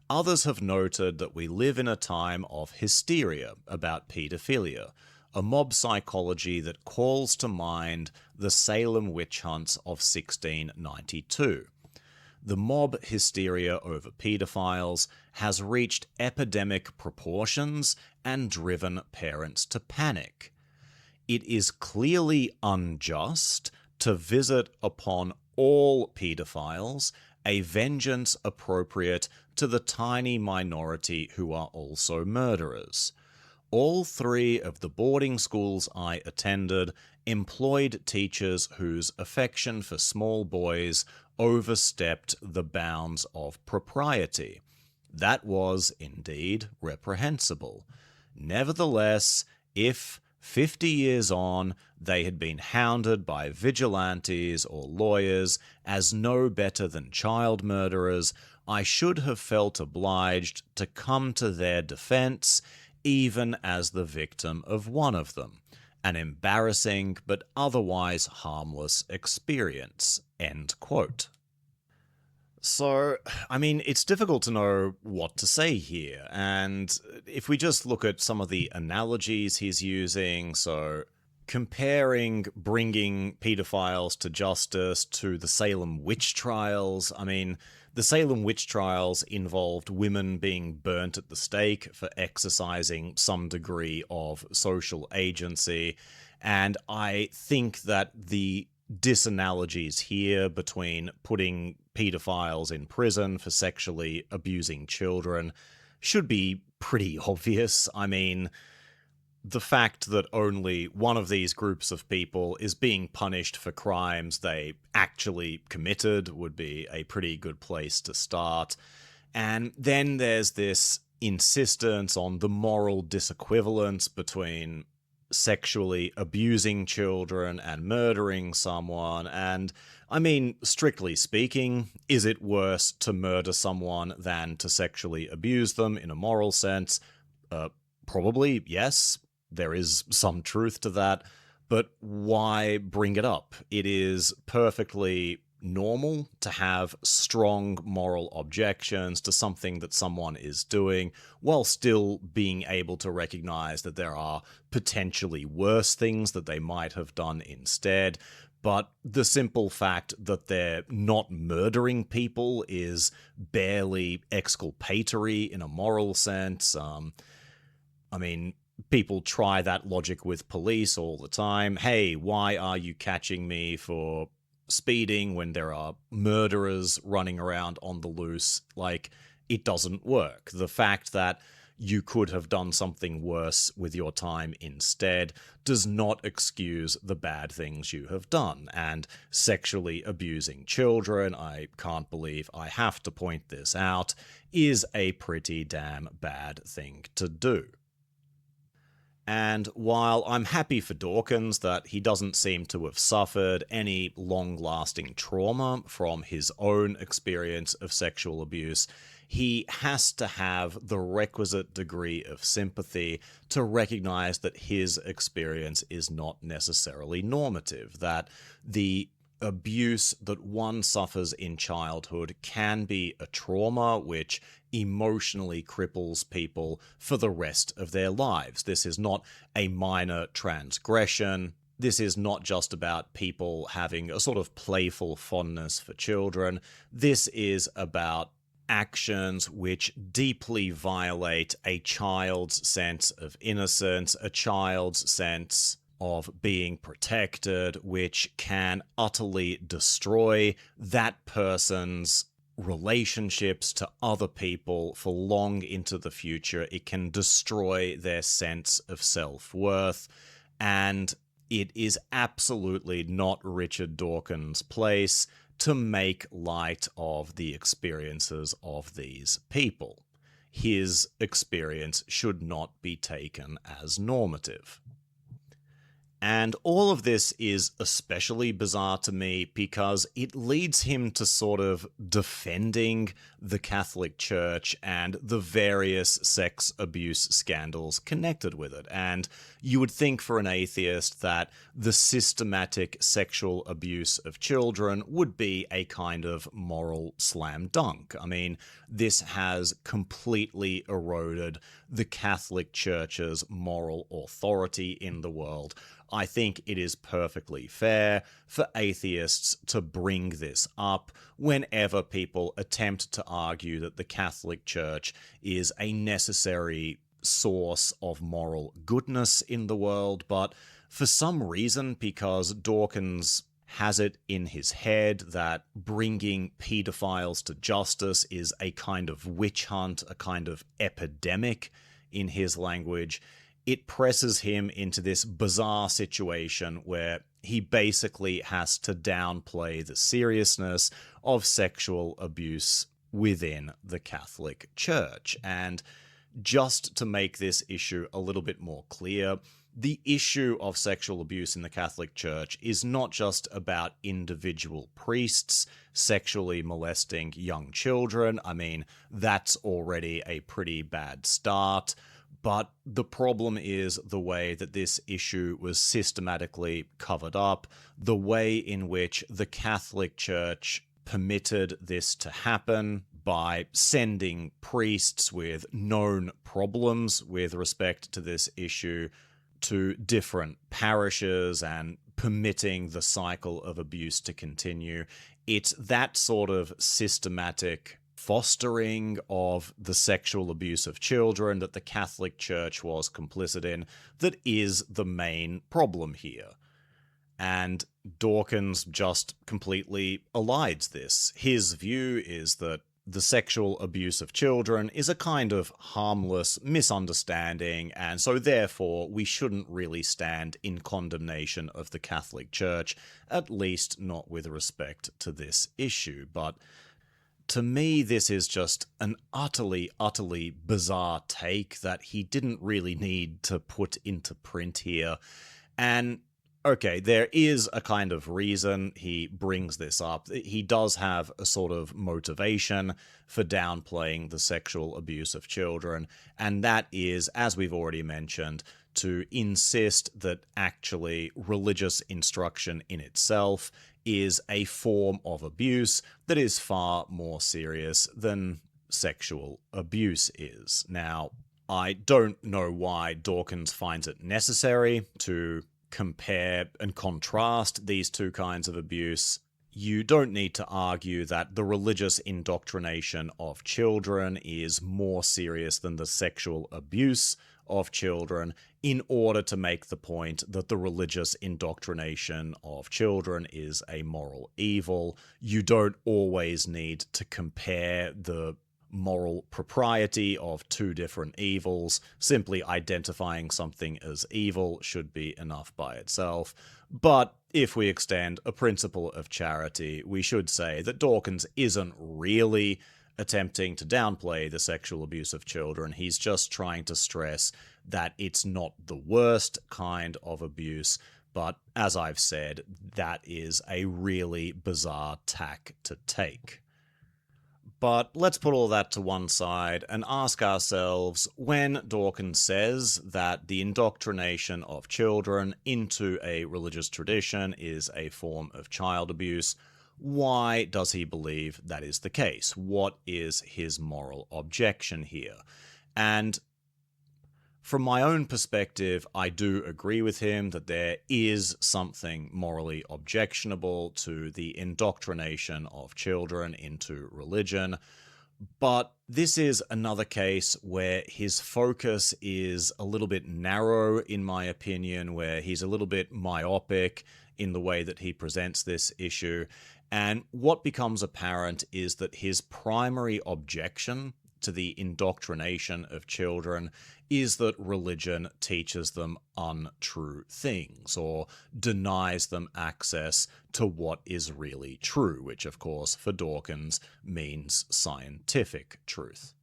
Others have noted that we live in a time of hysteria about paedophilia, a mob psychology that calls to mind the Salem witch hunts of 1692. The mob hysteria over paedophiles has reached epidemic proportions and driven parents to panic. It is clearly unjust to visit upon all paedophiles a vengeance appropriate to the tiny minority who are also murderers. All three of the boarding schools I attended employed teachers whose affection for small boys overstepped the bounds of propriety. That was, indeed, reprehensible. Nevertheless, if 50 years on, they had been hounded by vigilantes or lawyers as no better than child murderers, I should have felt obliged to come to their defense, even as the victim of one of them. An embarrassing but otherwise harmless experience." End quote. So, I mean, it's difficult to know what to say here, and if we just look at some of the analogies he's using, so comparing bringing pedophiles to justice to the Salem witch trials, I mean, the Salem witch trials involved women being burnt at the stake for exercising some degree of social agency, and I think that the disanalogies here between putting pedophiles in prison for sexually abusing children should be pretty obvious. I mean, the fact that only one of these groups of people is being punished for crimes they actually committed would be a pretty good place to start. And then there's this insistence on the moral disequivalence between sexually abusing children and murdering someone, and I mean, strictly speaking, is it worse to murder someone than to sexually abuse them in a moral sense? Probably, yes. There is some truth to that, But why bring it up? It is perfectly normal to have strong moral objections to something that someone is doing, while still being able to recognize that there are potentially worse things that they might have done instead. But the simple fact that they're not murdering people is barely exculpatory in a moral sense. I mean, people try that logic with police all the time. Hey, why are you catching me for speeding when there are murderers running around on the loose? Like, it doesn't work. The fact that you could have done something worse with your time instead does not excuse the bad things you have done. And sexually abusing children, I can't believe I have to point this out, is a pretty damn bad thing to do. And while I'm happy for Dawkins that he doesn't seem to have suffered any long-lasting trauma from his own experience of sexual abuse, he has to have the requisite degree of sympathy to recognize that his experience is not necessarily normative, that the abuse that one suffers in childhood can be a trauma which emotionally cripples people for the rest of their lives. This is not a minor transgression. This is not just about people having a sort of playful fondness for children. This is about actions which deeply violate a child's sense of innocence, a child's sense of being protected, which can utterly destroy that person's relationships to other people for long into the future. It can destroy their sense of self-worth, and it is absolutely not Richard Dawkins' place to make light of the experiences of these people. His experience should not be taken as normative. And all of this is especially bizarre to me because it leads him to sort of defending the Catholic Church and the various sex abuse scandals connected with it. And you would think for an atheist that the systematic sexual abuse of children would be a kind of moral slam dunk. I mean, this has completely eroded the Catholic Church's moral authority in the world. I think it is perfectly fair for atheists to bring this up whenever people attempt to argue that the Catholic Church is a necessary source of moral goodness in the world, but for some reason, because Dawkins has it in his head that bringing pedophiles to justice is a kind of witch hunt, a kind of epidemic in his language, it presses him into this bizarre situation where he basically has to downplay the seriousness of sexual abuse within the Catholic Church. And just to make this issue a little bit more clear, the issue of sexual abuse in the Catholic Church is not just about individual priests sexually molesting young children. I mean, that's already a pretty bad start. But the problem is the way that this issue was systematically covered up, the way in which the Catholic Church permitted this to happen by sending priests with known problems with respect to this issue to different parishes and permitting the cycle of abuse to continue. It's that sort of systematic fostering of the sexual abuse of children that the Catholic Church was complicit in that is the main problem here. And Dawkins just completely elides this. His view is that the sexual abuse of children is a kind of harmless misunderstanding, and so therefore we shouldn't really stand in condemnation of the Catholic Church, at least not with respect to this issue. But to me, this is just an utterly bizarre take that he didn't really need to put into print here. And okay, there is a kind of reason he brings this up. He does have a sort of motivation for downplaying the sexual abuse of children, and that is, as we've already mentioned, to insist that actually religious instruction in itself is a form of abuse that is far more serious than sexual abuse is. Now, I don't know why Dawkins finds it necessary to compare and contrast these two kinds of abuse. You don't need to argue that the religious indoctrination of children is more serious than the sexual abuse of children in order to make the point that the religious indoctrination of children is a moral evil. You don't always need to compare the moral propriety of two different evils. Simply identifying something as evil should be enough by itself. But if we extend a principle of charity, we should say that Dawkins isn't really attempting to downplay the sexual abuse of children. He's just trying to stress that it's not the worst kind of abuse, but as I've said, that is a really bizarre tack to take. But let's put all that to one side and ask ourselves, when Dawkins says that the indoctrination of children into a religious tradition is a form of child abuse, why does he believe that is the case? What is his moral objection here? And from my own perspective, I do agree with him that there is something morally objectionable to the indoctrination of children into religion, but this is another case where his focus is a little bit narrow, in my opinion, where he's a little bit myopic in the way that he presents this issue, and what becomes apparent is that his primary objection to the indoctrination of children is that religion teaches them untrue things or denies them access to what is really true, which of course for Dawkins means scientific truth.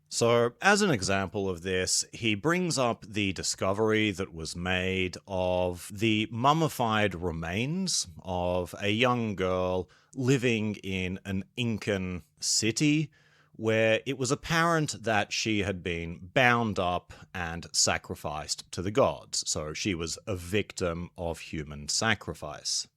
So, as an example of this, he brings up the discovery that was made of the mummified remains of a young girl living in an Incan city where it was apparent that she had been bound up and sacrificed to the gods. So she was a victim of human sacrifice.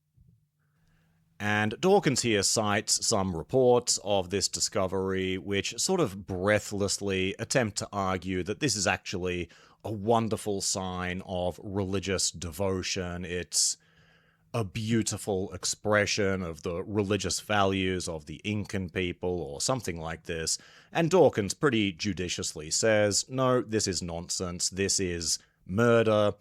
And Dawkins here cites some reports of this discovery which sort of breathlessly attempt to argue that this is actually a wonderful sign of religious devotion. It's a beautiful expression of the religious values of the Incan people or something like this. And Dawkins pretty judiciously says, no, this is nonsense. This is murder.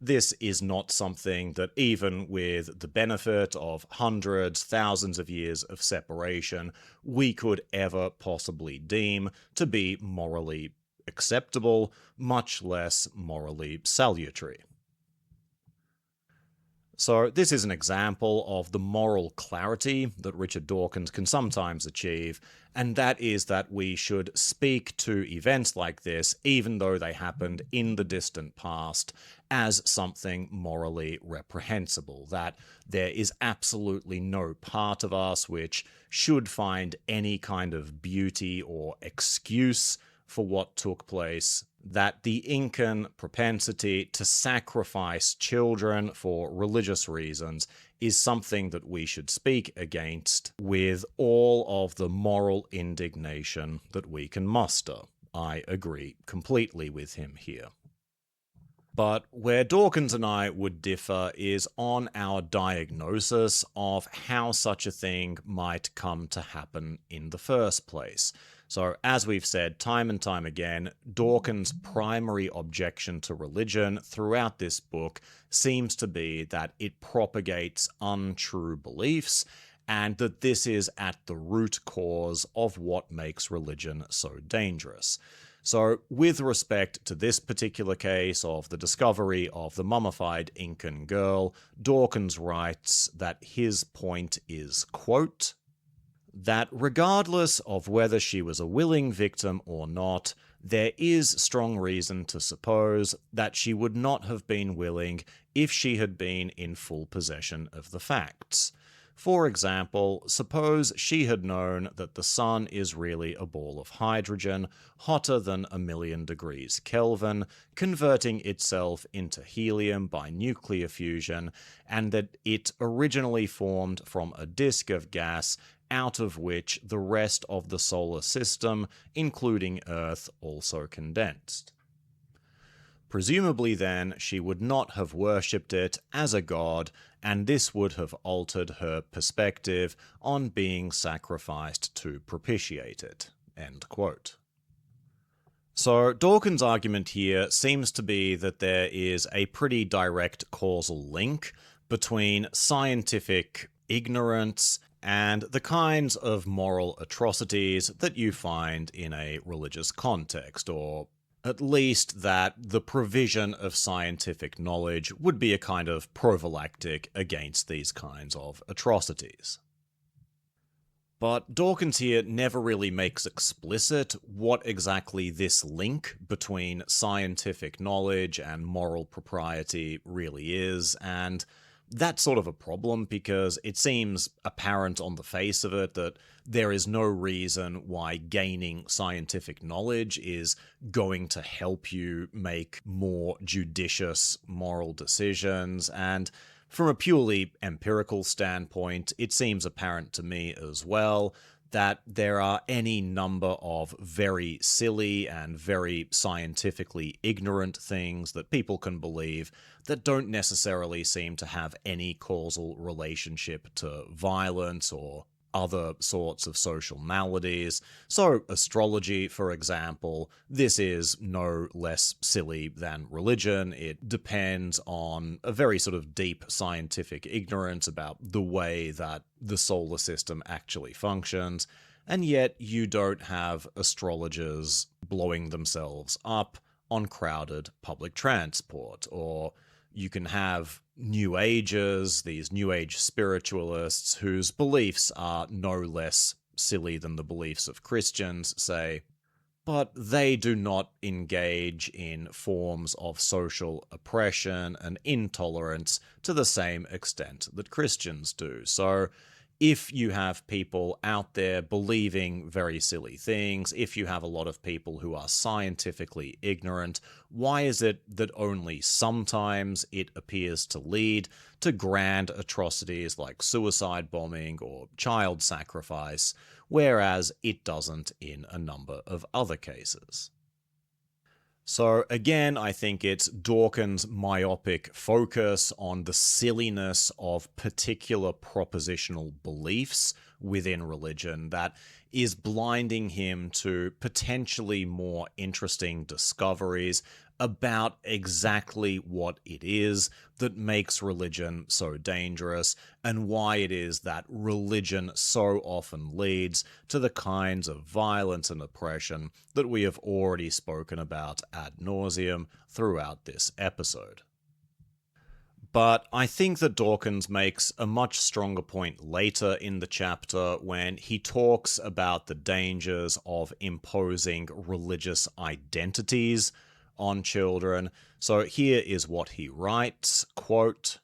This is not something that even with the benefit of hundreds, thousands of years of separation, we could ever possibly deem to be morally acceptable, much less morally salutary. So this is an example of the moral clarity that Richard Dawkins can sometimes achieve, and that is that we should speak to events like this, even though they happened in the distant past, as something morally reprehensible, that there is absolutely no part of us which should find any kind of beauty or excuse for what took place, that the Incan propensity to sacrifice children for religious reasons is something that we should speak against with all of the moral indignation that we can muster. I agree completely with him here. But where Dawkins and I would differ is on our diagnosis of how such a thing might come to happen in the first place. So, as we've said time and time again, Dawkins' primary objection to religion throughout this book seems to be that it propagates untrue beliefs, and that this is at the root cause of what makes religion so dangerous. So, with respect to this particular case of the discovery of the mummified Incan girl, Dawkins writes that his point is, quote, that regardless of whether she was a willing victim or not, there is strong reason to suppose that she would not have been willing if she had been in full possession of the facts. For example, suppose she had known that the sun is really a ball of hydrogen, hotter than 1,000,000 degrees Kelvin, converting itself into helium by nuclear fusion, and that it originally formed from a disk of gas out of which the rest of the solar system, including Earth, also condensed. Presumably then, she would not have worshipped it as a god, and this would have altered her perspective on being sacrificed to propitiate it." End quote. So Dawkins' argument here seems to be that there is a pretty direct causal link between scientific ignorance and the kinds of moral atrocities that you find in a religious context, or at least that the provision of scientific knowledge would be a kind of prophylactic against these kinds of atrocities. But Dawkins here never really makes explicit what exactly this link between scientific knowledge and moral propriety really is, and that's sort of a problem because it seems apparent on the face of it that there is no reason why gaining scientific knowledge is going to help you make more judicious moral decisions, and from a purely empirical standpoint, it seems apparent to me as well that there are any number of very silly and very scientifically ignorant things that people can believe that don't necessarily seem to have any causal relationship to violence or other sorts of social maladies. So astrology, for example, this is no less silly than religion. It depends on a very sort of deep scientific ignorance about the way that the solar system actually functions, and yet you don't have astrologers blowing themselves up on crowded public transport, or you can have New Agers, these New Age spiritualists whose beliefs are no less silly than the beliefs of Christians, say, but they do not engage in forms of social oppression and intolerance to the same extent that Christians do. So if you have people out there believing very silly things, if you have a lot of people who are scientifically ignorant, why is it that only sometimes it appears to lead to grand atrocities like suicide bombing or child sacrifice, whereas it doesn't in a number of other cases? So again, I think it's Dawkins' myopic focus on the silliness of particular propositional beliefs within religion that is blinding him to potentially more interesting discoveries about exactly what it is that makes religion so dangerous, and why it is that religion so often leads to the kinds of violence and oppression that we have already spoken about ad nauseum throughout this episode. But I think that Dawkins makes a much stronger point later in the chapter when he talks about the dangers of imposing religious identities on children. So here is what he writes, quote,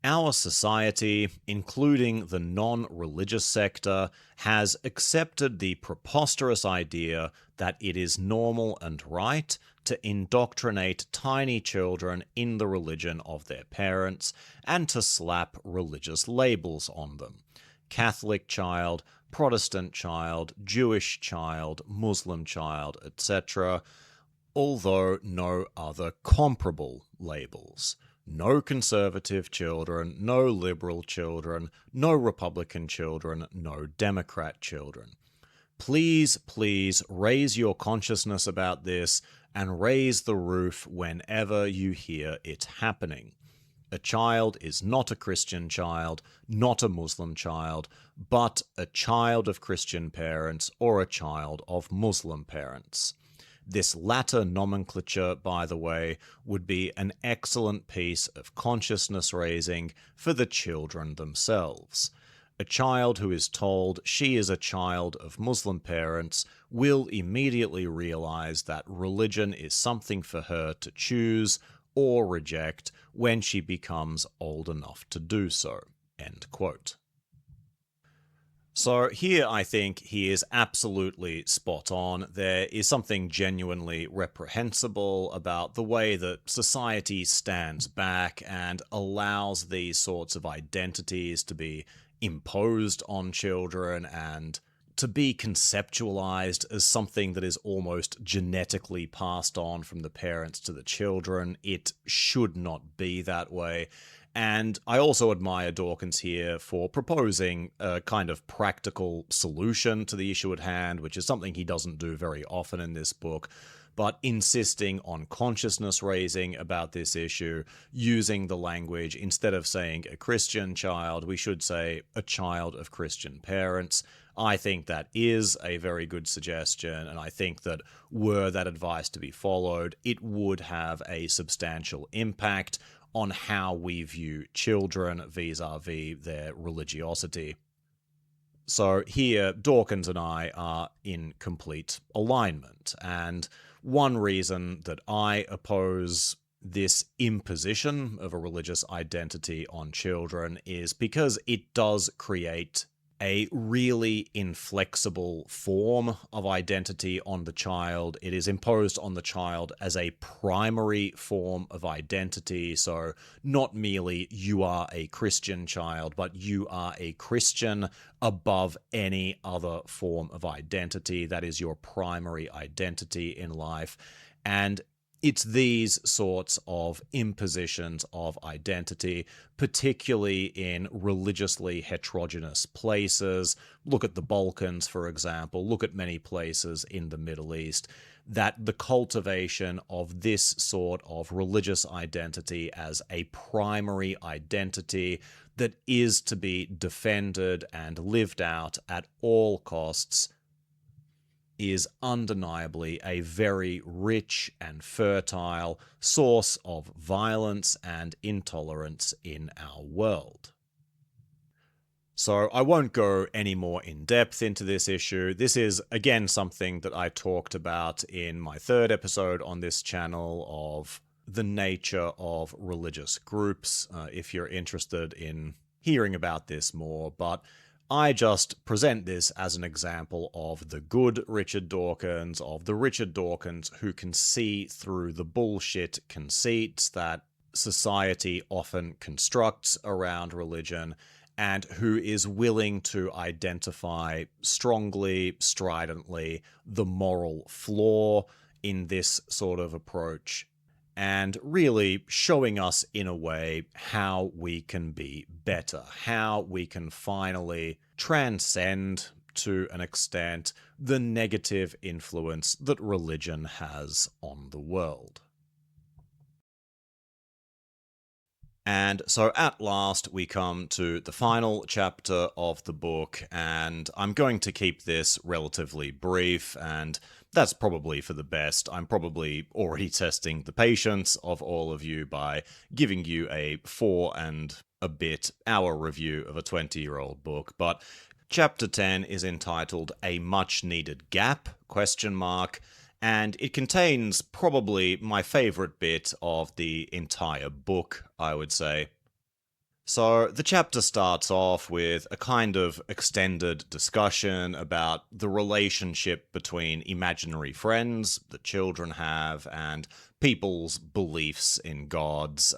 "Our society, including the non-religious sector, has accepted the preposterous idea that it is normal and right to indoctrinate tiny children in the religion of their parents and to slap religious labels on them. Catholic child, Protestant child, Jewish child, Muslim child, etc., although no other comparable labels. No conservative children, no liberal children, no Republican children, no Democrat children. Please, please raise your consciousness about this and raise the roof whenever you hear it happening. A child is not a Christian child, not a Muslim child, but a child of Christian parents or a child of Muslim parents. This latter nomenclature, by the way, would be an excellent piece of consciousness raising for the children themselves. A child who is told she is a child of Muslim parents will immediately realize that religion is something for her to choose or reject when she becomes old enough to do so." End quote. So here I think he is absolutely spot on. There is something genuinely reprehensible about the way that society stands back and allows these sorts of identities to be imposed on children and to be conceptualized as something that is almost genetically passed on from the parents to the children. It should not be that way. And I also admire Dawkins here for proposing a kind of practical solution to the issue at hand, which is something he doesn't do very often in this book, but insisting on consciousness raising about this issue, using the language, instead of saying a Christian child, we should say a child of Christian parents. I think that is a very good suggestion, and I think that were that advice to be followed, it would have a substantial impact on how we view children vis-a-vis their religiosity. So here, Dawkins and I are in complete alignment, and one reason that I oppose this imposition of a religious identity on children is because it does create a really inflexible form of identity on the child. It is imposed on the child as a primary form of identity, so not merely you are a Christian child, but you are a Christian above any other form of identity. That is your primary identity in life. And it's these sorts of impositions of identity, particularly in religiously heterogeneous places. Look at the Balkans, for example. Look at many places in the Middle East. That the cultivation of this sort of religious identity as a primary identity that is to be defended and lived out at all costs is undeniably a very rich and fertile source of violence and intolerance in our world. So I won't go any more in depth into this issue. This is, again, something that I talked about in my third episode on this channel of the nature of religious groups, if you're interested in hearing about this more, but I just present this as an example of the good Richard Dawkins, of the Richard Dawkins who can see through the bullshit conceits that society often constructs around religion, and who is willing to identify strongly, stridently, the moral flaw in this sort of approach, and really showing us in a way how we can be better, how we can finally transcend, to an extent, the negative influence that religion has on the world. And so at last we come to the final chapter of the book, and I'm going to keep this relatively brief, and that's probably for the best. I'm probably already testing the patience of all of you by giving you a 4 and a bit hour review of a 20-year-old book, but Chapter 10 is entitled A Much Needed Gap, ? And it contains probably my favorite bit of the entire book, I would say. So the chapter starts off with a kind of extended discussion about the relationship between imaginary friends that children have and people's beliefs in gods.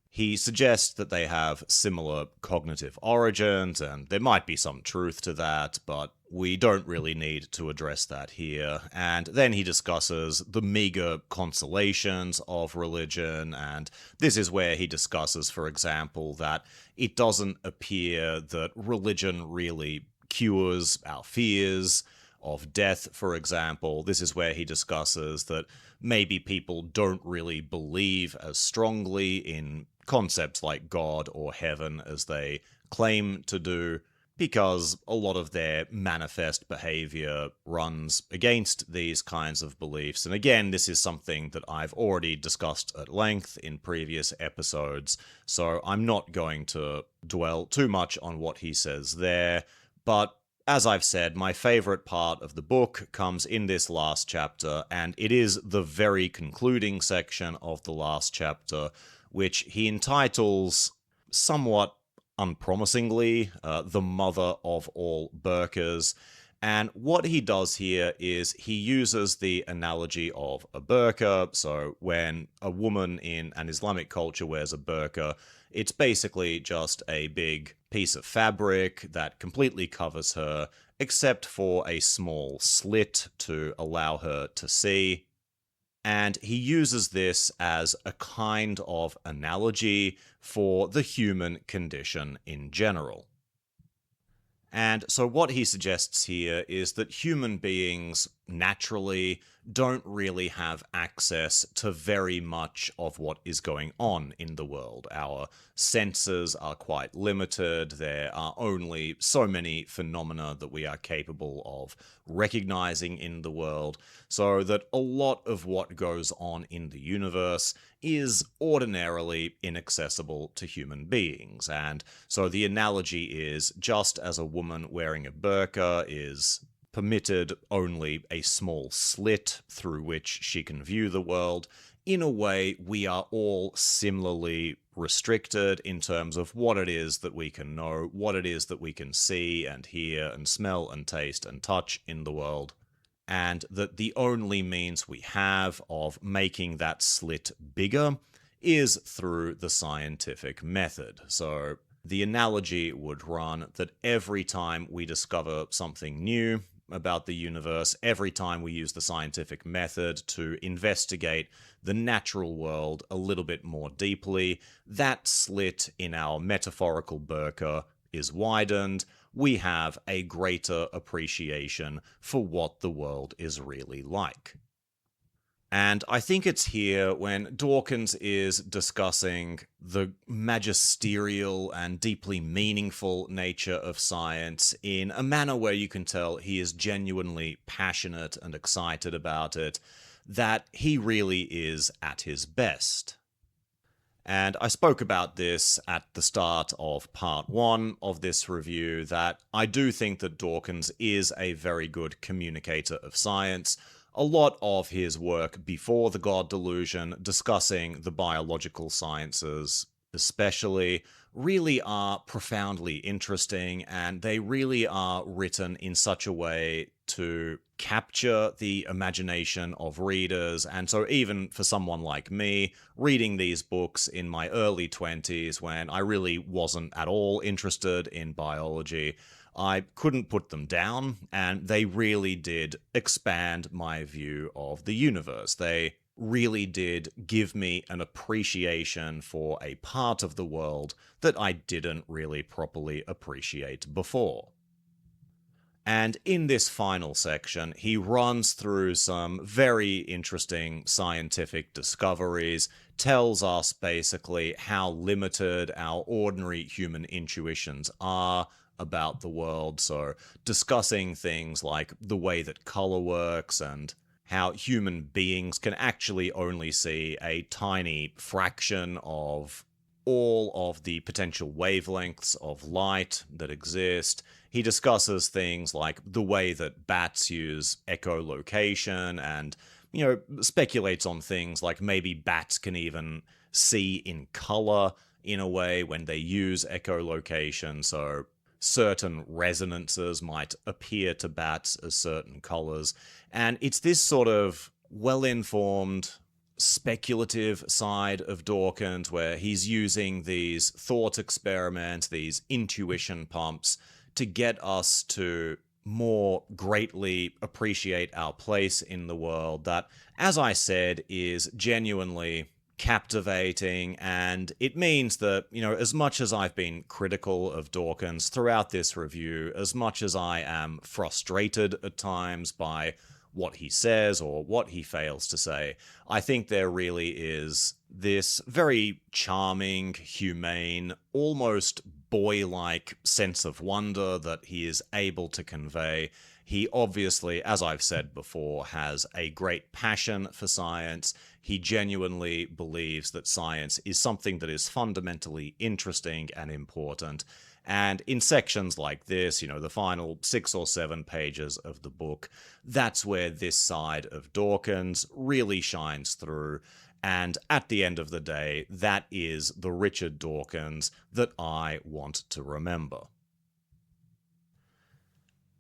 He suggests that they have similar cognitive origins, and there might be some truth to that, but we don't really need to address that here. And then he discusses the meager consolations of religion, and this is where he discusses, for example, that it doesn't appear that religion really cures our fears of death, for example. This is where he discusses that maybe people don't really believe as strongly in concepts like God or heaven as they claim to do, because a lot of their manifest behavior runs against these kinds of beliefs. And again, this is something that I've already discussed at length in previous episodes, so I'm not going to dwell too much on what he says there. But as I've said, my favorite part of the book comes in this last chapter, and it is the very concluding section of the last chapter, which he entitles somewhat unpromisingly the mother of all burqas. And what he does here is he uses the analogy of a burqa. So when a woman in an Islamic culture wears a burqa, it's basically just a big piece of fabric that completely covers her, except for a small slit to allow her to see. And he uses this as a kind of analogy for the human condition in general. And so what he suggests here is that human beings naturally don't really have access to very much of what is going on in the world. Our senses are quite limited. There are only so many phenomena that we are capable of recognizing in the world, so that a lot of what goes on in the universe is ordinarily inaccessible to human beings. And so the analogy is, just as a woman wearing a burqa is permitted only a small slit through which she can view the world, in a way we are all similarly restricted in terms of what it is that we can know, what it is that we can see and hear and smell and taste and touch in the world. And that the only means we have of making that slit bigger is through the scientific method. So the analogy would run that every time we discover something new about the universe, every time we use the scientific method to investigate the natural world a little bit more deeply, that slit in our metaphorical burqa is widened. We have a greater appreciation for what the world is really like. And I think it's here when Dawkins is discussing the magisterial and deeply meaningful nature of science in a manner where you can tell he is genuinely passionate and excited about it, that he really is at his best. And I spoke about this at the start of part 1 of this review, that I do think that Dawkins is a very good communicator of science. A lot of his work before the God Delusion, discussing the biological sciences especially, really are profoundly interesting, and they really are written in such a way to capture the imagination of readers. And so even for someone like me, reading these books in my early 20s, when I really wasn't at all interested in biology, I couldn't put them down, and they really did expand my view of the universe. They really did give me an appreciation for a part of the world that I didn't really properly appreciate before. And in this final section, he runs through some very interesting scientific discoveries, tells us basically how limited our ordinary human intuitions are about the world. So discussing things like the way that color works and how human beings can actually only see a tiny fraction of all of the potential wavelengths of light that exist. He discusses things like the way that bats use echolocation and, speculates on things like maybe bats can even see in color in a way when they use echolocation. So certain resonances might appear to bats as certain colors. And it's this sort of well-informed, speculative side of Dawkins where he's using these thought experiments, these intuition pumps, to get us to more greatly appreciate our place in the world that, as I said, is genuinely captivating. And it means that, as much as I've been critical of Dawkins throughout this review, as much as I am frustrated at times by what he says or what he fails to say, I think there really is this very charming, humane, almost boy-like sense of wonder that he is able to convey. He obviously, as I've said before, has a great passion for science. He genuinely believes that science is something that is fundamentally interesting and important. And in sections like this, the final 6 or 7 pages of the book, that's where this side of Dawkins really shines through. And at the end of the day, that is the Richard Dawkins that I want to remember.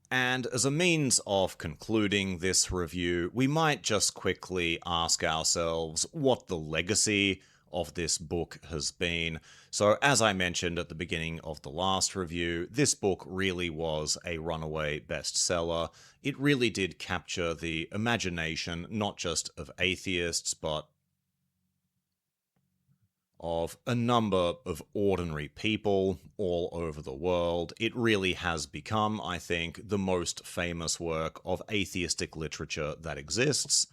And as a means of concluding this review, we might just quickly ask ourselves what the legacy of this book has been. So, as I mentioned at the beginning of the last review, this book really was a runaway bestseller. It really did capture the imagination not just of atheists, but of a number of ordinary people all over the world. It really has become, I think, the most famous work of atheistic literature that exists.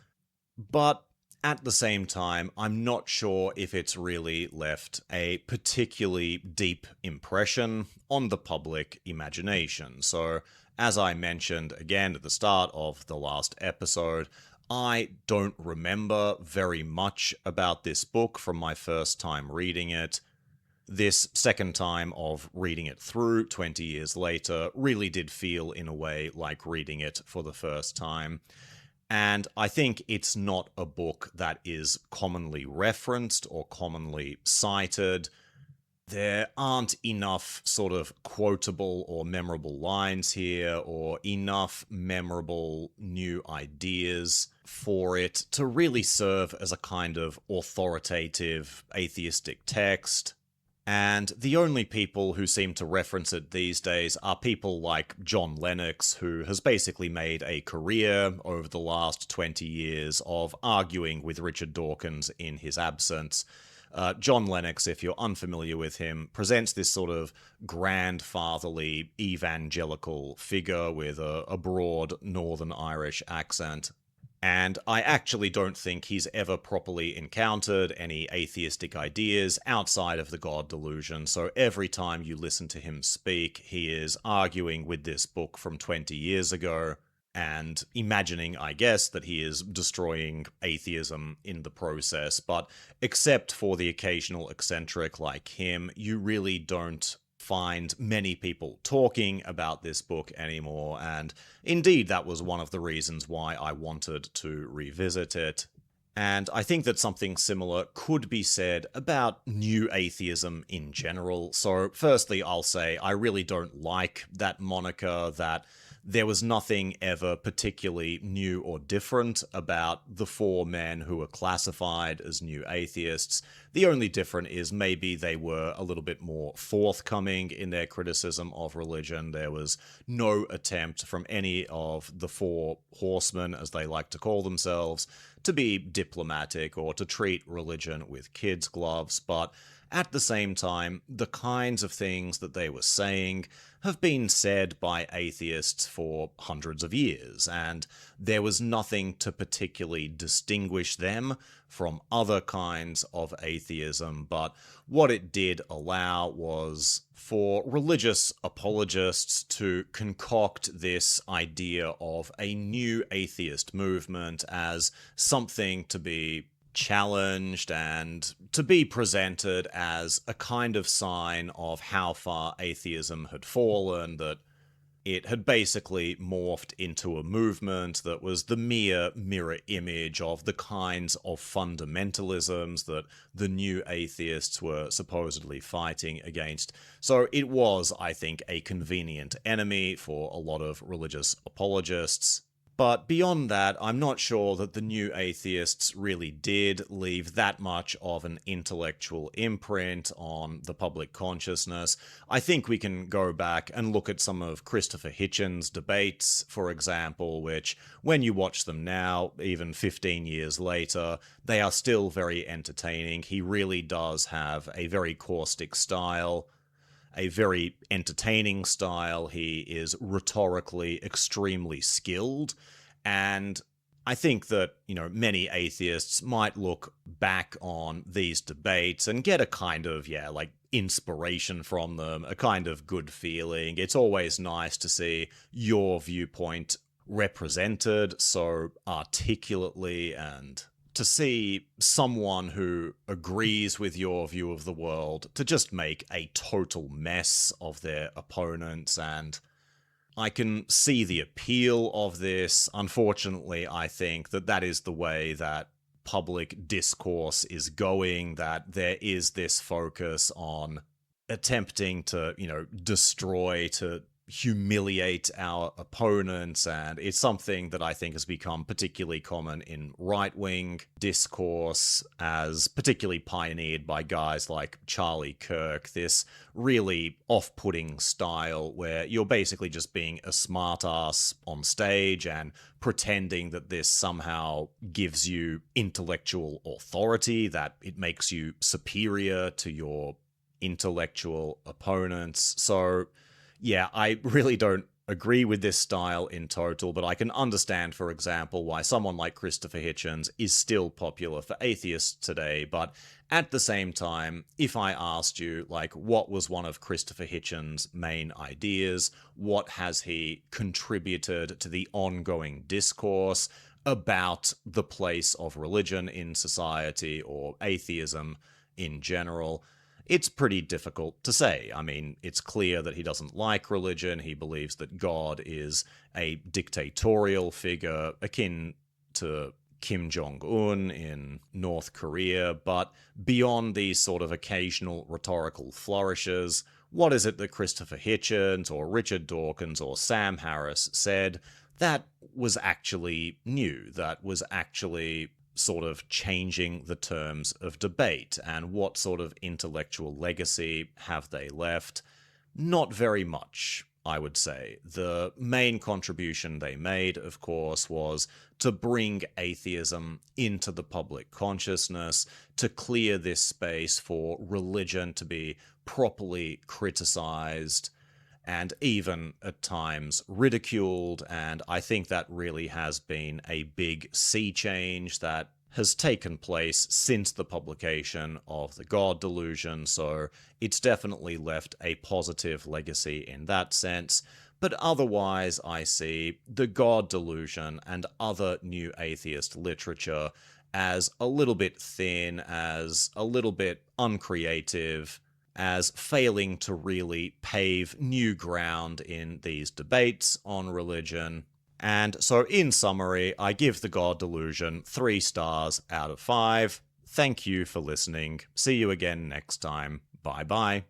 But at the same time, I'm not sure if it's really left a particularly deep impression on the public imagination. So, as I mentioned again at the start of the last episode, I don't remember very much about this book from my first time reading it. This second time of reading it through 20 years later really did feel in a way like reading it for the first time. And I think it's not a book that is commonly referenced or commonly cited. There aren't enough sort of quotable or memorable lines here, or enough memorable new ideas for it to really serve as a kind of authoritative atheistic text. And the only people who seem to reference it these days are people like John Lennox, who has basically made a career over the last 20 years of arguing with Richard Dawkins in his absence. John Lennox, if you're unfamiliar with him, presents this sort of grandfatherly evangelical figure with a broad Northern Irish accent. And I actually don't think he's ever properly encountered any atheistic ideas outside of the God Delusion, so every time you listen to him speak, he is arguing with this book from 20 years ago, and imagining, I guess, that he is destroying atheism in the process. But except for the occasional eccentric like him, you really don't find many people talking about this book anymore, and indeed that was one of the reasons why I wanted to revisit it. And I think that something similar could be said about new atheism in general. So firstly, I'll say I really don't like that moniker, that there was nothing ever particularly new or different about the four men who were classified as new atheists. The only difference is maybe they were a little bit more forthcoming in their criticism of religion. There was no attempt from any of the four horsemen, as they like to call themselves, to be diplomatic or to treat religion with kids' gloves, but at the same time, the kinds of things that they were saying have been said by atheists for hundreds of years, and there was nothing to particularly distinguish them from other kinds of atheism, but what it did allow was for religious apologists to concoct this idea of a new atheist movement as something to be challenged and to be presented as a kind of sign of how far atheism had fallen, that it had basically morphed into a movement that was the mere mirror image of the kinds of fundamentalisms that the new atheists were supposedly fighting against. So it was, I think, a convenient enemy for a lot of religious apologists. But beyond that, I'm not sure that the new atheists really did leave that much of an intellectual imprint on the public consciousness. I think we can go back and look at some of Christopher Hitchens' debates, for example, which, when you watch them now, even 15 years later, they are still very entertaining. He really does have a very caustic style, a very entertaining style. He is rhetorically extremely skilled, and I think that, many atheists might look back on these debates and get a kind of, inspiration from them, a kind of good feeling. It's always nice to see your viewpoint represented so articulately, and to see someone who agrees with your view of the world to just make a total mess of their opponents. And I can see the appeal of this. Unfortunately, I think that that is the way that public discourse is going, that there is this focus on attempting to, destroy, to humiliate our opponents, and it's something that I think has become particularly common in right-wing discourse, as particularly pioneered by guys like Charlie Kirk, this really off-putting style where you're basically just being a smartass on stage and pretending that this somehow gives you intellectual authority, that it makes you superior to your intellectual opponents. So yeah, I really don't agree with this style in total, but I can understand, for example, why someone like Christopher Hitchens is still popular for atheists today. But at the same time, if I asked you, like, what was one of Christopher Hitchens' main ideas, what has he contributed to the ongoing discourse about the place of religion in society, or atheism in general, it's pretty difficult to say. I mean, it's clear that he doesn't like religion. He believes that God is a dictatorial figure akin to Kim Jong-un in North Korea. But beyond these sort of occasional rhetorical flourishes, what is it that Christopher Hitchens or Richard Dawkins or Sam Harris said that was actually new, that was actually sort of changing the terms of debate, and what sort of intellectual legacy have they left? Not very much, I would say. The main contribution they made, of course, was to bring atheism into the public consciousness, to clear this space for religion to be properly criticized and even at times ridiculed, and I think that really has been a big sea change that has taken place since the publication of the God Delusion, so it's definitely left a positive legacy in that sense. But otherwise, I see the God Delusion and other new atheist literature as a little bit thin, as a little bit uncreative, as failing to really pave new ground in these debates on religion. And so in summary, I give the God Delusion 3 stars out of 5. Thank you for listening. See you again next time. Bye bye.